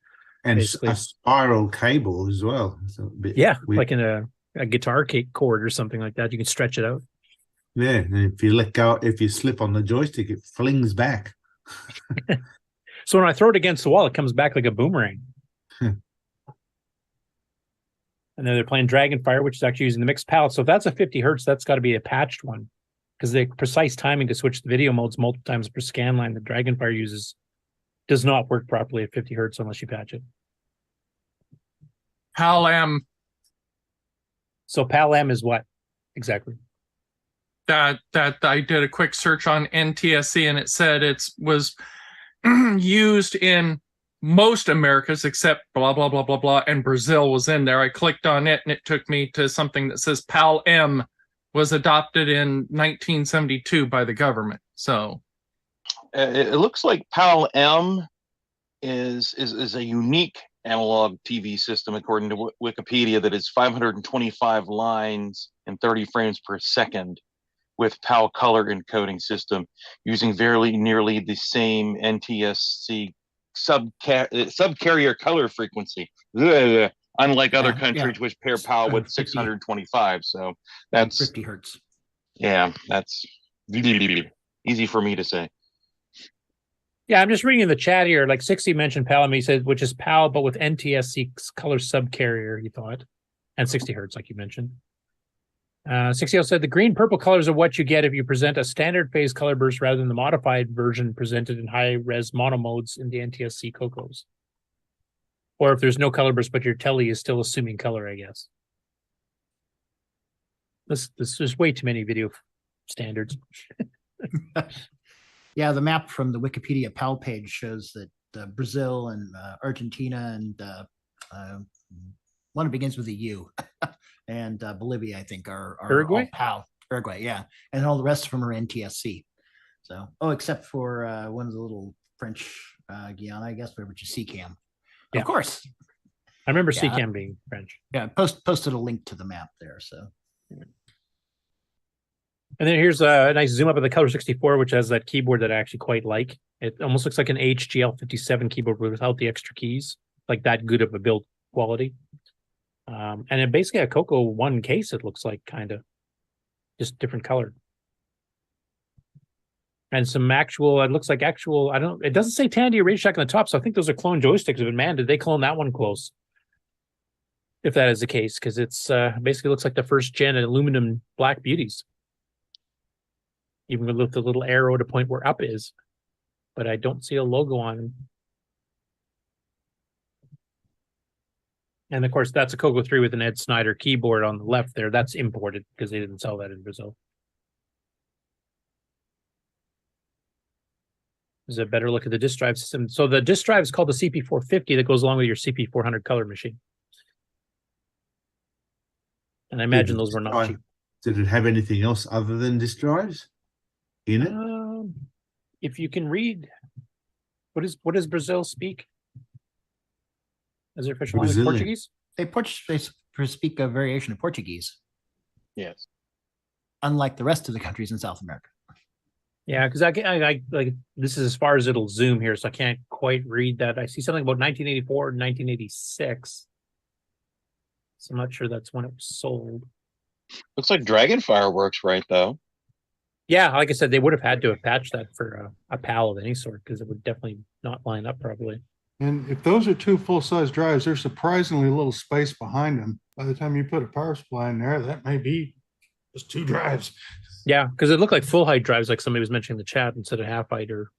And basically. a spiral cable as well. So a bit weird. Like in a guitar cord or something like that. You can stretch it out. Yeah, and if you let go, if you slip on the joystick, it flings back. So when I throw it against the wall, it comes back like a boomerang. And then they're playing Dragonfire, which is actually using the mixed palette. So if that's a 50 hertz, that's got to be a patched one, because the precise timing to switch the video modes multiple times per scan line that Dragonfire uses does not work properly at 50 hertz unless you patch it. PAL-M. So PAL-M is what exactly? That I did a quick search on NTSC, and it said it was used in most Americas except blah blah blah blah blah, and Brazil was in there. I clicked on it and it took me to something that says PAL-M was adopted in 1972 by the government. So it looks like PAL-M is a unique analog TV system, according to Wikipedia, that is 525 lines and 30 frames per second with PAL color encoding system using very nearly the same NTSC subcarrier color frequency, unlike other countries which pair PAL with 625. So that's 50 hertz. Yeah, that's easy for me to say. Yeah, I'm just reading in the chat here. Like 60 mentioned PAL, he said, which is PAL, but with NTSC color subcarrier, he thought, and 60 hertz, like you mentioned. 60 said the green purple colors are what you get if you present a standard phase color burst rather than the modified version presented in high res mono modes in the NTSC CoCos. Or if there's no color burst, but your telly is still assuming color, I guess. This is way too many video standards. Yeah, the map from the Wikipedia PAL page shows that Brazil and Argentina and one begins with a U, and Bolivia, I think, are Uruguay? all PAL. Uruguay, yeah, and all the rest of them are NTSC. So, except for one of the little French Guyana, I guess, which is CCAM. Yeah. Of course. I remember CCAM being French. Yeah, posted a link to the map there. So. And then here's a nice zoom up of the Color 64, which has that keyboard that I actually quite like. It almost looks like an HGL57 keyboard without the extra keys, like that good of a build quality. And then basically a CoCo 1 case, it looks like, kind of just different color. And some actual, it looks like actual, it doesn't say Tandy or Radio Shack on the top, so I think those are clone joysticks. But man, did they clone that one close? If that is the case, because it's basically looks like the first gen aluminum Black Beauties. Even with the little arrow to point where up is. But I don't see a logo on them. And of course, that's a CoCo 3 with an Ed Snyder keyboard on the left there. That's imported because they didn't sell that in Brazil. There's a better look at the disk drive system. So the disk drive is called the CP450 that goes along with your CP400 color machine. And I imagine those were not cheap. Did it have anything else other than disk drives in it? If you can read, what does Brazil speak? Is their official language Portuguese? They speak a variation of Portuguese. Yes. Unlike the rest of the countries in South America. Yeah, because I like this is as far as it'll zoom here, so I can't quite read that. I see something about 1984 and 1986. So I'm not sure that's when it was sold. Looks like Dragonfire works right, though. Yeah, like I said, they would have had to have patched that for a PAL of any sort because it would definitely not line up probably. And if those are two full-size drives, there's surprisingly little space behind them. By the time you put a power supply in there, that may be just two drives. Yeah, because it looked like full height drives, like somebody was mentioning in the chat, instead of half height. Or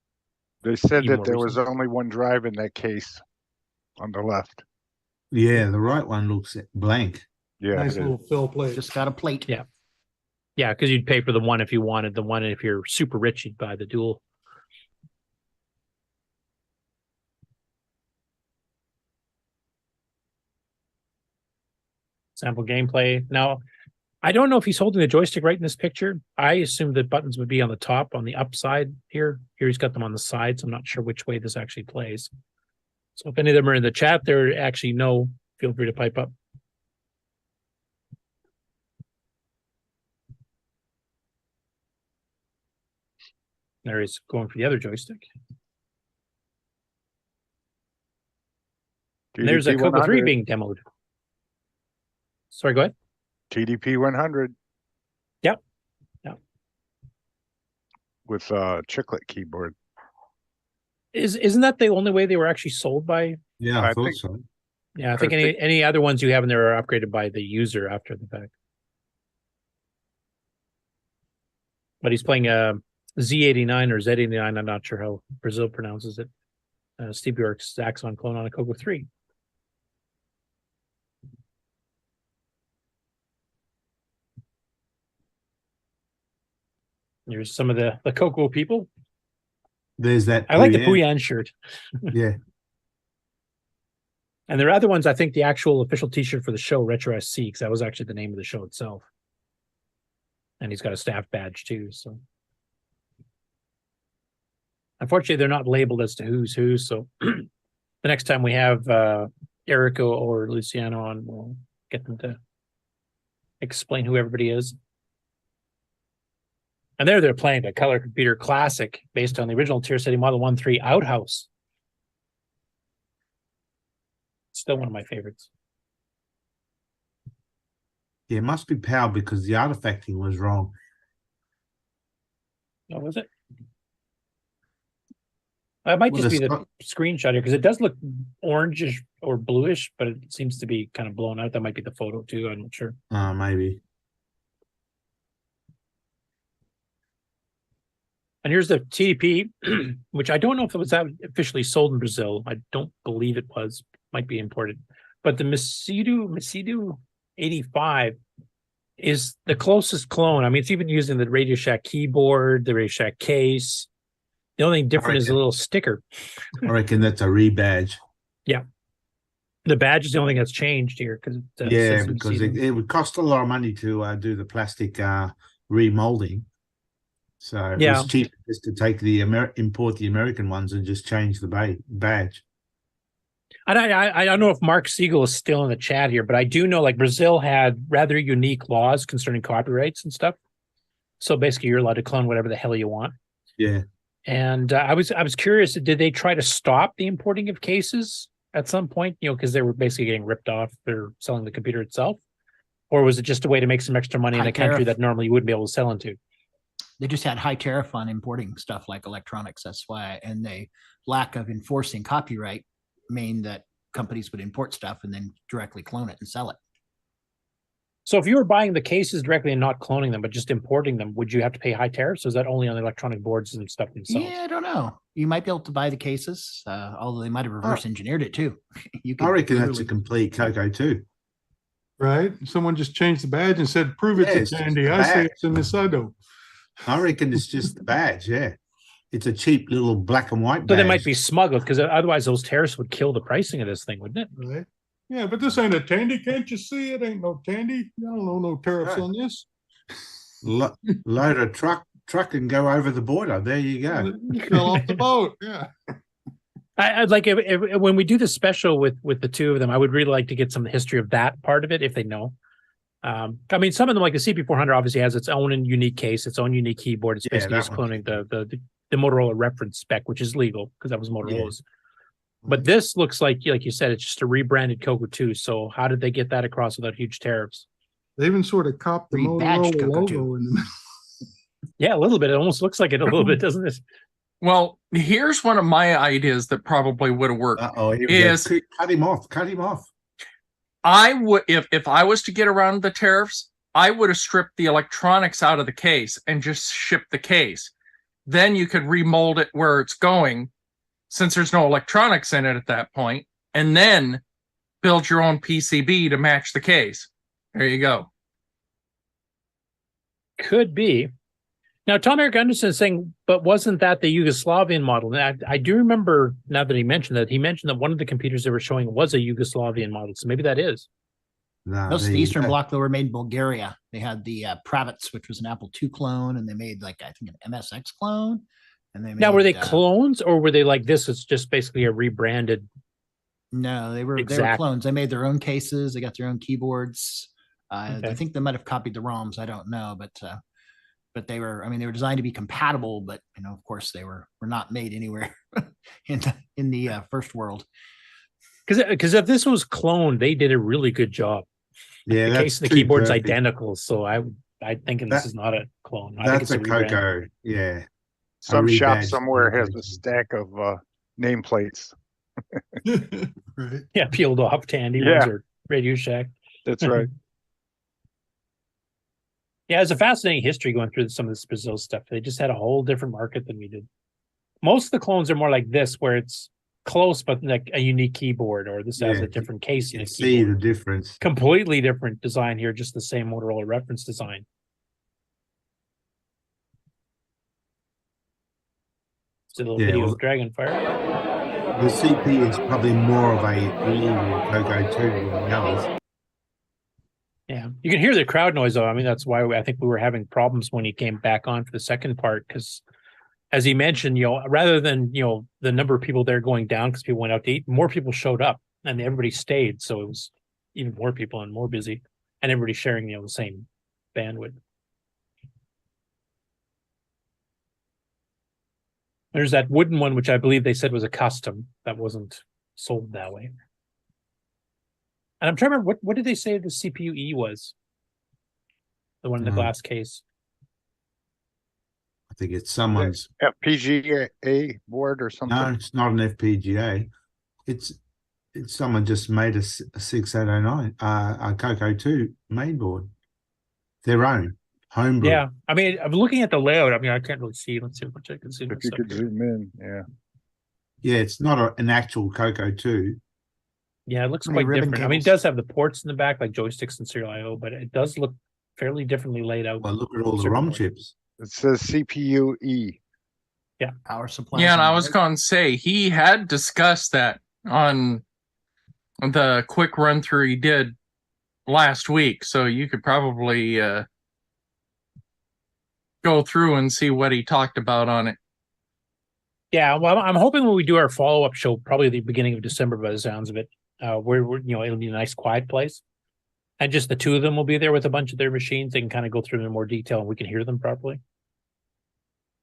they said that there was only one drive in that case on the left. Yeah, the right one looks blank. Yeah, nice little fill plate. Just got a plate. Yeah, yeah, because you'd pay for the one if you wanted the one, and if you're super rich, you'd buy the dual. Sample gameplay. Now, I don't know if he's holding the joystick right in this picture. I assumed that buttons would be on the top, on the upside here. Here he's got them on the side, so I'm not sure which way this actually plays. So if any of them are in the chat there actually know, feel free to pipe up. There he's going for the other joystick. And there's a CoCo 3 being demoed. Sorry, go ahead. TDP 100. Yep. Yep. With a chiclet keyboard. Isn't that the only way they were actually sold by? Yeah, I thought so. Yeah, I think any other ones you have in there are upgraded by the user after the fact. But he's playing a Z89 or Z89. I'm not sure how Brazil pronounces it. Steve Bjork's Zaxxon clone on a CoCo 3. There's some of the CoCo people. There's that. I like the Puyan shirt. Yeah. And there are other ones, I think the actual official t-shirt for the show, Retro SC, because that was actually the name of the show itself. And he's got a staff badge too, so. Unfortunately, they're not labeled as to who's who, so the next time we have Erico or Luciano on, we'll get them to explain who everybody is. And they're playing a Color Computer Classic based on the original Tier City Model 1-3 Outhouse. Still one of my favorites. Yeah, it must be PAL because the artifacting was wrong. Oh, was it? It might just be the screenshot here because it does look orangish or bluish, but it seems to be kind of blown out. That might be the photo too. I'm not sure. Maybe. And here's the TDP, which I don't know if it was officially sold in Brazil. I don't believe it was. Might be imported. But the Macedo 85 is the closest clone. I mean, it's even using the Radio Shack keyboard, the Radio Shack case. The only thing different is a little sticker. I reckon that's a rebadge. Yeah. The badge is the only thing that's changed here. Because it would cost a lot of money to do the plastic remolding. So it was cheap just to take the import the American ones and just change the badge. I don't know if Mark Siegel is still in the chat here, but I do know like Brazil had rather unique laws concerning copyrights and stuff. So basically, you're allowed to clone whatever the hell you want. Yeah. And I was curious, did they try to stop the importing of cases at some point? Because they were basically getting ripped off. They're selling the computer itself, or was it just a way to make some extra money in High a country tariff. that normally you wouldn't be able to sell into? They just had high tariff on importing stuff like electronics. That's why, and the lack of enforcing copyright mean that companies would import stuff and then directly clone it and sell it. So if you were buying the cases directly and not cloning them, but just importing them, would you have to pay high tariffs? Or is that only on the electronic boards and stuff themselves? Yeah, I don't know. You might be able to buy the cases, although they might have reverse engineered it too. I reckon that's a complete CoCo too. Right? Someone just changed the badge and said, "Prove it's Yeah, a it's just Tandy." the I say badge. it's a Misato. I reckon it's just the badge. Yeah, it's a cheap little black and white So badge. they might be smuggled, because otherwise those tariffs would kill the pricing of this thing, wouldn't it? Right. Yeah, but this ain't a Tandy. Can't you see it ain't no Tandy? I don't know no tariffs on this. Load a truck and go over the border. There you go. Fell off the boat. Yeah. I'd like if when we do the special with the two of them, I would really like to get some history of that part of it if they know. I mean, some of them, like the CP400, obviously has its own unique case, its own unique keyboard. It's basically just cloning the Motorola reference spec, which is legal because that was Motorola's. But this looks like you said, it's just a rebranded CoCo 2. So how did they get that across without huge tariffs? They even sort of copped the Motorola logo in the middle. Yeah, a little bit. It almost looks like it a little bit, doesn't it? Well, here's one of my ideas that probably would have worked. Is cut him off. Cut him off. I would, if I was to get around the tariffs, I would have stripped the electronics out of the case and just shipped the case. Then you could remold it where it's going, since there's no electronics in it at that point, and then build your own PCB to match the case. There you go. Could be. Now, Tom Eric Anderson is saying, but wasn't that the Yugoslavian model? And I do remember, now that he mentioned that one of the computers they were showing was a Yugoslavian model. So maybe that is. Most of the Eastern Bloc, though, were made in Bulgaria. They had the Pravets, which was an Apple II clone, and they made, I think, an MSX clone. And they made, now, were they clones, or were they like this? It's just basically a rebranded. No, they were clones. They made their own cases. They got their own keyboards. I think they might have copied the ROMs. I don't know, but they were. I mean, they were designed to be compatible, but of course, they were not made anywhere in the first world. Because if this was cloned, they did a really good job. Yeah, the case and the keyboard's identical, so I'm thinking this is not a clone. I think it's a CoCo. Yeah. Some shop somewhere has a stack of nameplates. Right. Yeah, peeled off Tandy ones or Radio Shack. That's right. Yeah, it's a fascinating history going through some of this Brazil stuff. They just had a whole different market than we did. Most of the clones are more like this, where it's close but like a unique keyboard, or this has a different case. You see the difference. Completely different design here, just the same Motorola reference design. It's a little video of Dragonfire. The CP is probably more of a legal CoCo 2 than the others. Yeah, you can hear the crowd noise, though. I mean, that's why I think we were having problems when he came back on for the second part, because as he mentioned, rather than, the number of people there going down because people went out to eat, more people showed up and everybody stayed. So it was even more people and more busy, and everybody sharing, the same bandwidth. There's that wooden one, which I believe they said was a custom that wasn't sold that way. And I'm trying to remember, what did they say the CPU-E was? The one in the glass case. I think it's someone's FPGA board or something. No, it's not an FPGA. It's someone just made a 6809, a CoCo 2 mainboard. Their own homebrew. Yeah, I mean, I'm looking at the layout. I mean, I can't really see. Let's see if I can zoom. If you could zoom in, yeah. Yeah, it's not an actual CoCo 2. Yeah, it looks quite different. I mean, it does have the ports in the back, like joysticks and serial I/O, but it does look fairly differently laid out. Well, look at all the ROM chips. It says CPU-E. Yeah, power supply. Yeah, and I was going to say he had discussed that on the quick run through he did last week, so you could probably go through and see what he talked about on it. Yeah, well, I'm hoping when we do our follow-up show, probably the beginning of December, by the sounds of it, where it'll be a nice quiet place, and just the two of them will be there with a bunch of their machines. They can kind of go through them in more detail, and we can hear them properly.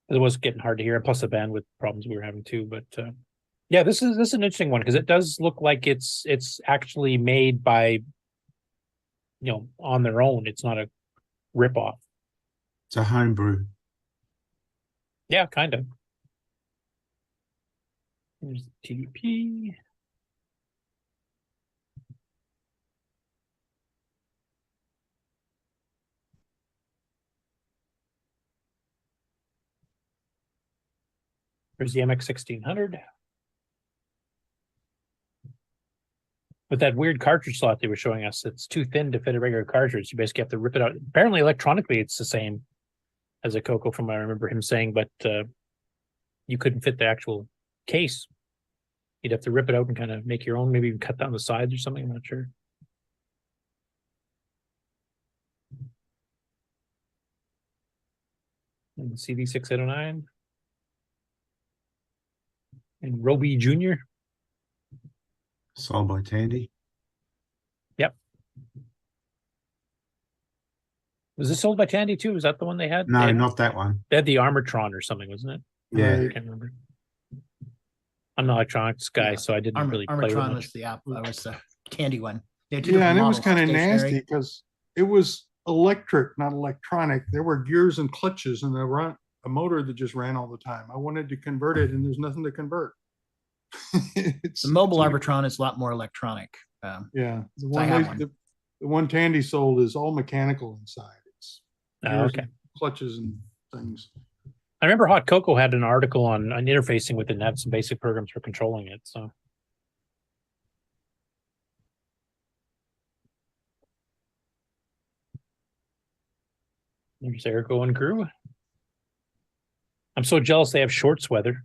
It was getting hard to hear, plus the bandwidth problems we were having too. But Yeah, this is an interesting one because it does look like it's actually made by, on their own. It's not a ripoff. It's a homebrew. Yeah, kind of. Here's the TDP. There's the MX 1600. With that weird cartridge slot they were showing us, it's too thin to fit a regular cartridge. You basically have to rip it out. Apparently, electronically, it's the same as a CoCo, from what I remember him saying, but you couldn't fit the actual case. You'd have to rip it out and kind of make your own, maybe even cut down the sides or something. I'm not sure. And the CD6809. And Roby Jr. Sold by Tandy. Yep. Was this sold by Tandy too? Was that the one they had? No, not that one. They had the Armatron or something, wasn't it? Yeah. I can't remember. I'm an electronics guy, so I didn't really play with Armatron it. was the app. Was the Tandy one. They had two Yeah, different and it was models, kind of stationary. nasty because it was electric, not electronic. There were gears and clutches and a motor that just ran all the time. I wanted to convert it, and there's nothing to convert. The mobile Arbitron is a lot more electronic. Yeah, the I one, have one. the one Tandy sold is all mechanical inside. It's gears okay. and clutches and things. I remember Hot Cocoa had an article on interfacing with it and had some basic programs for controlling it. So there's Erico and crew. I'm so jealous they have shorts weather.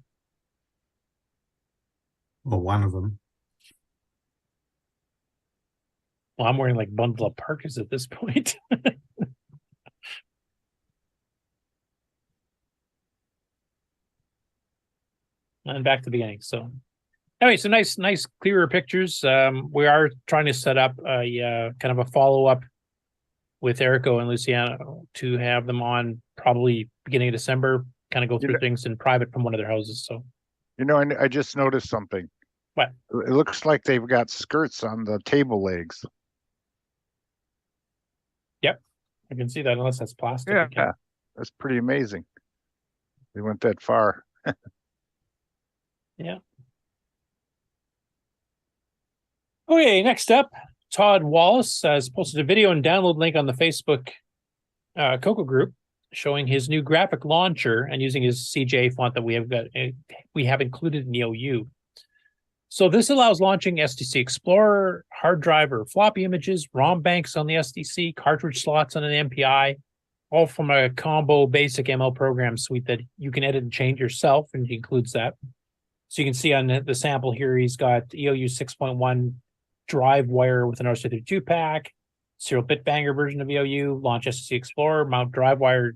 Well, one of them. Well, I'm wearing like bundle up parkas at this point. And back to the beginning. So anyway, so nice clearer pictures. We are trying to set up a kind of a follow-up with Erico and Luciano to have them on probably beginning of December, kind of go through things in private from one of their houses. So I just noticed something. What? It looks like they've got skirts on the table legs. Yep, I can see that unless that's plastic. Yeah, that's pretty amazing. They went that far. Yeah. Okay, next up, Todd Wallace has posted a video and download link on the Facebook CoCo group showing his new graphic launcher and using his CJ font that we have included in the OU. So this allows launching SDC Explorer, hard drive or floppy images, ROM banks on the SDC, cartridge slots on an MPI, all from a combo basic ML program suite that you can edit and change yourself, and he includes that. So you can see on the sample here, he's got EOU 6.1 drive wire with an RC32 pack, serial bit banger version of EOU, launch SDC Explorer, mount drive wire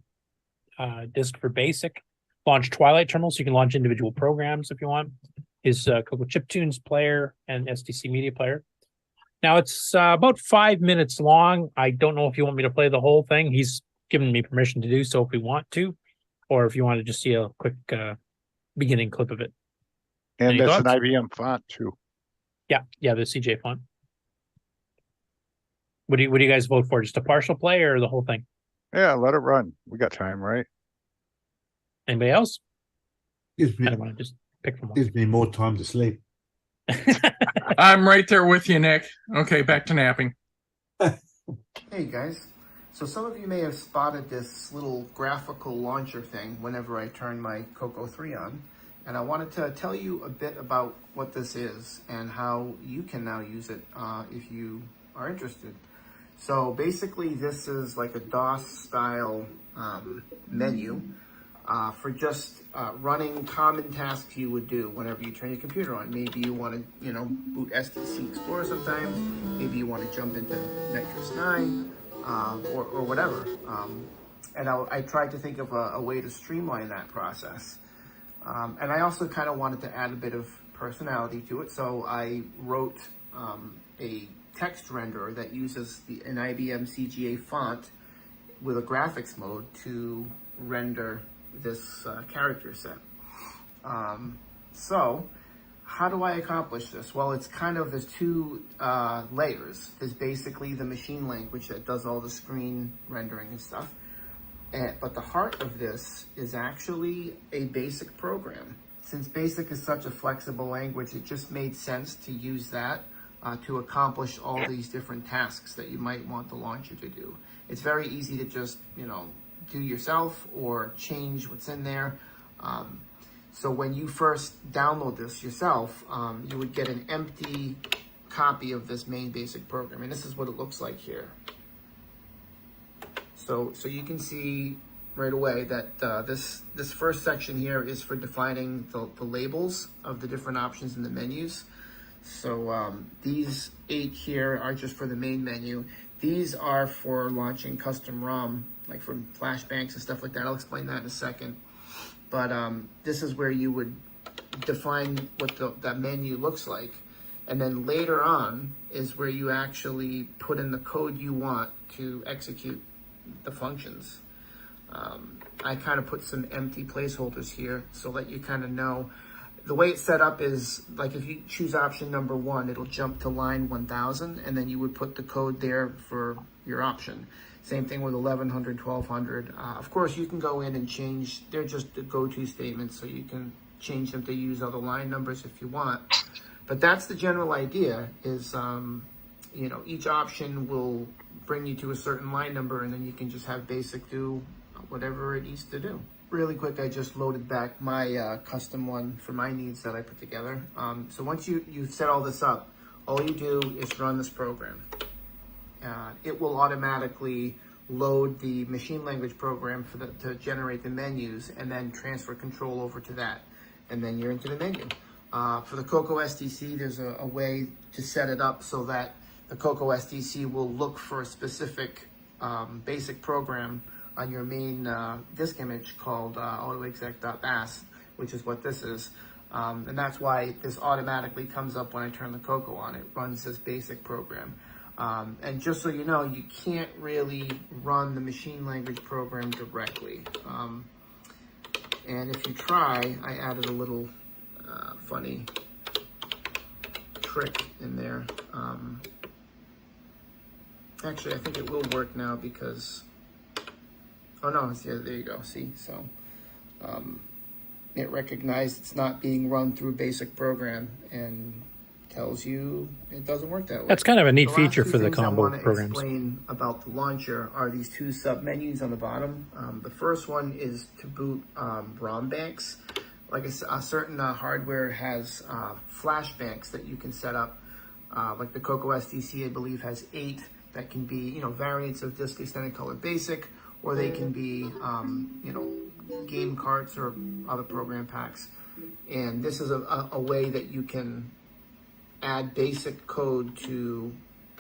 disk for basic, launch Twilight terminal so you can launch individual programs if you want, his CoCo Chiptunes player and SDC media player. Now it's about 5 minutes long. I don't know if you want me to play the whole thing. He's given me permission to do so if we want to, or if you want to just see a quick beginning clip of it. And Any that's thoughts? an IBM font too. Yeah, the CJ font. What do you guys vote for? Just a partial play or the whole thing? Yeah, let it run. We got time, right? Anybody else? Gives me, I don't want to just pick from one. gives me more time to sleep. I'm right there with you, Nick. Okay, back to napping. Hey guys, so some of you may have spotted this little graphical launcher thing whenever I turn my CoCo 3 on, and I wanted to tell you a bit about what this is and how you can now use it if you are interested. So basically this is like a DOS style menu for just running common tasks you would do whenever you turn your computer on. Maybe you want to, boot SDC Explorer sometimes. Maybe you want to jump into Nitrous 9 or whatever. And I tried to think of a way to streamline that process. And I also kind of wanted to add a bit of personality to it. So I wrote a text renderer that uses an IBM CGA font with a graphics mode to render this character set. So how do I accomplish this? Well, it's kind of, there's two layers. There's basically the machine language that does all the screen rendering and stuff. But the heart of this is actually a BASIC program. Since BASIC is such a flexible language, it just made sense to use that to accomplish all these different tasks that you might want the launcher to do. It's very easy to just, do yourself or change what's in there. So when you first download this yourself, you would get an empty copy of this main BASIC program, and this is what it looks like here. So you can see right away that this first section here is for defining the labels of the different options in the menus. So these 8 here are just for the main menu. These are for launching custom ROM, like from flashbangs and stuff like that. I'll explain that in a second. But this is where you would define what that menu looks like. And then later on is where you actually put in the code you want to execute the functions. I kind of put some empty placeholders here so that you kind of know. The way it's set up is, like, if you choose option number 1, it'll jump to line 1000, and then you would put the code there for your option. Same thing with 1100, 1200. Of course, you can go in and change. They're just the go-to statements, so you can change them to use other line numbers if you want. But that's the general idea, is, each option will bring you to a certain line number, and then you can just have BASIC do whatever it needs to do. Really quick, I just loaded back my custom one for my needs that I put together. So once you've set all this up, all you do is run this program. It will automatically load the machine language program to generate the menus, and then transfer control over to that. And then you're into the menu. For the CoCo SDC, there's a way to set it up so that the CoCo SDC will look for a specific BASIC program on your main disk image called autoexec.bas, which is what this is. And that's why this automatically comes up when I turn the CoCo on. It runs this BASIC program. And just so you know, you can't really run the machine language program directly. And if you try, I added a little funny trick in there. Actually, I think it will work now because, oh no, yeah, there you go, see? So it recognized it's not being run through BASIC program and tells you it doesn't work that way. That's kind of a neat The feature last for the things combo I want to programs. explain about the launcher are these 2 sub-menus on the bottom. The first one is to boot ROM banks. Like a certain hardware has flash banks that you can set up. Like the CoCo SDC, I believe, has 8 that can be, variants of disk extended color BASIC, or they can be, game carts or other program packs. And this is a way that you can add BASIC code to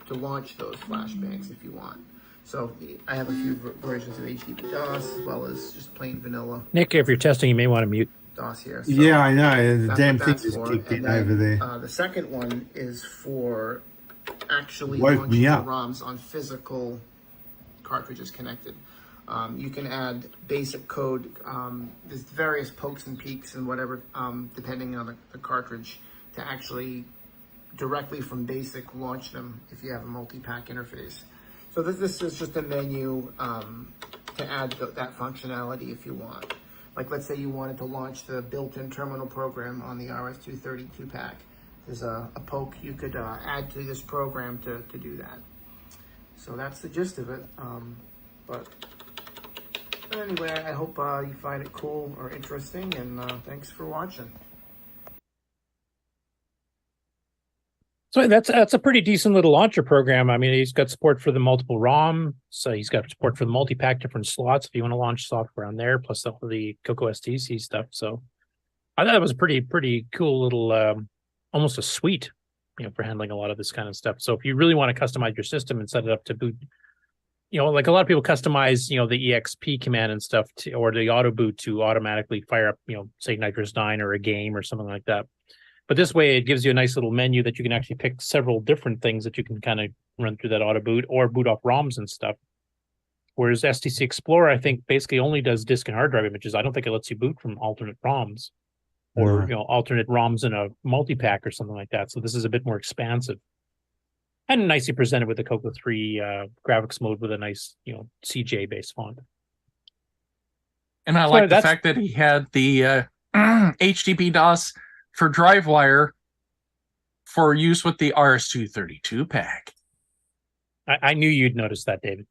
launch those flashbangs if you want. So I have a few versions of HTTP DOS as well as just plain vanilla Nick, if you're testing, you may want to mute. DOS here. So yeah, I know. The that's damn what thing that's just for. kicked in And then, over there. The second one is for actually Woke launching me the up. ROMs on physical cartridges connected. You can add BASIC code. There's various pokes and peaks and whatever, depending on the cartridge, to actually directly from BASIC launch them if you have a multi-pack interface. So this is just a menu to add that functionality if you want. Like, let's say you wanted to launch the built-in terminal program on the RS-232 pack. There's a poke you could add to this program to do that. So that's the gist of it. But anyway, I hope you find it cool or interesting, and thanks for watching. So that's a pretty decent little launcher program. I mean, he's got support for the multiple ROM, so he's got support for the multi-pack different slots if you want to launch software on there, plus all the CoCo SDC stuff. So I thought it was a pretty cool little, almost a suite, for handling a lot of this kind of stuff. So if you really want to customize your system and set it up to boot, like a lot of people customize, the EXP command and stuff or the auto boot to automatically fire up, say Nitrous 9 or a game or something like that. But this way, it gives you a nice little menu that you can actually pick several different things that you can kind of run through that auto boot or boot off ROMs and stuff. Whereas STC Explorer, I think, basically only does disk and hard drive images. I don't think it lets you boot from alternate ROMs. or alternate ROMs in a multi-pack or something like that. So this is a bit more expansive and nicely presented with the CoCo 3 graphics mode with a nice CJ based font. And I like the fact that he had the HTTP DOS for DriveWire for use with the RS-232 pack. I knew you'd notice that, David.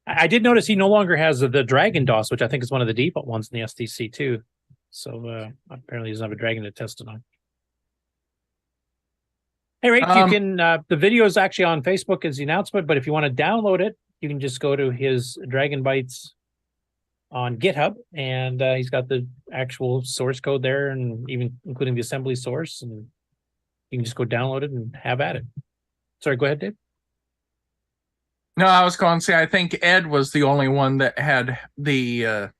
I did notice he no longer has the Dragon DOS, which I think is one of the default ones in the SDC too. So apparently he doesn't have a Dragon to test it on. Hey, Rach, you can, the video is actually on Facebook as the announcement, but if you want to download it, you can just go to his Dragon Bytes on GitHub, and he's got the actual source code there, and even including the assembly source, and you can just go download it and have at it. Sorry, go ahead, Dave. No, I was going to say, I think Ed was the only one that had the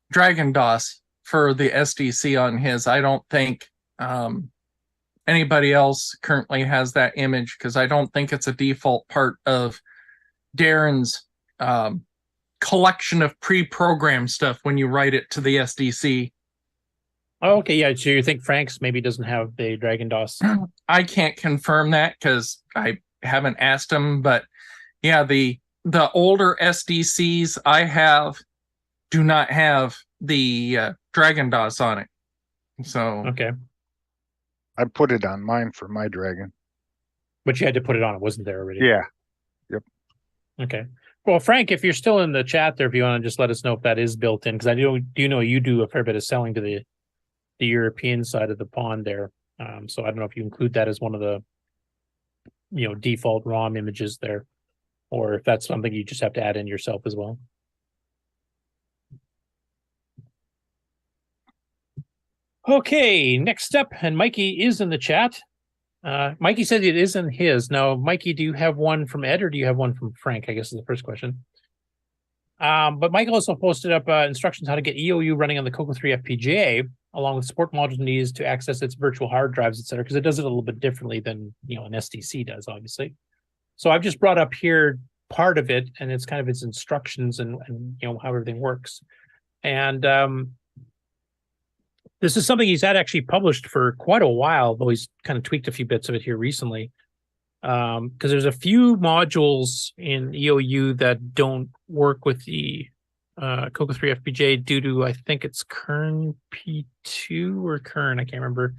Dragon DOS for the SDC on his. I don't think anybody else currently has that image, because I don't think it's a default part of Darren's collection of pre-programmed stuff when you write it to the SDC. Oh, okay, yeah. So you think Frank's maybe doesn't have the Dragon DOS? I can't confirm that because I haven't asked him, but yeah, the older SDCs I have do not have the Dragon DOS on it. So okay, I put it on mine for my Dragon. But you had to put it on. It wasn't there already. Yeah. Yep. Okay. Well, Frank, if you're still in the chat there, if you want to just let us know if that is built in, because I do know you do a fair bit of selling to the European side of the pond there. So I don't know if you include that as one of the default ROM images there, or if that's something you just have to add in yourself as well. Okay, next up, and Mikey is in the chat. Mikey said it isn't his. Now, Mikey, do you have one from Ed or do you have one from Frank? I guess is the first question. But Michael also posted up instructions how to get EOU running on the CoCo 3 FPGA, along with support modules needed to access its virtual hard drives, etc., because it does it a little bit differently than an SDC does, obviously. So I've just brought up here part of it, and it's kind of its instructions and how everything works. And this is something he's had actually published for quite a while, though he's kind of tweaked a few bits of it here recently. Because there's a few modules in EOU that don't work with the CoCo 3 FPGA due to, I think it's Kern P2 or Kern, I can't remember,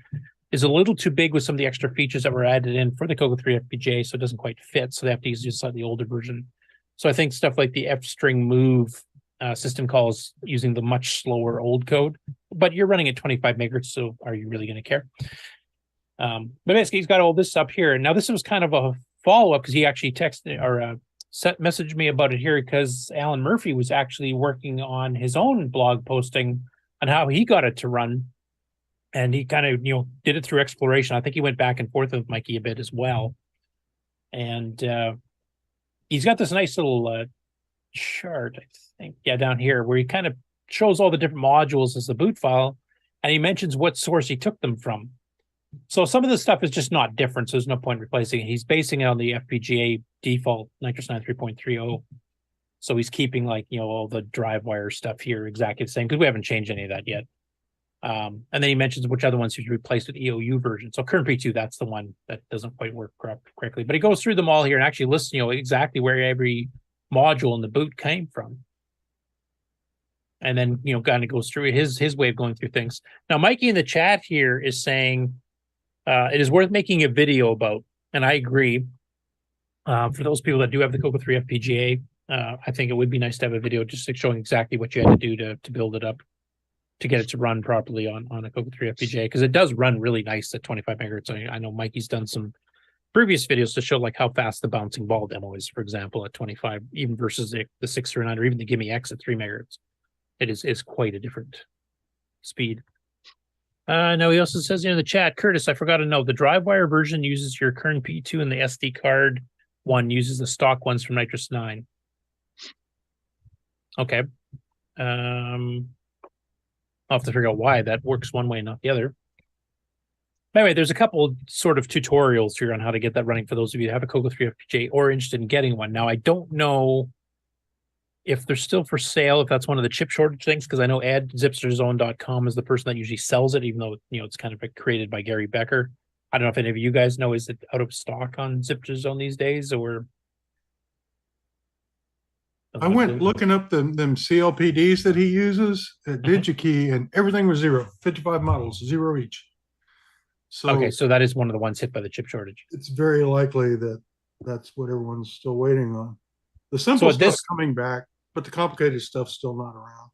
is a little too big with some of the extra features that were added in for the CoCo 3 FPGA, so it doesn't quite fit, so they have to use a slightly older version. So I think stuff like the F-string move system calls using the much slower old code, but you're running at 25 megahertz, so are you really going to care? But basically, he's got all this up here. Now, this was kind of a follow-up because he actually texted or messaged me about it here because Alan Murphy was actually working on his own blog posting on how he got it to run. And he kind of, did it through exploration. I think he went back and forth with Mikey a bit as well. And he's got this nice little chart, I think, down here, where he kind of shows all the different modules as a boot file. And he mentions what source he took them from. So some of this stuff is just not different, so there's no point replacing it. He's basing it on the FPGA default Nitrous 9 3.30. So he's keeping all the drive wire stuff here exactly the same because we haven't changed any of that yet. And then he mentions which other ones he's replaced with EOU version. So Kern P2, that's the one that doesn't quite work correctly. But he goes through them all here and actually lists exactly where every module in the boot came from. And then kind of goes through his way of going through things. Now, Mikey in the chat here is saying it is worth making a video about, and I agree. For those people that do have the CoCo 3 FPGA, I think it would be nice to have a video just showing exactly what you had to do to build it up to get it to run properly on a CoCo 3 FPGA, because it does run really nice at 25 megahertz. I know Mikey's done some previous videos to show how fast the bouncing ball demo is, for example, at 25, even versus the 609 or even the Gimme X at 3 megahertz. It is quite a different speed. Now he also says in the chat, Curtis, I forgot to know, the DriveWire version uses your Kern P2 and the SD card one uses the stock ones from Nitrous 9. Okay. I'll have to figure out why that works one way and not the other. Anyway, there's a couple sort of tutorials here on how to get that running for those of you that have a CoCo 3 FPGA or interested in getting one. Now, I don't know if they're still for sale, if that's one of the chip shortage things, because I know zipsterzone.com is the person that usually sells it, even though it's kind of created by Gary Becker. I don't know if any of you guys know, is it out of stock on Zipsterzone these days, or? I went looking up them CLPDs that he uses at DigiKey, and everything was zero. 55 models, zero each. So okay, so that is one of the ones hit by the chip shortage. It's very likely that that's what everyone's still waiting on. The simple stuff's coming back, but the complicated stuff's still not around.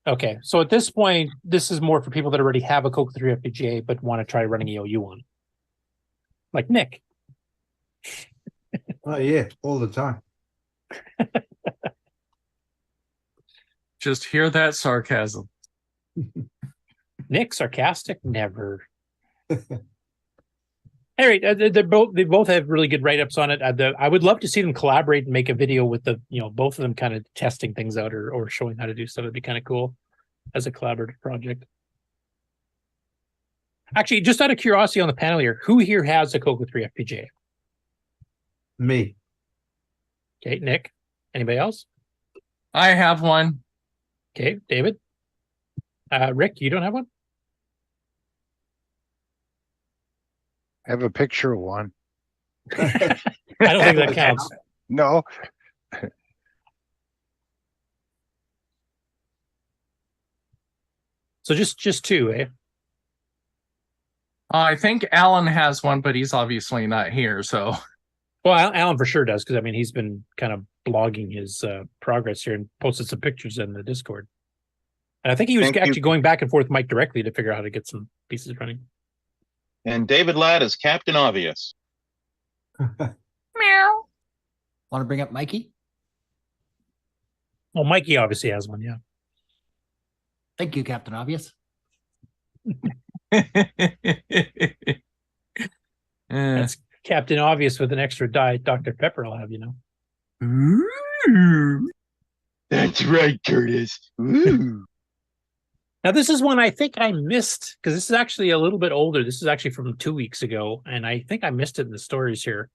Okay, so at this point, this is more for people that already have a CoCo 3 FPGA but want to try running EOU on it. Like Nick. Oh yeah, all the time. Just hear that sarcasm. Nick, sarcastic? Never. Anyway, they both have really good write-ups on it. I would love to see them collaborate and make a video with both of them kind of testing things out or showing how to do stuff. It'd be kind of cool as a collaborative project. Actually, just out of curiosity on the panel here, who here has a CoCo 3 FPGA? Me. Okay, Nick. Anybody else? I have one. Okay, David. Rick, you don't have one? I have a picture of one. I don't think that counts. No. So just two, eh? I think Alan has one, but he's obviously not here. So, well, Alan for sure does, because I mean he's been kind of blogging his progress here and posted some pictures in the Discord. And I think he was actually going back and forth with Mike directly to figure out how to get some pieces running. And David Ladd is Captain Obvious. Meow. Want to bring up Mikey? Well, Mikey obviously has one, yeah. Thank you, Captain Obvious. That's Captain Obvious with an extra diet Dr. Pepper, I'll have you know. That's right, Curtis. Now, this is one I think I missed, because this is actually a little bit older. This is actually from 2 weeks ago, and I think I missed it in the stories here.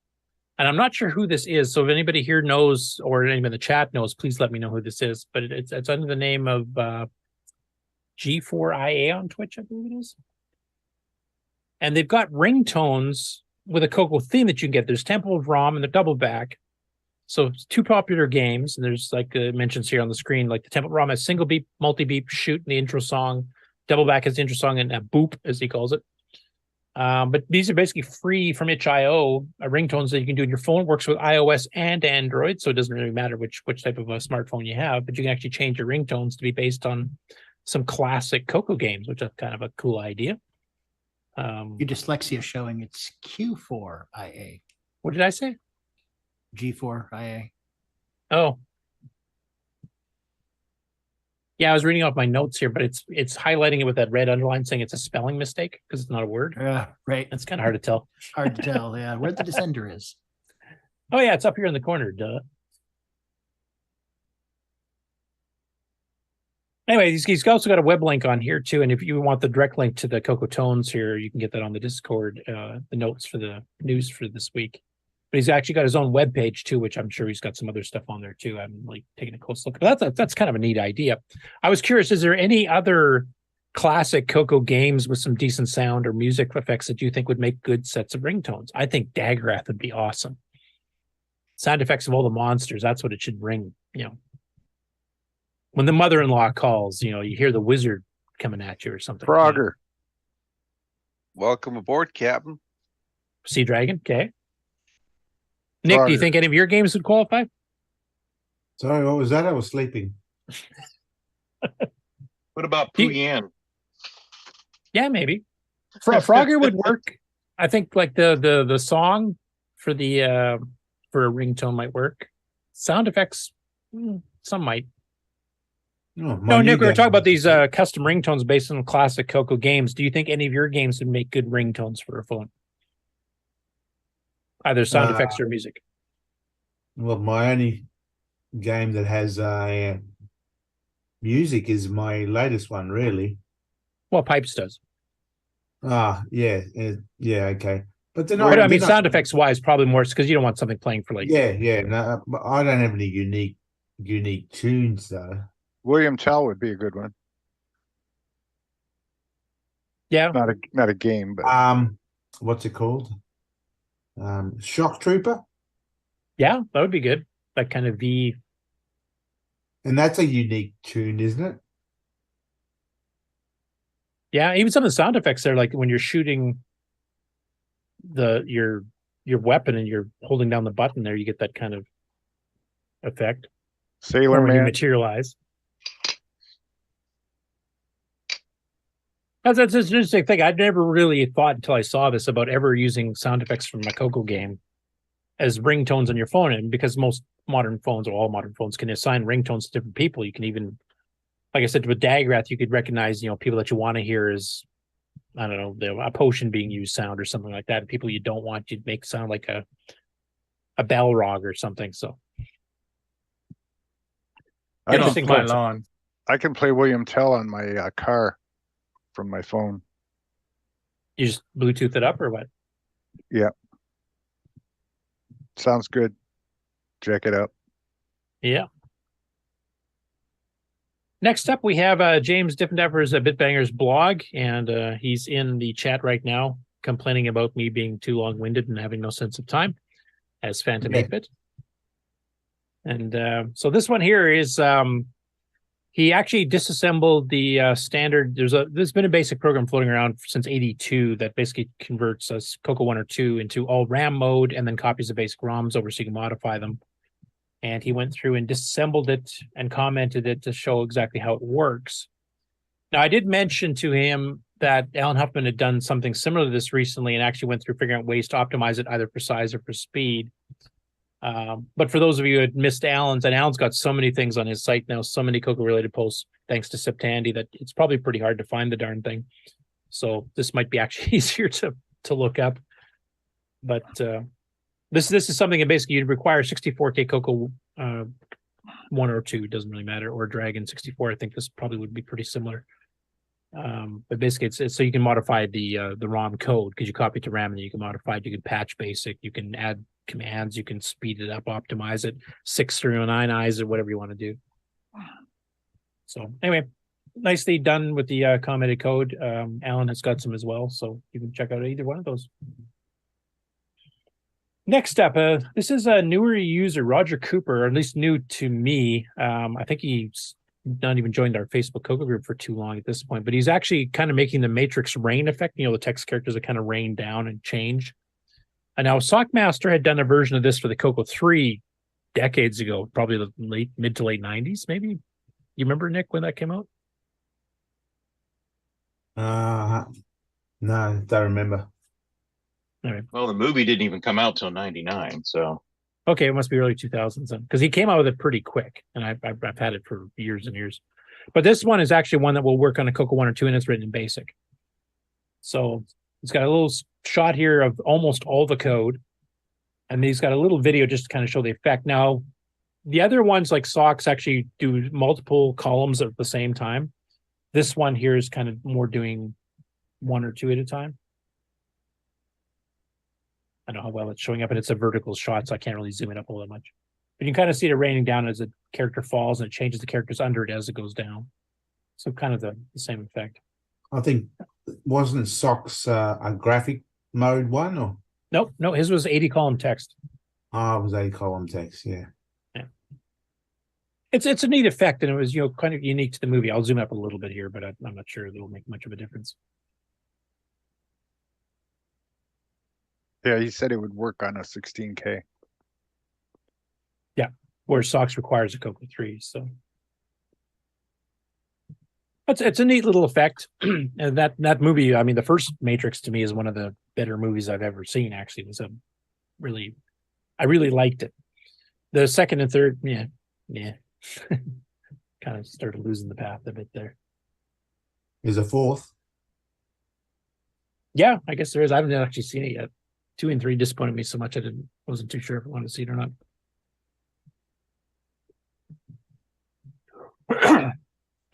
And I'm not sure who this is, so if anybody here knows, or anybody in the chat knows, please let me know who this is. But it's under the name of G4IA on Twitch, I believe it is. And they've got ringtones with a CoCo theme that you can get. There's Temple of Rom and the Double Back. So it's two popular games, and there's like mentions here on the screen, like the Temple of Rom has single beep, multi beep, shoot in the intro song, Double Back has the intro song, and boop as he calls it. But these are basically free from itch.io ringtones that you can do in your phone. It works with iOS and Android, so it doesn't really matter which type of a smartphone you have. But you can actually change your ringtones to be based on some classic CoCo games, which is kind of a cool idea. Your dyslexia showing it's Q4IA. What did I say? G4IA. Oh. Yeah, I was reading off my notes here, but it's highlighting it with that red underline saying it's a spelling mistake because it's not a word. Right. It's kind of hard to tell. Hard to tell, yeah. Where the descender is. Oh, yeah, it's up here in the corner, duh. Anyway, he's also got a web link on here, too, and if you want the direct link to the CoCo Tones here, you can get that on the Discord, the notes for the news for this week. But he's actually got his own webpage too, which I'm sure he's got some other stuff on there too. I'm like taking a close look. But that's kind of a neat idea. I was curious, is there any other classic CoCo games with some decent sound or music effects that you think would make good sets of ringtones? I think Daggerath would be awesome. Sound effects of all the monsters, that's what it should ring, you know. When the mother-in-law calls, you know, you hear the wizard coming at you or something. Frogger. You know? Welcome aboard, Captain. Sea Dragon, okay. Nick, do you think any of your games would qualify? Sorry, what was that? I was sleeping. What about Pooyan? Yeah, maybe. Frogger would work. I think like the song for the for a ringtone might work. Sound effects, some might. No, Nick, we were talking about these custom ringtones based on classic CoCo games. Do you think any of your games would make good ringtones for a phone? Either sound effects or music. Well, my only game that has music is my latest one, really. Well, Pipes does. Yeah, okay. But then I mean, sound effects wise, probably more because you don't want something playing for like. Yeah. No, but I don't have any unique unique tunes, though. William Tell would be a good one. Yeah. Not a game, but what's it called? Shock Trooper. Yeah, that would be good. That kind of V. And that's a unique tune, isn't it? Yeah, even some of the sound effects there, like when you're shooting your weapon and you're holding down the button there, you get that kind of effect. Sailor or when you Man. materialize. That's an interesting thing. I'd never really thought until I saw this about ever using sound effects from a CoCo game as ringtones on your phone. And because most modern phones, or all modern phones, can assign ringtones to different people, you can even, like I said, with Dagrath, you could recognize, people that you want to hear is, I don't know, a potion being used sound or something like that. And people you don't want, you'd make sound like a Balrog or something. So Get off my lawn. I can play William Tell on my car from my phone. You just Bluetooth it up or what? Yeah. Sounds good. Check it out. Yeah. Next up, we have James Diffendefer's Bitbanger's blog, and he's in the chat right now complaining about me being too long-winded and having no sense of time as Phantom 8-Bit. And so this one here is he actually disassembled the standard. There's been a basic program floating around since '82 that basically converts CoCo 1 or 2 into all RAM mode and then copies the basic ROMs over so you can modify them. And he went through and disassembled it and commented it to show exactly how it works. Now, I did mention to him that Alan Huffman had done something similar to this recently and actually went through figuring out ways to optimize it either for size or for speed. But for those of you who had missed Alan's, and Alan's got so many things on his site now, so many CoCo related posts, thanks to Septandy, that it's probably pretty hard to find the darn thing. So this might be actually easier to look up. But this is something that basically you'd require 64K CoCo 1 or 2, doesn't really matter, or Dragon 64. I think this probably would be pretty similar. But basically it's so you can modify the ROM code because you copy it to RAM and then you can modify it. You can patch basic, you can add commands, you can speed it up, optimize it, 6309 eyes or whatever you want to do. So anyway, nicely done with the commented code. Alan has got some as well, so you can check out either one of those. Next up, this is a newer user, Roger Cooper, or at least new to me. I think he's not even joined our Facebook CoCo group for too long at this point, but he's actually kind of making the Matrix rain effect. The text characters that kind of rain down and change. And now Sockmaster had done a version of this for the CoCo 3 decades ago, probably the mid to late 90s, maybe. You remember, Nick, when that came out? No, I don't remember. All right. Well, the movie didn't even come out till '99, so. Okay, it must be early 2000s then, because he came out with it pretty quick, and I've had it for years and years. But this one is actually one that will work on a CoCo 1 or 2, and it's written in BASIC. So it's got a little shot here of almost all the code, and he's got a little video just to kind of show the effect. Now, the other ones like Socks actually do multiple columns at the same time. This one here is kind of more doing 1 or 2 at a time. I don't know how well it's showing up, and it's a vertical shot, so I can't really zoom it up all that much. But you can kind of see it raining down as the character falls, and it changes the characters under it as it goes down. So kind of the same effect. I think, wasn't Socks a graphic mode one? Or Nope, no, his was 80 column text. It was 80 column text, yeah. Yeah. It's a neat effect, and it was kind of unique to the movie. I'll zoom up a little bit here, but I'm not sure it'll make much of a difference. Yeah, he said it would work on a 16K. Yeah, where Socks requires a CoCo 3, so it's a neat little effect. And that movie, I mean, the first Matrix to me is one of the better movies I've ever seen. Actually, I really liked it. The second and third, yeah, kind of started losing the path a bit there. Is a fourth? Yeah, I guess there is. I haven't actually seen it yet. 2 and 3 disappointed me so much I wasn't too sure if I wanted to see it or not.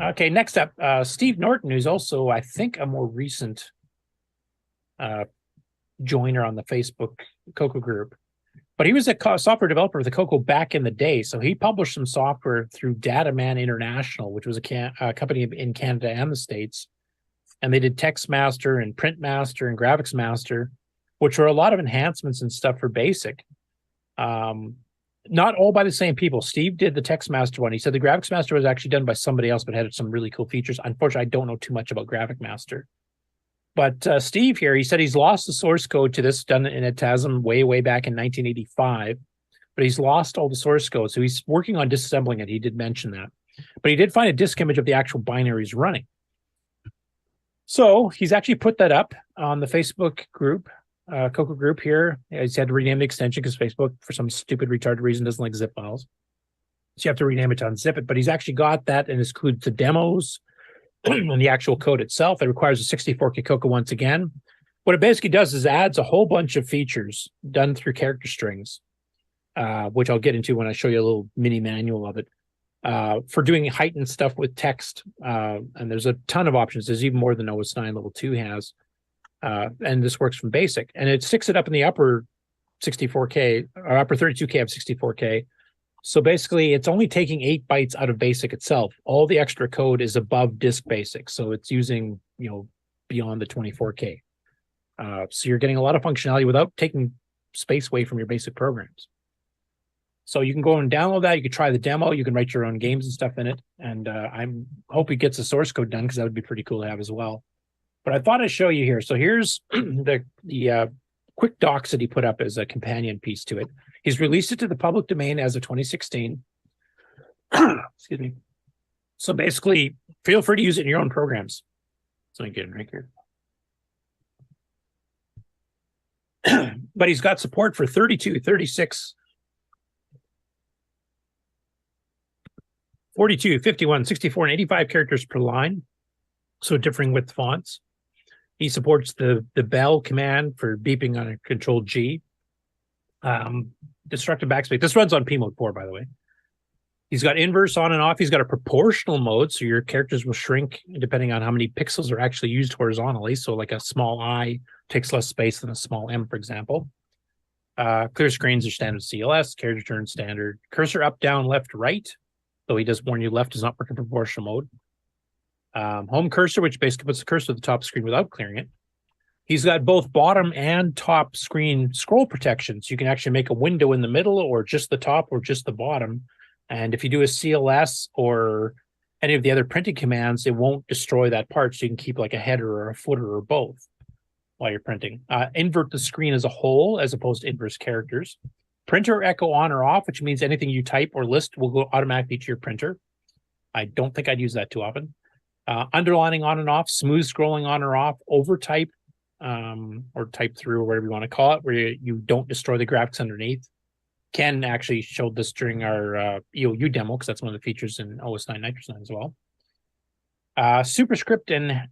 Okay, next up, Steve Norton, who's also, I think, a more recent joiner on the Facebook CoCo group. But he was a software developer with the CoCo back in the day. So he published some software through Dataman International, which was a company in Canada and the States. And they did Text Master and Print Master and Graphics Master, which were a lot of enhancements and stuff for BASIC. Not all by the same people. Steve did the Text Master one. He said the Graphics Master was actually done by somebody else, but had some really cool features. Unfortunately, I don't know too much about Graphic Master. But Steve here, he said he's lost the source code to this, done in a TASM way back in 1985. But he's lost all the source code. So he's working on disassembling it. He did mention that. But he did find a disk image of the actual binaries running. So he's actually put that up on the Facebook group, CoCo group here. He's had to rename the extension because Facebook, for some stupid retarded reason, doesn't like zip files. So you have to rename it to unzip it. But he's actually got that and includes the demos and the actual code itself. It requires a 64K CoCo once again. What it basically does is adds a whole bunch of features done through character strings, which I'll get into when I show you a little mini manual of it. For doing heightened stuff with text. And there's a ton of options. There's even more than OS 9 Level 2 has. And this works from BASIC. And it sticks it up in the upper 64K, or upper 32K of 64K. So basically, it's only taking 8 bytes out of BASIC itself. All the extra code is above disk BASIC. So it's using, beyond the 24K. So you're getting a lot of functionality without taking space away from your basic programs. So you can go and download that. You can try the demo. You can write your own games and stuff in it. And I hope it gets the source code done because that would be pretty cool to have as well. But I thought I'd show you here. So here's the quick docs that he put up as a companion piece to it. He's released it to the public domain as of 2016. Excuse me. So basically, feel free to use it in your own programs. So I get it right here. But he's got support for 32, 36, 42, 51, 64, and 85 characters per line, so differing with fonts. He supports the bell command for beeping on a control G. Destructive backspace. This runs on P mode 4, by the way. He's got inverse on and off. He's got a proportional mode, so your characters will shrink depending on how many pixels are actually used horizontally. So like a small I takes less space than a small M, for example. Clear screens are standard CLS, character turn standard. Cursor up, down, left, right. Though he does warn you, left does not work in proportional mode. Home cursor, which basically puts the cursor at the top of the screen without clearing it. He's got both bottom and top screen scroll protection. So you can actually make a window in the middle or just the top or just the bottom. And if you do a CLS or any of the other printing commands, it won't destroy that part. So you can keep like a header or a footer or both while you're printing. Invert the screen as a whole as opposed to inverse characters. Printer echo on or off, which means anything you type or list will go automatically to your printer. I don't think I'd use that too often. Underlining on and off, smooth scrolling on or off, overtype, or type through, or whatever you want to call it, where you don't destroy the graphics underneath. Ken actually showed this during our EOU demo, because that's one of the features in OS 9 Nitrous 9 as well. Superscript and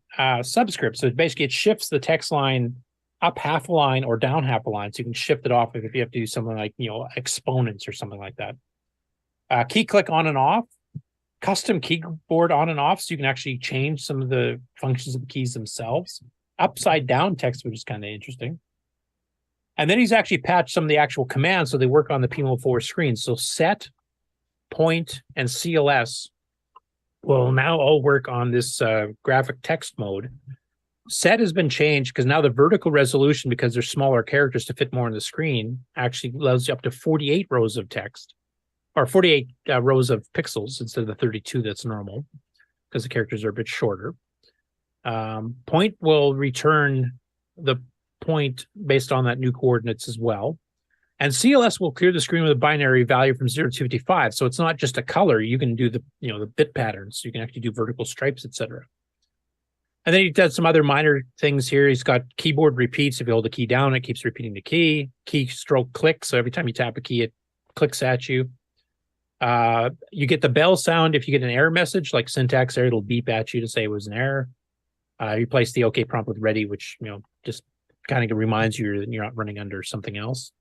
subscript. So basically it shifts the text line up half a line or down half a line. So you can shift it off if you have to do something like, exponents or something like that. Key click on and off. Custom keyboard on and off, so you can actually change some of the functions of the keys themselves. Upside down text, which is kind of interesting. And then he's actually patched some of the actual commands so they work on the PMO4 screen. So set, point, and CLS will now all work on this graphic text mode. Set has been changed because now the vertical resolution, because there's smaller characters to fit more on the screen, actually allows you up to 48 rows of text. Or 48 rows of pixels instead of the 32 that's normal, because the characters are a bit shorter. Point will return the point based on that new coordinates as well. And CLS will clear the screen with a binary value from 0 to 255. So it's not just a color. You can do the bit patterns. So you can actually do vertical stripes, etc. And then he does some other minor things here. He's got keyboard repeats. If you hold the key down, it keeps repeating the key. Keystroke click. So every time you tap a key, it clicks at you. You get the bell sound if you get an error message, like syntax error, it'll beep at you to say it was an error. Replace the OK prompt with ready, which just kind of reminds you that you're not running under something else.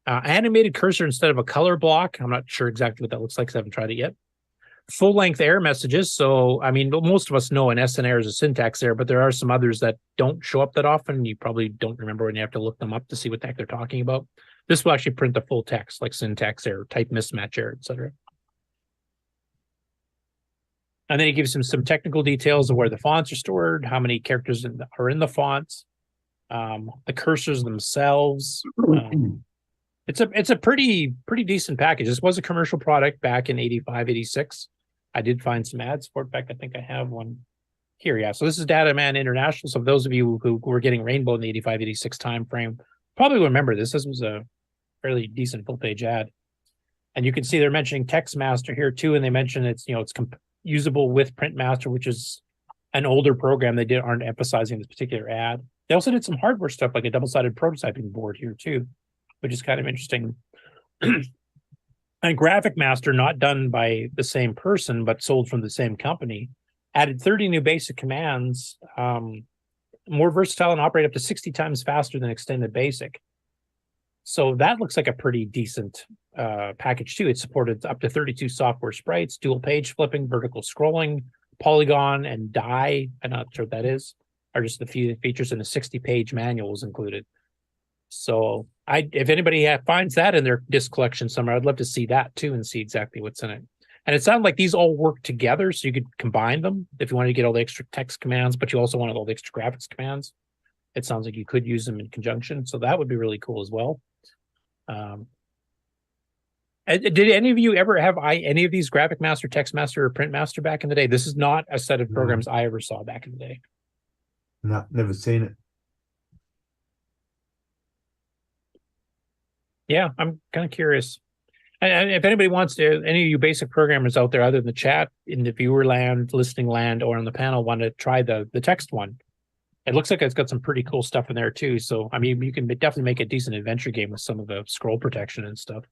Animated cursor instead of a color block. I'm not sure exactly what that looks like because I haven't tried it yet. Full-length error messages. So, most of us know an SN error is a syntax error, but there are some others that don't show up that often. You probably don't remember when you have to look them up to see what the heck they're talking about. This will actually print the full text, like syntax error, type mismatch error, etc. And then it gives him some technical details of where the fonts are stored, how many characters are in the fonts, the cursors themselves. It's a pretty decent package. This was a commercial product back in 85, 86. I did find some ads for it. In fact, I think I have one here. Yeah. So this is Data Man International. So those of you who were getting Rainbow in the 85, 86 time frame probably remember this. This was a fairly decent full page ad. And you can see they're mentioning Text Master here too. And they mention it's, it's usable with Print Master, which is an older program. They aren't emphasizing this particular ad. They also did some hardware stuff like a double-sided prototyping board here too, which is kind of interesting. And Graphic Master, not done by the same person, but sold from the same company, added 30 new basic commands, more versatile and operate up to 60 times faster than Extended Basic. So that looks like a pretty decent package too. It supported up to 32 software sprites, dual page flipping, vertical scrolling, polygon, and die. I'm not sure what that is. Are just the few features, and a 60-page manual is included. So if anybody finds that in their disc collection somewhere, I'd love to see that too and see exactly what's in it. And it sounded like these all work together, so you could combine them if you wanted to get all the extra text commands, but you also wanted all the extra graphics commands. It sounds like you could use them in conjunction, so that would be really cool as well. Did any of you ever have any of these Graphic Master, Text Master, or Print Master back in the day? This is not a set of programs I ever saw back in the day. No, never seen it. Yeah, I'm kind of curious. And if anybody wants to, any of you basic programmers out there, other than the chat, in the viewer land, listening land, or on the panel, want to try the text one, it looks like it's got some pretty cool stuff in there too. So, I mean, you can definitely make a decent adventure game with some of the scroll protection and stuff.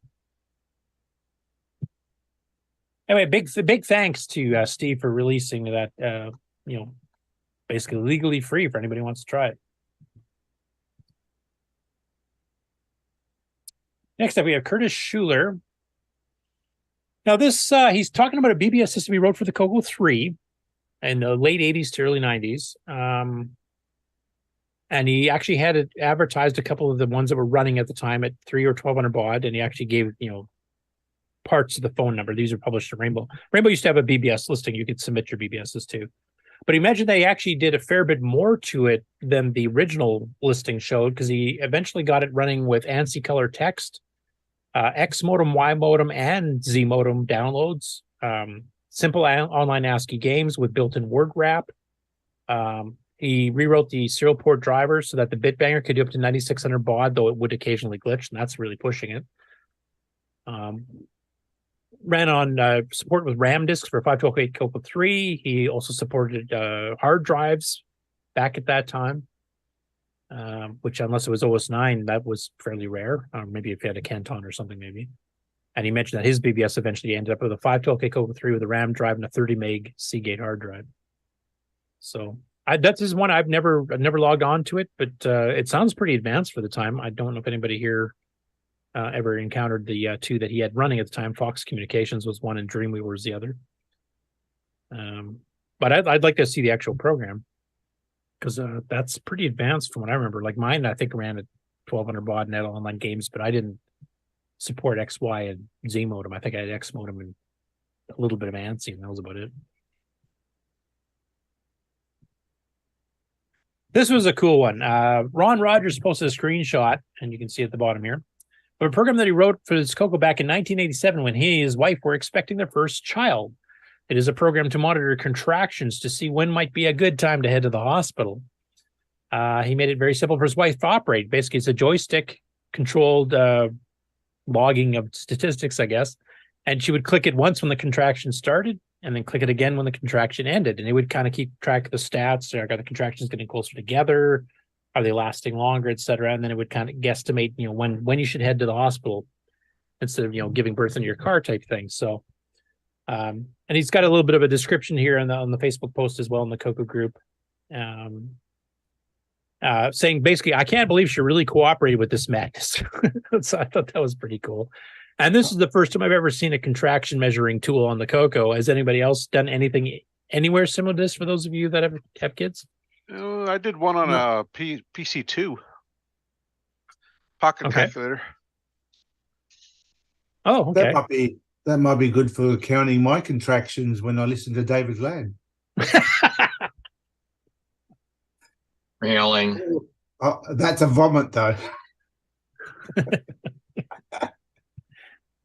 Anyway, big thanks to Steve for releasing that, basically legally free for anybody who wants to try it. Next up, we have Curtis Schuler. Now, this he's talking about a BBS system he wrote for the CoCo 3 in the late 80s to early 90s. And he actually had it advertised, a couple of the ones that were running at the time at $300 or $1,200 baud, and he actually gave, parts of the phone number. These are published in Rainbow. Rainbow used to have a BBS listing. You could submit your BBSs too. But he mentioned they actually did a fair bit more to it than the original listing showed, because he eventually got it running with ANSI color text, X modem, Y modem, and Z modem downloads, simple online ASCII games with built-in word wrap. He rewrote the serial port driver so that the bitbanger could do up to 9600 baud, though it would occasionally glitch, and that's really pushing it. Ran on support with RAM disks for 512.8 CoCo 3. He also supported hard drives back at that time, which, unless it was OS 9, that was fairly rare. Maybe if you had a Canton or something, maybe. And he mentioned that his BBS eventually ended up with a 512K CoCo 3 with a RAM drive and a 30 meg Seagate hard drive. So that is one I've never logged on to it, but it sounds pretty advanced for the time. I don't know if anybody here ever encountered the two that he had running at the time. Fox Communications was one and Dreamweaver was the other. But I'd like to see the actual program, because that's pretty advanced from what I remember. Like mine, I think ran at 1200 baud net online games, but I didn't support X, Y, and Z modem. I think I had X modem and a little bit of ANSI, and that was about it. This was a cool one. Ron Rogers posted a screenshot, and you can see at the bottom here, of a program that he wrote for his CoCo back in 1987 when he and his wife were expecting their first child. It is a program to monitor contractions to see when might be a good time to head to the hospital. He made it very simple for his wife to operate. Basically, it's a joystick-controlled logging of statistics, I guess. And she would click it once when the contraction started, and then click it again when the contraction ended. And it would kind of keep track of the stats. Are the contractions getting closer together? Are they lasting longer, et cetera? And then it would kind of guesstimate, when you should head to the hospital instead of, giving birth in your car type thing. So, and he's got a little bit of a description here on the Facebook post as well in the CoCo group, saying basically, I can't believe she really cooperated with this madness. So I thought that was pretty cool. And this is the first time I've ever seen a contraction measuring tool on the CoCo. Has anybody else done anything anywhere similar to this for those of you that have kids? I did one on a PC2 pocket calculator. Oh, okay. That might be good for counting my contractions when I listen to David Ladd. Really? Oh, that's a vomit, though.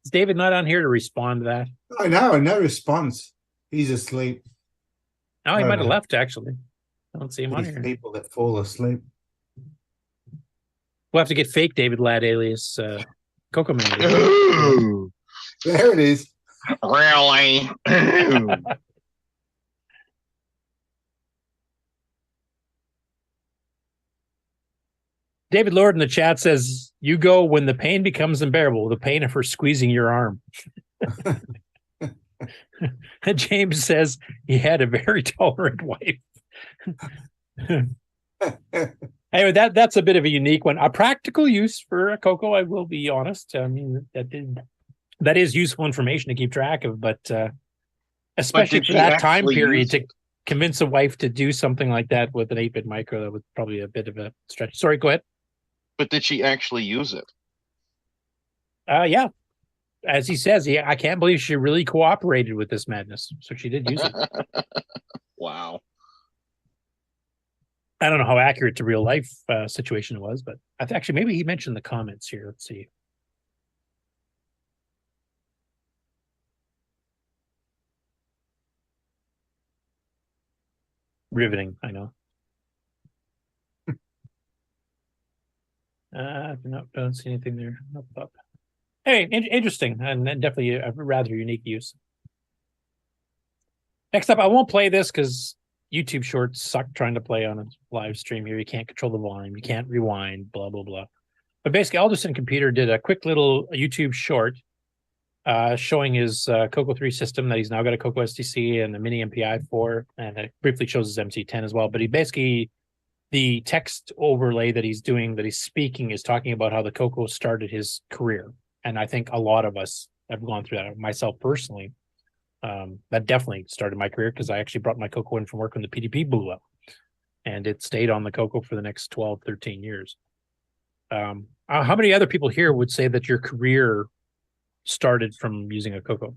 Is David not on here to respond to that? I know, no response. He's asleep. Oh, he might have left, actually. I don't see him on These here. people that fall asleep. We'll have to get fake David Ladd alias CoCo Man. There it is. Really? David Lord in the chat says, "You go when the pain becomes unbearable, the pain of her squeezing your arm." James says he had a very tolerant wife. Anyway, that's a bit of a unique one. A practical use for a CoCo, I will be honest. I mean, that is useful information to keep track of, but especially for that time period to convince a wife to do something like that with an 8-bit micro, that was probably a bit of a stretch. Sorry, go ahead. But did she actually use it? Yeah. As he says, I can't believe she really cooperated with this madness. So she did use it. Wow. I don't know how accurate to real life situation it was, but actually maybe he mentioned the comments here. Let's see. Riveting, I know. No, don't see anything there. Up. Hey, interesting, and definitely a rather unique use. Next up, I won't play this because YouTube Shorts suck trying to play on a live stream here. You can't control the volume, you can't rewind, blah blah blah. But basically, Alderson Computer did a quick little YouTube short showing his CoCo 3 system that he's now got a CoCo STC and a mini MPI 4, and it briefly shows his MC10 as well. But he basically, the text overlay that he's doing, that he's speaking, is talking about how the CoCo started his career. And I think a lot of us have gone through that. Myself personally, that definitely started my career because I actually brought my CoCo in from work when the PDP blew up. And it stayed on the CoCo for the next 12, 13 years. How many other people here would say that your career started from using a CoCo?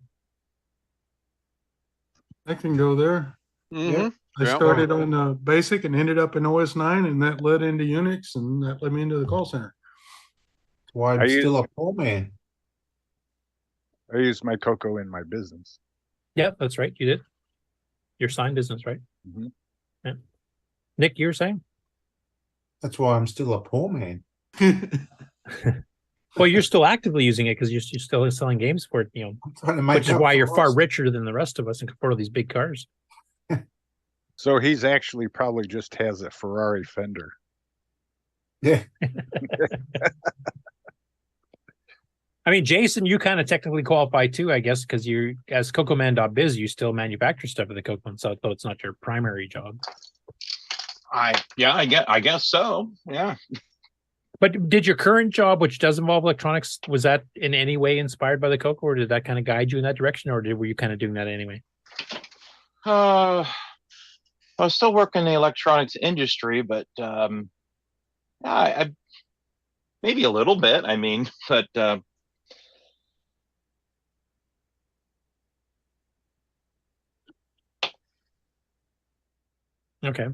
I can go there. Mm-hmm. I started on BASIC and ended up in OS 9, and that led into Unix, and that led me into the call center. Why I'm still a poor man. I use my CoCo in my business. Yeah, that's right. You did. Your sign business, right? Mm-hmm. Yeah. Nick, you were saying? That's why I'm still a poor man. Well, you're still actively using it because you're still selling games for it, which is why you're far richer than the rest of us and can afford all these big cars. So he's actually probably just has a Ferrari fender. Yeah. I mean, Jason, you kind of technically qualify too, I guess, because you, as CoComan.biz, you still manufacture stuff at the CoCo, so though it's not your primary job. I guess so. Yeah. But did your current job, which does involve electronics, was that in any way inspired by the CoCo, or did that kind of guide you in that direction, or were you kind of doing that anyway? I was still working in the electronics industry, but I maybe a little bit. I mean, but okay.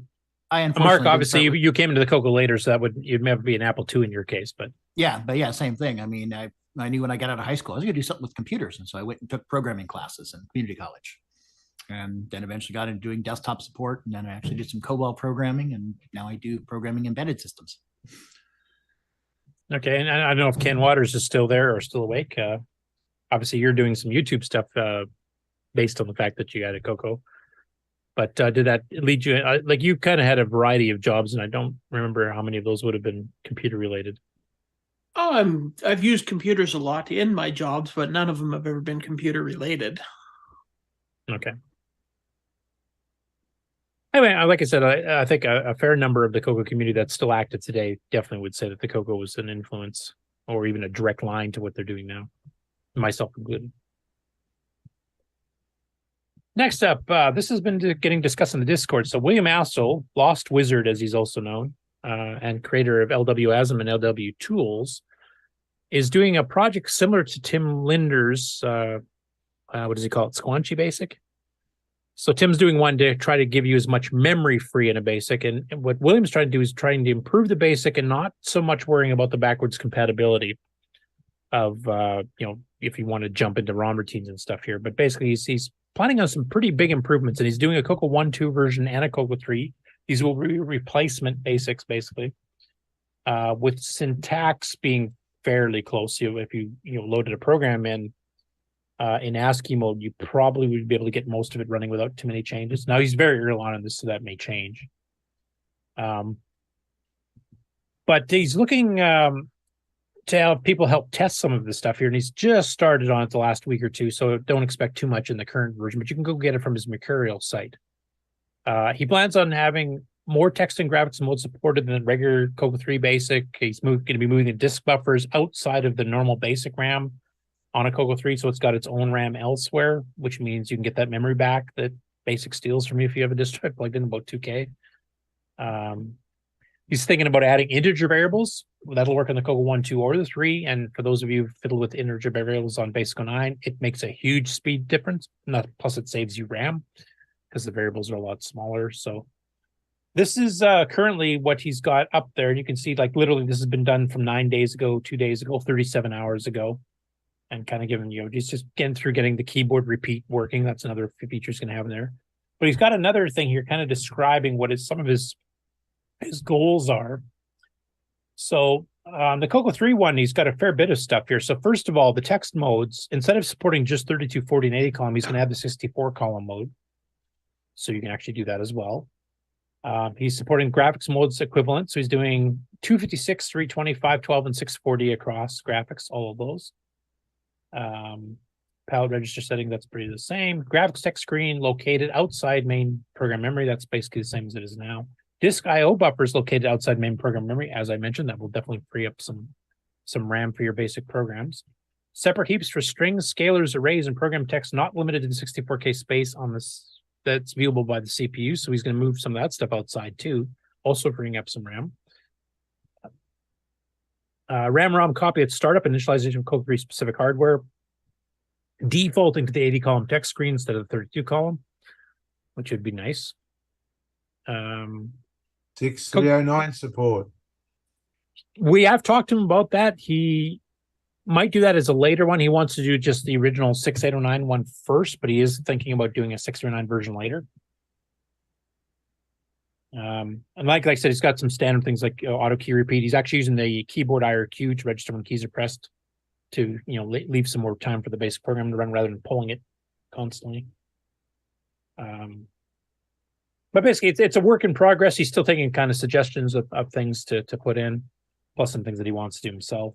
Mark, obviously, you came into the CoCo later, so you'd never be an Apple II in your case, but yeah, same thing. I mean, I knew when I got out of high school I was going to do something with computers, and so I went and took programming classes in community college, and then eventually got into doing desktop support, and then I actually did some COBOL programming, and now I do programming embedded systems. Okay, and I don't know if Ken Waters is still there or still awake. Obviously, you're doing some YouTube stuff based on the fact that you had a CoCo. But did that lead you, like you kind of had a variety of jobs, and I don't remember how many of those would have been computer related. I've used computers a lot in my jobs, but none of them have ever been computer related. Okay. Anyway, like I said, I think a fair number of the CoCo community that's still active today definitely would say that the CoCo was an influence or even a direct line to what they're doing now, myself included. Next up, this has been getting discussed in the Discord. So William Assel, Lost Wizard as he's also known, and creator of LWASM and LW Tools, is doing a project similar to Tim Linder's, what does he call it? Squanchy Basic. So Tim's doing one to try to give you as much memory free in a basic. And what William's trying to do is trying to improve the basic and not so much worrying about the backwards compatibility of, if you want to jump into ROM routines and stuff here. But basically, he's planning on some pretty big improvements, and he's doing a CoCo 1.2 version and a CoCo 3. These will be replacement basics, basically, with syntax being fairly close. If you loaded a program in ASCII mode, you probably would be able to get most of it running without too many changes. Now, he's very early on in this, so that may change. But he's looking to have people help test some of this stuff here, and he's just started on it the last week or two, so don't expect too much in the current version, but you can go get it from his Mercurial site. He plans on having more text and graphics mode supported than regular CoCo 3 Basic. He's going to be moving the disk buffers outside of the normal basic RAM on a CoCo 3, so it's got its own RAM elsewhere, which means you can get that memory back that Basic steals from you if you have a disk drive plugged in, about 2K. He's thinking about adding integer variables. That'll work on the CoCo 1.2 or the 3, and for those of you who fiddle with integer variables on Basic 09, it makes a huge speed difference. Plus, it saves you RAM because the variables are a lot smaller. So this is currently what he's got up there. You can see, like, literally this has been done from 9 days ago, 2 days ago, 37 hours ago. And kind of giving he's just getting the keyboard repeat working. That's another feature he's going to have in there. But he's got another thing here kind of describing what some of his goals are. So on the CoCo 3 one, he's got a fair bit of stuff here. So first of all, the text modes, instead of supporting just 32, 40, and 80 column, he's going to have the 64 column mode. So you can actually do that as well. He's supporting graphics modes equivalent. So he's doing 256, 325, 12, and 640 across graphics, all of those. Palette register setting, that's pretty the same. Graphics text screen located outside main program memory, that's basically the same as it is now. Disk IO buffers located outside main program memory, as I mentioned, that will definitely free up some RAM for your basic programs. Separate heaps for strings, scalars, arrays, and program text not limited to the 64K space on this that's viewable by the CPU. So he's going to move some of that stuff outside too, also freeing up some RAM. RAM-ROM copy at startup, initialization of CoCo 3 specific hardware, defaulting to the 80 column text screen instead of the 32 column, which would be nice. 6309 support. We have talked to him about that. He might do that as a later one. He wants to do just the original 6809 one first, but he is thinking about doing a 609 version later. And like I said, he's got some standard things like auto key repeat. He's actually using the keyboard IRQ to register when keys are pressed to leave some more time for the basic program to run rather than pulling it constantly. But basically, it's a work in progress. He's still taking kind of suggestions of things to put in, plus some things that he wants to do himself.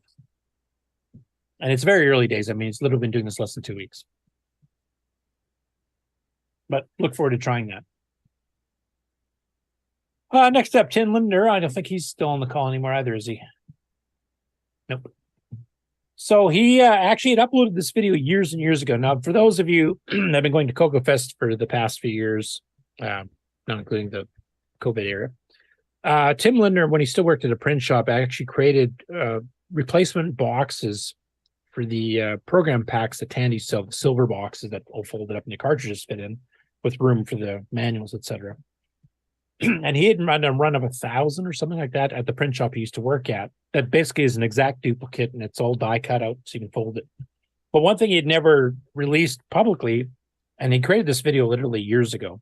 And it's very early days. I mean, he's literally been doing this less than 2 weeks. But look forward to trying that. Next up, Tim Linder. I don't think he's still on the call anymore either, is he? Nope. So he actually had uploaded this video years and years ago. Now, for those of you that have been going to CoCo Fest for the past few years, not including the COVID era, Tim Linder, when he still worked at a print shop, actually created replacement boxes for the program packs that Tandy sell, the silver boxes that all folded up and the cartridges fit in with room for the manuals, etc. And he had run a run of 1,000 or something like that at the print shop he used to work at. That basically is an exact duplicate, and it's all die cut out so you can fold it. But one thing he had never released publicly, and he created this video literally years ago,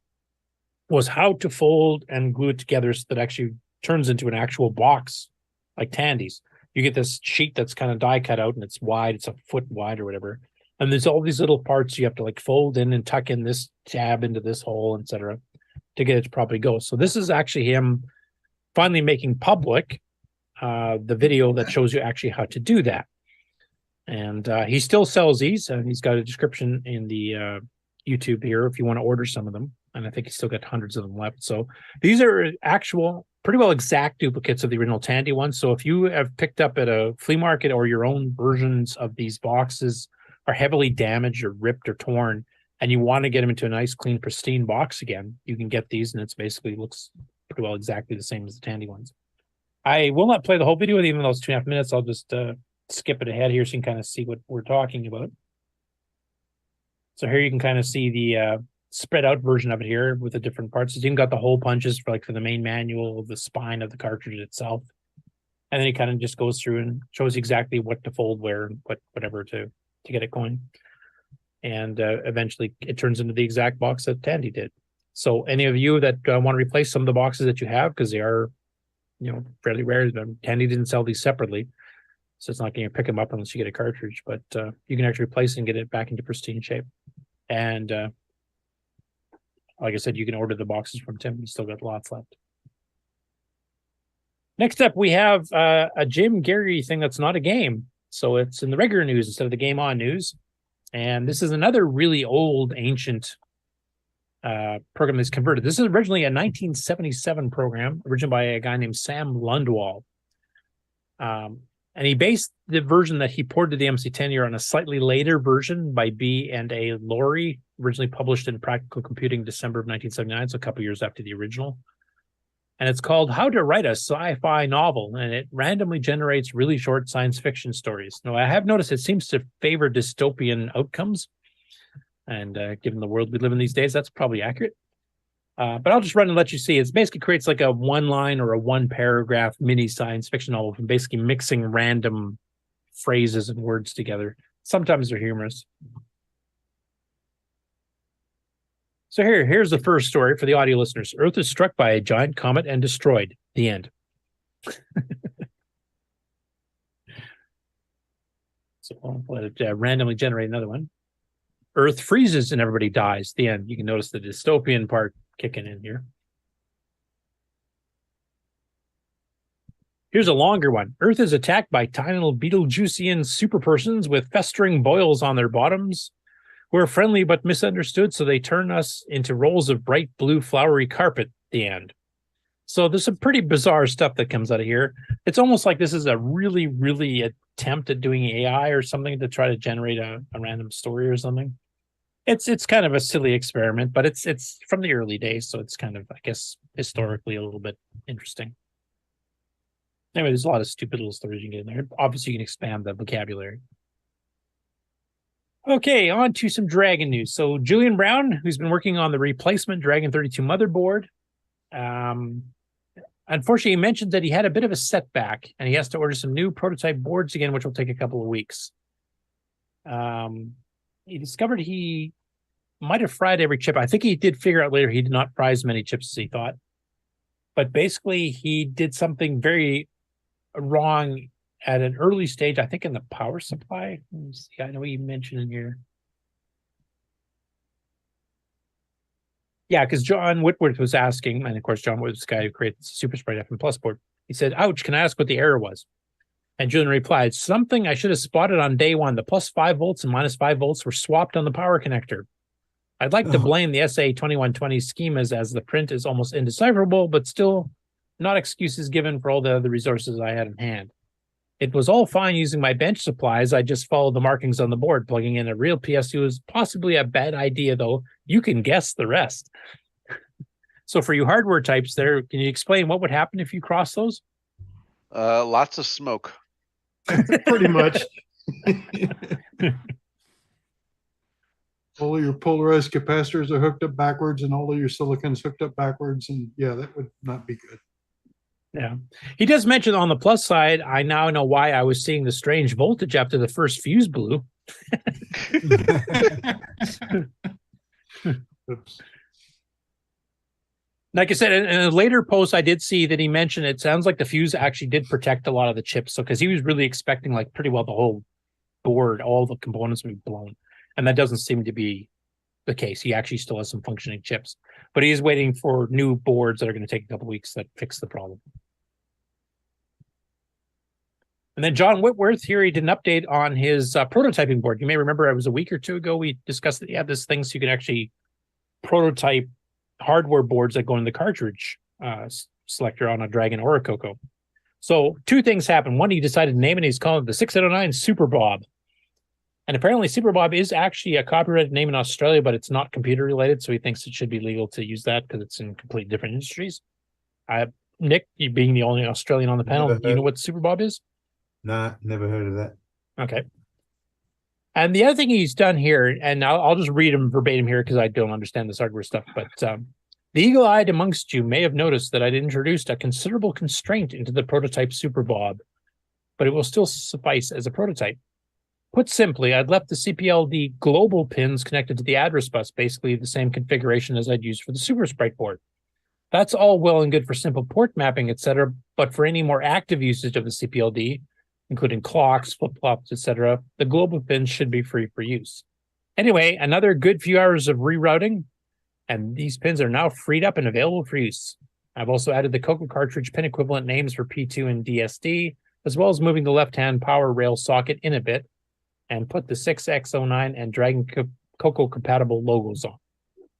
was how to fold and glue it together so that it actually turns into an actual box like Tandy's. You get this sheet that's kind of die cut out, and it's wide, it's a foot wide or whatever. And there's all these little parts you have to like fold in and tuck in this tab into this hole, etc., to get it to properly go. So this is actually him finally making public the video that shows you actually how to do that. And he still sells these, and he's got a description in the YouTube here if you want to order some of them. And I think he's still got hundreds of them left. So these are actual, pretty well exact duplicates of the original Tandy ones. So if you have picked up at a flea market or your own versions of these boxes are heavily damaged or ripped or torn, and you want to get them into a nice, clean, pristine box again, you can get these, and it's basically looks pretty well exactly the same as the Tandy ones. I will not play the whole video, even though it's 2.5 minutes. I'll just skip it ahead here so you can kind of see what we're talking about. So here you can kind of see the spread out version of it here with the different parts. You even got the hole punches for the main manual, the spine of the cartridge itself. And then he kind of just goes through and shows you exactly what to fold where and whatever to get it going. And eventually it turns into the exact box that Tandy did. So any of you that want to replace some of the boxes that you have, because they are, fairly rare. Tandy didn't sell these separately, so it's not going to pick them up unless you get a cartridge. But you can actually replace and get it back into pristine shape. And like I said, you can order the boxes from Tim. He's still got lots left. Next up, we have a Jim Gary thing that's not a game. So it's in the regular news instead of the GameON news. And this is another really old, ancient program that's converted. This is originally a 1977 program, originated by a guy named Sam Lundwall. And he based the version that he ported to the MC10 here on a slightly later version by B&A Laurie, originally published in Practical Computing December of 1979, so a couple years after the original. And it's called How to Write a Sci-Fi Novel, and it randomly generates really short science fiction stories. Now, I have noticed it seems to favor dystopian outcomes, and given the world we live in these days, that's probably accurate. But I'll just run and let you see. It basically creates like a one-line or a one-paragraph mini science fiction novel from basically mixing random phrases and words together. Sometimes they're humorous. So here's the first story for the audio listeners. Earth is struck by a giant comet and destroyed. The end. So I'll let it randomly generate another one. Earth freezes and everybody dies. The end. You can notice the dystopian part kicking in here. Here's a longer one. Earth is attacked by tiny little Beetlejuicean superpersons with festering boils on their bottoms. We're friendly but misunderstood, so they turn us into rolls of bright blue flowery carpet. The end. So there's some pretty bizarre stuff that comes out of here. It's almost like this is a really, really attempt at doing AI or something to try to generate a random story or something. It's kind of a silly experiment, but it's from the early days, so it's kind of, I guess, historically a little bit interesting. Anyway, there's a lot of stupid little stories you can get in there. Obviously, you can expand the vocabulary. Okay, on to some Dragon news. So Julian Brown, who's been working on the replacement Dragon 32 motherboard, unfortunately, he mentioned that he had a bit of a setback, and he has to order some new prototype boards again, which will take a couple of weeks. He discovered he might have fried every chip. I think he did figure out later he did not fry as many chips as he thought. But basically, he did something very wrong at an early stage, I think in the power supply. Let me see, I know he mentioned in here. Yeah, because John Whitworth was asking, and of course, John Whitworth, this guy who created the Super Sprite FM Plus board. He said, ouch, can I ask what the error was? And Julian replied, something I should have spotted on day one. The plus 5 volts and minus 5 volts were swapped on the power connector. I'd like to blame the SA2120 schemas as the print is almost indecipherable, but still not excuses given for all the other resources I had in hand. It was all fine using my bench supplies. I just followed the markings on the board. Plugging in a real PSU is possibly a bad idea, though. You can guess the rest. So for you hardware types there, can you explain what would happen if you cross those? Lots of smoke. Pretty much. All of your polarized capacitors are hooked up backwards and all of your silicon's hooked up backwards. And yeah, that would not be good. Yeah. He does mention on the plus side, I now know why I was seeing the strange voltage after the first fuse blew. Oops. Like I said, in a later post, I did see that he mentioned it sounds like the fuse actually did protect a lot of the chips. So because he was really expecting like pretty well the whole board, all the components would be blown. And that doesn't seem to be the case. He actually still has some functioning chips. But he is waiting for new boards that are going to take a couple weeks that fix the problem. And then John Whitworth here, he did an update on his prototyping board. You may remember it was a week or two ago, we discussed that he had this thing so you can actually prototype hardware boards that go in the cartridge selector on a Dragon or a CoCo. So two things happened. One, he decided to name it. He's calling it the 6809 Super Bob. And apparently Super Bob is actually a copyrighted name in Australia, but it's not computer related. So he thinks it should be legal to use that because it's in completely different industries. Nick, you being the only Australian on the panel, do you know what Super Bob is? Nah, never heard of that. Okay. And the other thing he's done here, and I'll just read him verbatim here because I don't understand this hardware stuff, but the eagle-eyed amongst you may have noticed that I'd introduced a considerable constraint into the prototype Super Bob, but it will still suffice as a prototype. Put simply, I'd left the CPLD global pins connected to the address bus, basically the same configuration as I'd used for the Super Sprite board. That's all well and good for simple port mapping, etc., but for any more active usage of the CPLD, including clocks, flip-flops, etc., the global pins should be free for use. Anyway, another good few hours of rerouting, and these pins are now freed up and available for use. I've also added the CoCo cartridge pin equivalent names for P2 and DSD, as well as moving the left-hand power rail socket in a bit, and put the 6X09 and Dragon CoCo compatible logos on.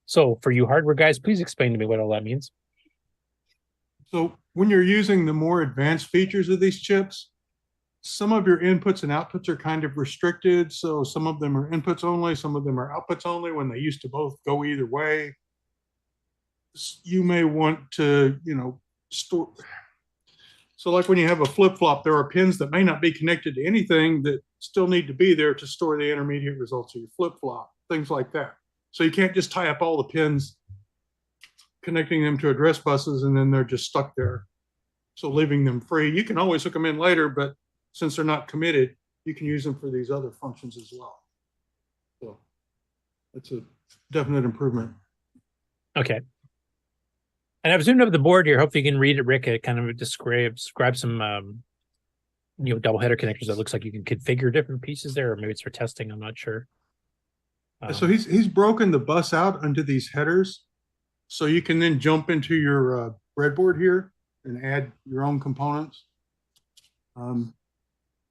So for you hardware guys, please explain to me what all that means. So when you're using the more advanced features of these chips, some of your inputs and outputs are kind of restricted. So some of them are inputs only, some of them are outputs only when they used to both go either way. You may want to, store. So like when you have a flip-flop, there are pins that may not be connected to anything that still need to be there to store the intermediate results of your flip-flop, things like that. So you can't just tie up all the pins, connecting them to address buses, and then they're just stuck there. So leaving them free. You can always hook them in later, but since they're not committed, you can use them for these other functions as well. So that's a definite improvement. Okay. And I've zoomed up the board here. Hopefully you can read it, Rick. It kind of describe some double header connectors that looks like you can configure different pieces there, or maybe it's for testing. I'm not sure. So he's broken the bus out into these headers, so you can then jump into your breadboard here and add your own components.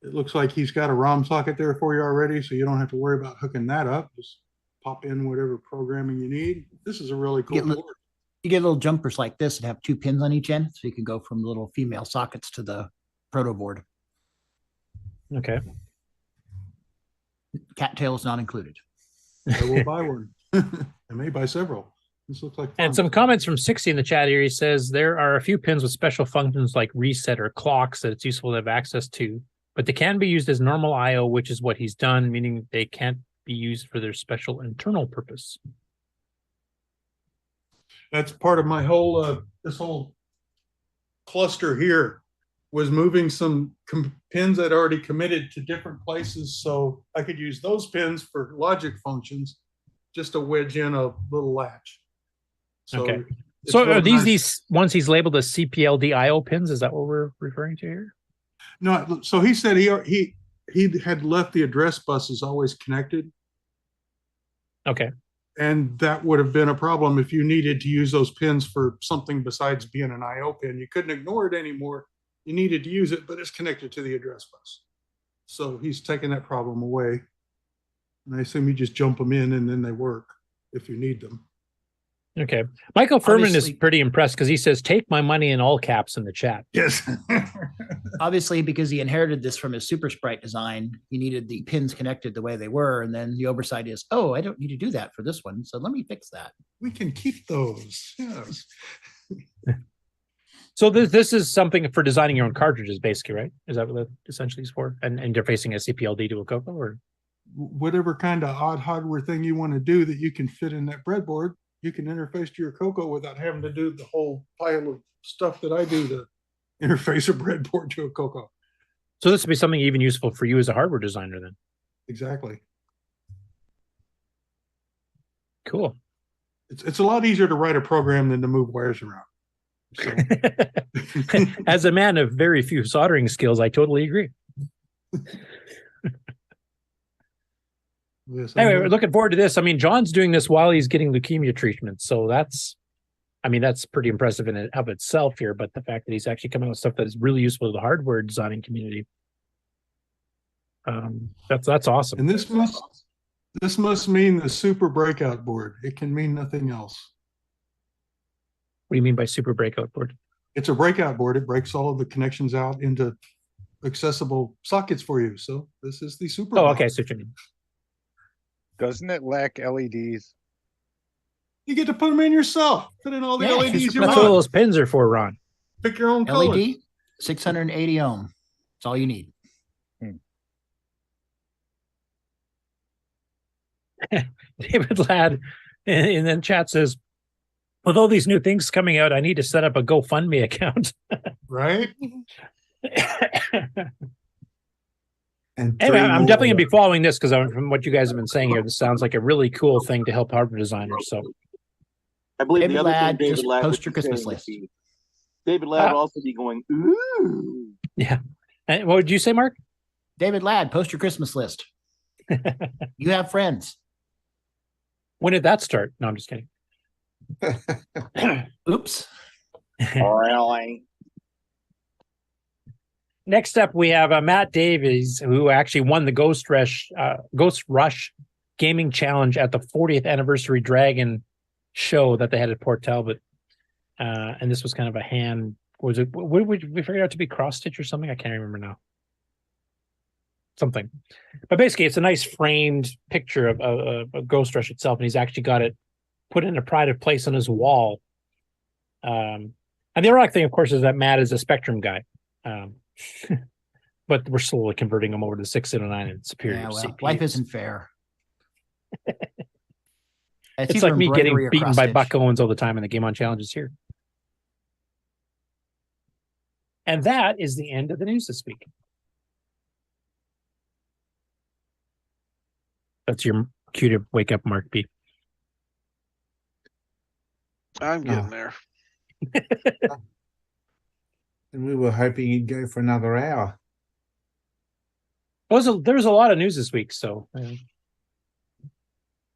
It looks like he's got a ROM socket there for you already, so you don't have to worry about hooking that up. Just pop in whatever programming you need. This is a really cool board. You get little jumpers like this that have 2 pins on each end, so you can go from little female sockets to the proto board. Okay. Cattails not included. I will buy one. I may buy several. This looks like fun. And some comments from 60 in the chat here. He says there are a few pins with special functions like reset or clocks that it's useful to have access to, but they can be used as normal I/O, which is what he's done, meaning they can't be used for their special internal purpose. That's part of my whole this whole cluster here was moving some pins I'd already committed to different places, so I could use those pins for logic functions just to wedge in a little latch. So okay. So are these ones he's labeled as CPLD I/O pins? Is that what we're referring to here? No. So he said he had left the address buses always connected. Okay. And that would have been a problem if you needed to use those pins for something besides being an I/O pin. You couldn't ignore it anymore. You needed to use it, but it's connected to the address bus. So he's taken that problem away. And I assume you just jump them in and then they work if you need them. Okay. Michael Furman is pretty impressed because he says, take my money in all caps in the chat. Yes. Obviously, because he inherited this from his Super Sprite design, he needed the pins connected the way they were. And then the oversight is, oh, I don't need to do that for this one. So let me fix that. We can keep those. Yes. So this is something for designing your own cartridges, basically, right? Is that what that essentially is for? And interfacing a CPLD to a CoCo, or whatever kind of odd hardware thing you want to do that you can fit in that breadboard, you can interface to your CoCo without having to do the whole pile of stuff that I do to interface a breadboard to a CoCo. So this would be something even useful for you as a hardware designer then. Exactly. Cool. It's a lot easier to write a program than to move wires around. So. As a man of very few soldering skills, I totally agree. Yes, anyway, we're looking forward to this. I mean, John's doing this while he's getting leukemia treatment. So that's pretty impressive in and of itself here. But the fact that he's actually coming out with stuff that is really useful to the hardware designing community. That's awesome. And this must mean the super breakout board. It can mean nothing else. What do you mean by super breakout board? It's a breakout board. It breaks all of the connections out into accessible sockets for you. So this is the super. Oh, okay. So what you mean. Doesn't it lack LEDs? You get to put them in yourself. Put in all the LEDs you want. That's what those pins are for, Ron. Pick your own color. LED, 680 ohm. That's all you need. David Ladd in the chat says, with all these new things coming out, I need to set up a GoFundMe account. Right? And Anyway, three I'm more, definitely going to be following this because from what you guys have been saying here, this sounds like a really cool thing to help hardware designers. So I believe David the other Ladd, thing David just Ladd post would your be Christmas saying would list. be- David Ladd would also be going, ooh. Yeah. And what did you say, Mark? David Ladd, post your Christmas list. You have friends. When did that start? No, I'm just kidding. Oops. Really? Next up, we have Matt Davies, who actually won the Ghost Rush Gaming Challenge at the 40th Anniversary Dragon show that they had at Port Talbot. And this was kind of a hand. Was it? What we figured out to be cross stitch or something? I can't remember now. Something, but basically, it's a nice framed picture of Ghost Rush itself, and he's actually got it put in a pride place on his wall. And the ironic thing, of course, is that Matt is a Spectrum guy, but we're slowly converting him over to the 609 and superior CPUs. Life isn't fair. It's like me getting embroidery or beaten by cross-stitch. Buck Owens all the time in the GameON challenges here. And that is the end of the news this week. That's your cue to wake up, Mark B. I'm getting there. And we were hoping you'd go for another hour. There was a lot of news this week, so.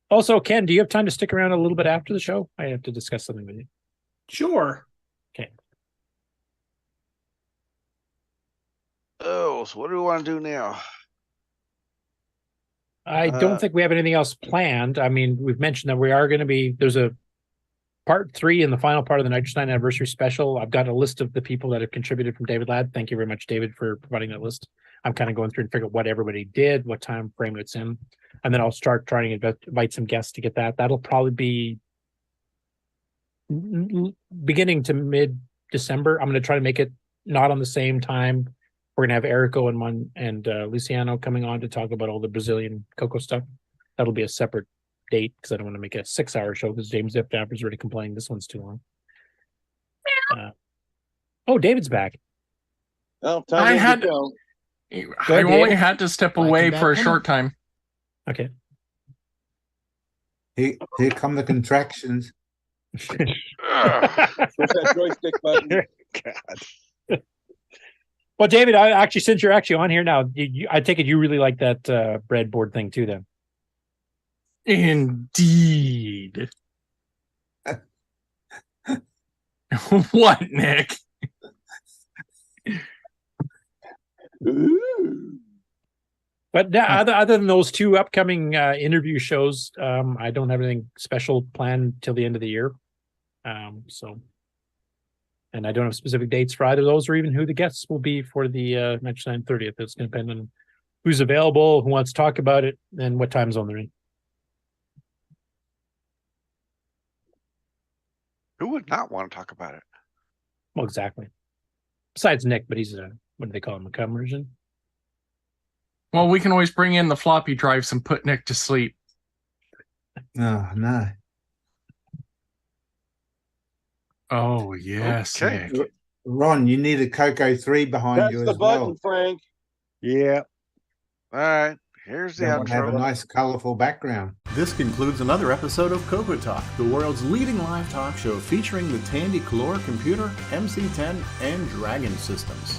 Also, Ken, do you have time to stick around a little bit after the show? I have to discuss something with you. Sure. Okay. Oh, so what do we want to do now? I don't think we have anything else planned. I mean, we've mentioned that we are going to be, there's a part 3 in the final part of the Nitrous 9 anniversary special. I've got a list of the people that have contributed from David Ladd. Thank you very much, David, for providing that list. I'm kind of going through and figure out what everybody did, what time frame it's in. And then I'll start trying to invite some guests to get that. That'll probably be beginning to mid-December. I'm going to try to make it not on the same time. We're going to have Erico and Luciano coming on to talk about all the Brazilian CoCo stuff. That'll be a separate date because I don't want to make a 6-hour show because James Zipdapper is already complaining this one's too long. David's back. Oh, I only had to step away for a short time. Okay. Here come the contractions. Push that joystick button. God. Well, David, since you're actually on here now, I take it you really like that breadboard thing too, then. Indeed. What, Nick? But other than those 2 upcoming interview shows, I don't have anything special planned till the end of the year. And I don't have specific dates for either of those or even who the guests will be for the Nitrous 9 30th. It's going to depend on who's available, who wants to talk about it, and what time zone they're in. Who would not want to talk about it? Well, exactly. Besides Nick, but he's what do they call him, a conversion? Well, we can always bring in the floppy drives and put Nick to sleep. Oh, no. Oh, yes, Okay. Nick. Ron, you need a CoCo 3 behind you That's as the button, well. Frank. Yeah. All right. Here's the That would have a outro. nice, colorful background. This concludes another episode of CoCoTALK, the world's leading live talk show featuring the Tandy Color computer, MC10, and Dragon systems.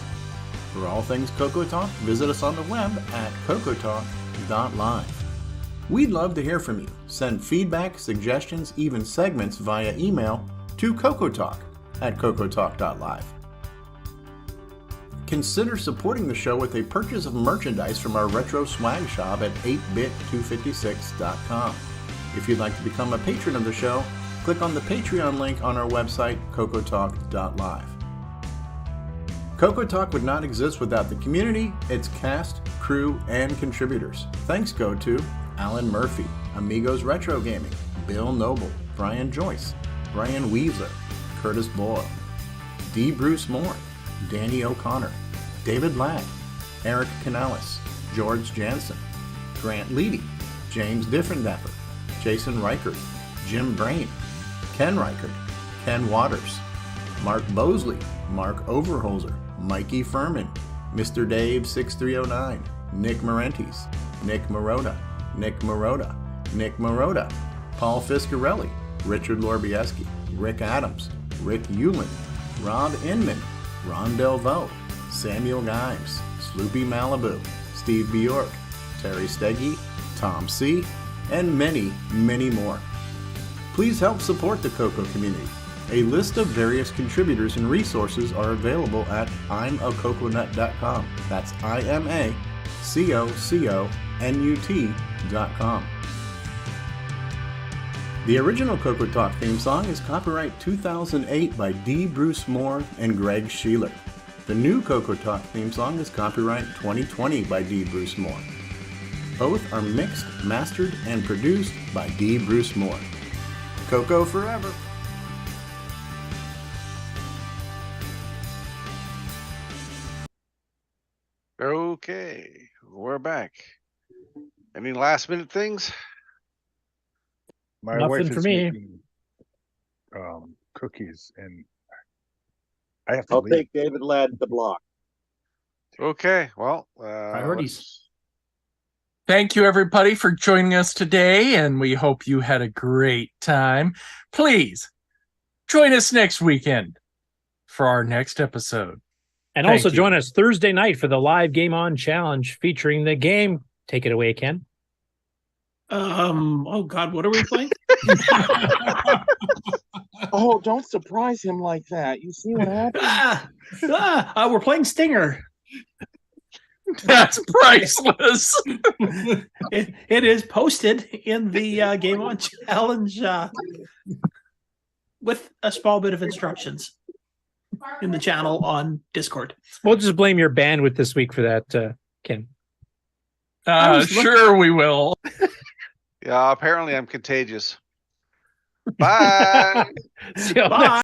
For all things CoCoTALK, visit us on the web at CoCoTalk.live. We'd love to hear from you. Send feedback, suggestions, even segments via email to CoCoTalk@CoCoTalk.live. Consider supporting the show with a purchase of merchandise from our retro swag shop at 8bit256.com. If you'd like to become a patron of the show, click on the Patreon link on our website, CoCoTalk.live. CoCoTalk would not exist without the community, its cast, crew, and contributors. Thanks go to Alan Murphy, Amigos Retro Gaming, Bill Noble, Brian Joyce, Brian Weisler, Curtis Boyle, D. Bruce Moore, Danny O'Connor, David Ladd, Eric Canales, George Jansen, Grant Leedy, James Diffendapper, Jason Reichert, Jim Brain, Ken Reichert, Ken Waters, Mark Bosley, Mark Overholzer, Mikey Furman, Mr. Dave 6309, Nick Marentes, Nick Marotta, Nick Marotta, Nick Marotta, Paul Fiscarelli, Richard Lorbieski, Rick Adams, Rick Euland, Rob Inman, Ron Delvaux, Samuel Gimes, Sloopy Malibu, Steve Bjork, Terry Steggy, Tom C., and many, many more. Please help support the CoCo community. A list of various contributors and resources are available at imacoconut.com. That's IMACOCONUT.com. The original CoCoTALK theme song is copyright 2008 by D. Bruce Moore and Greg Sheeler. The new CoCoTALK theme song is copyright 2020 by D. Bruce Moore. Both are mixed, mastered, and produced by D. Bruce Moore. CoCo forever! Okay, we're back. Any last minute things? My Nothing wife for is me. making cookies, and I have to I'll leave. take David Ladd to block. Okay, well, Priorities. Thank you, everybody, for joining us today, and we hope you had a great time. Please join us next weekend for our next episode. And Thank also you. join us Thursday night for the live GameON challenge featuring the game. Take it away, Ken. Oh God, what are we playing? Oh, don't surprise him like that. You see what happened? We're playing Stinger. That's priceless. It is posted in the GameON challenge with a small bit of instructions in the channel on Discord. We'll just blame your bandwidth this week for that, Ken. Sure we will. Yeah, apparently I'm contagious. Bye. See you Bye.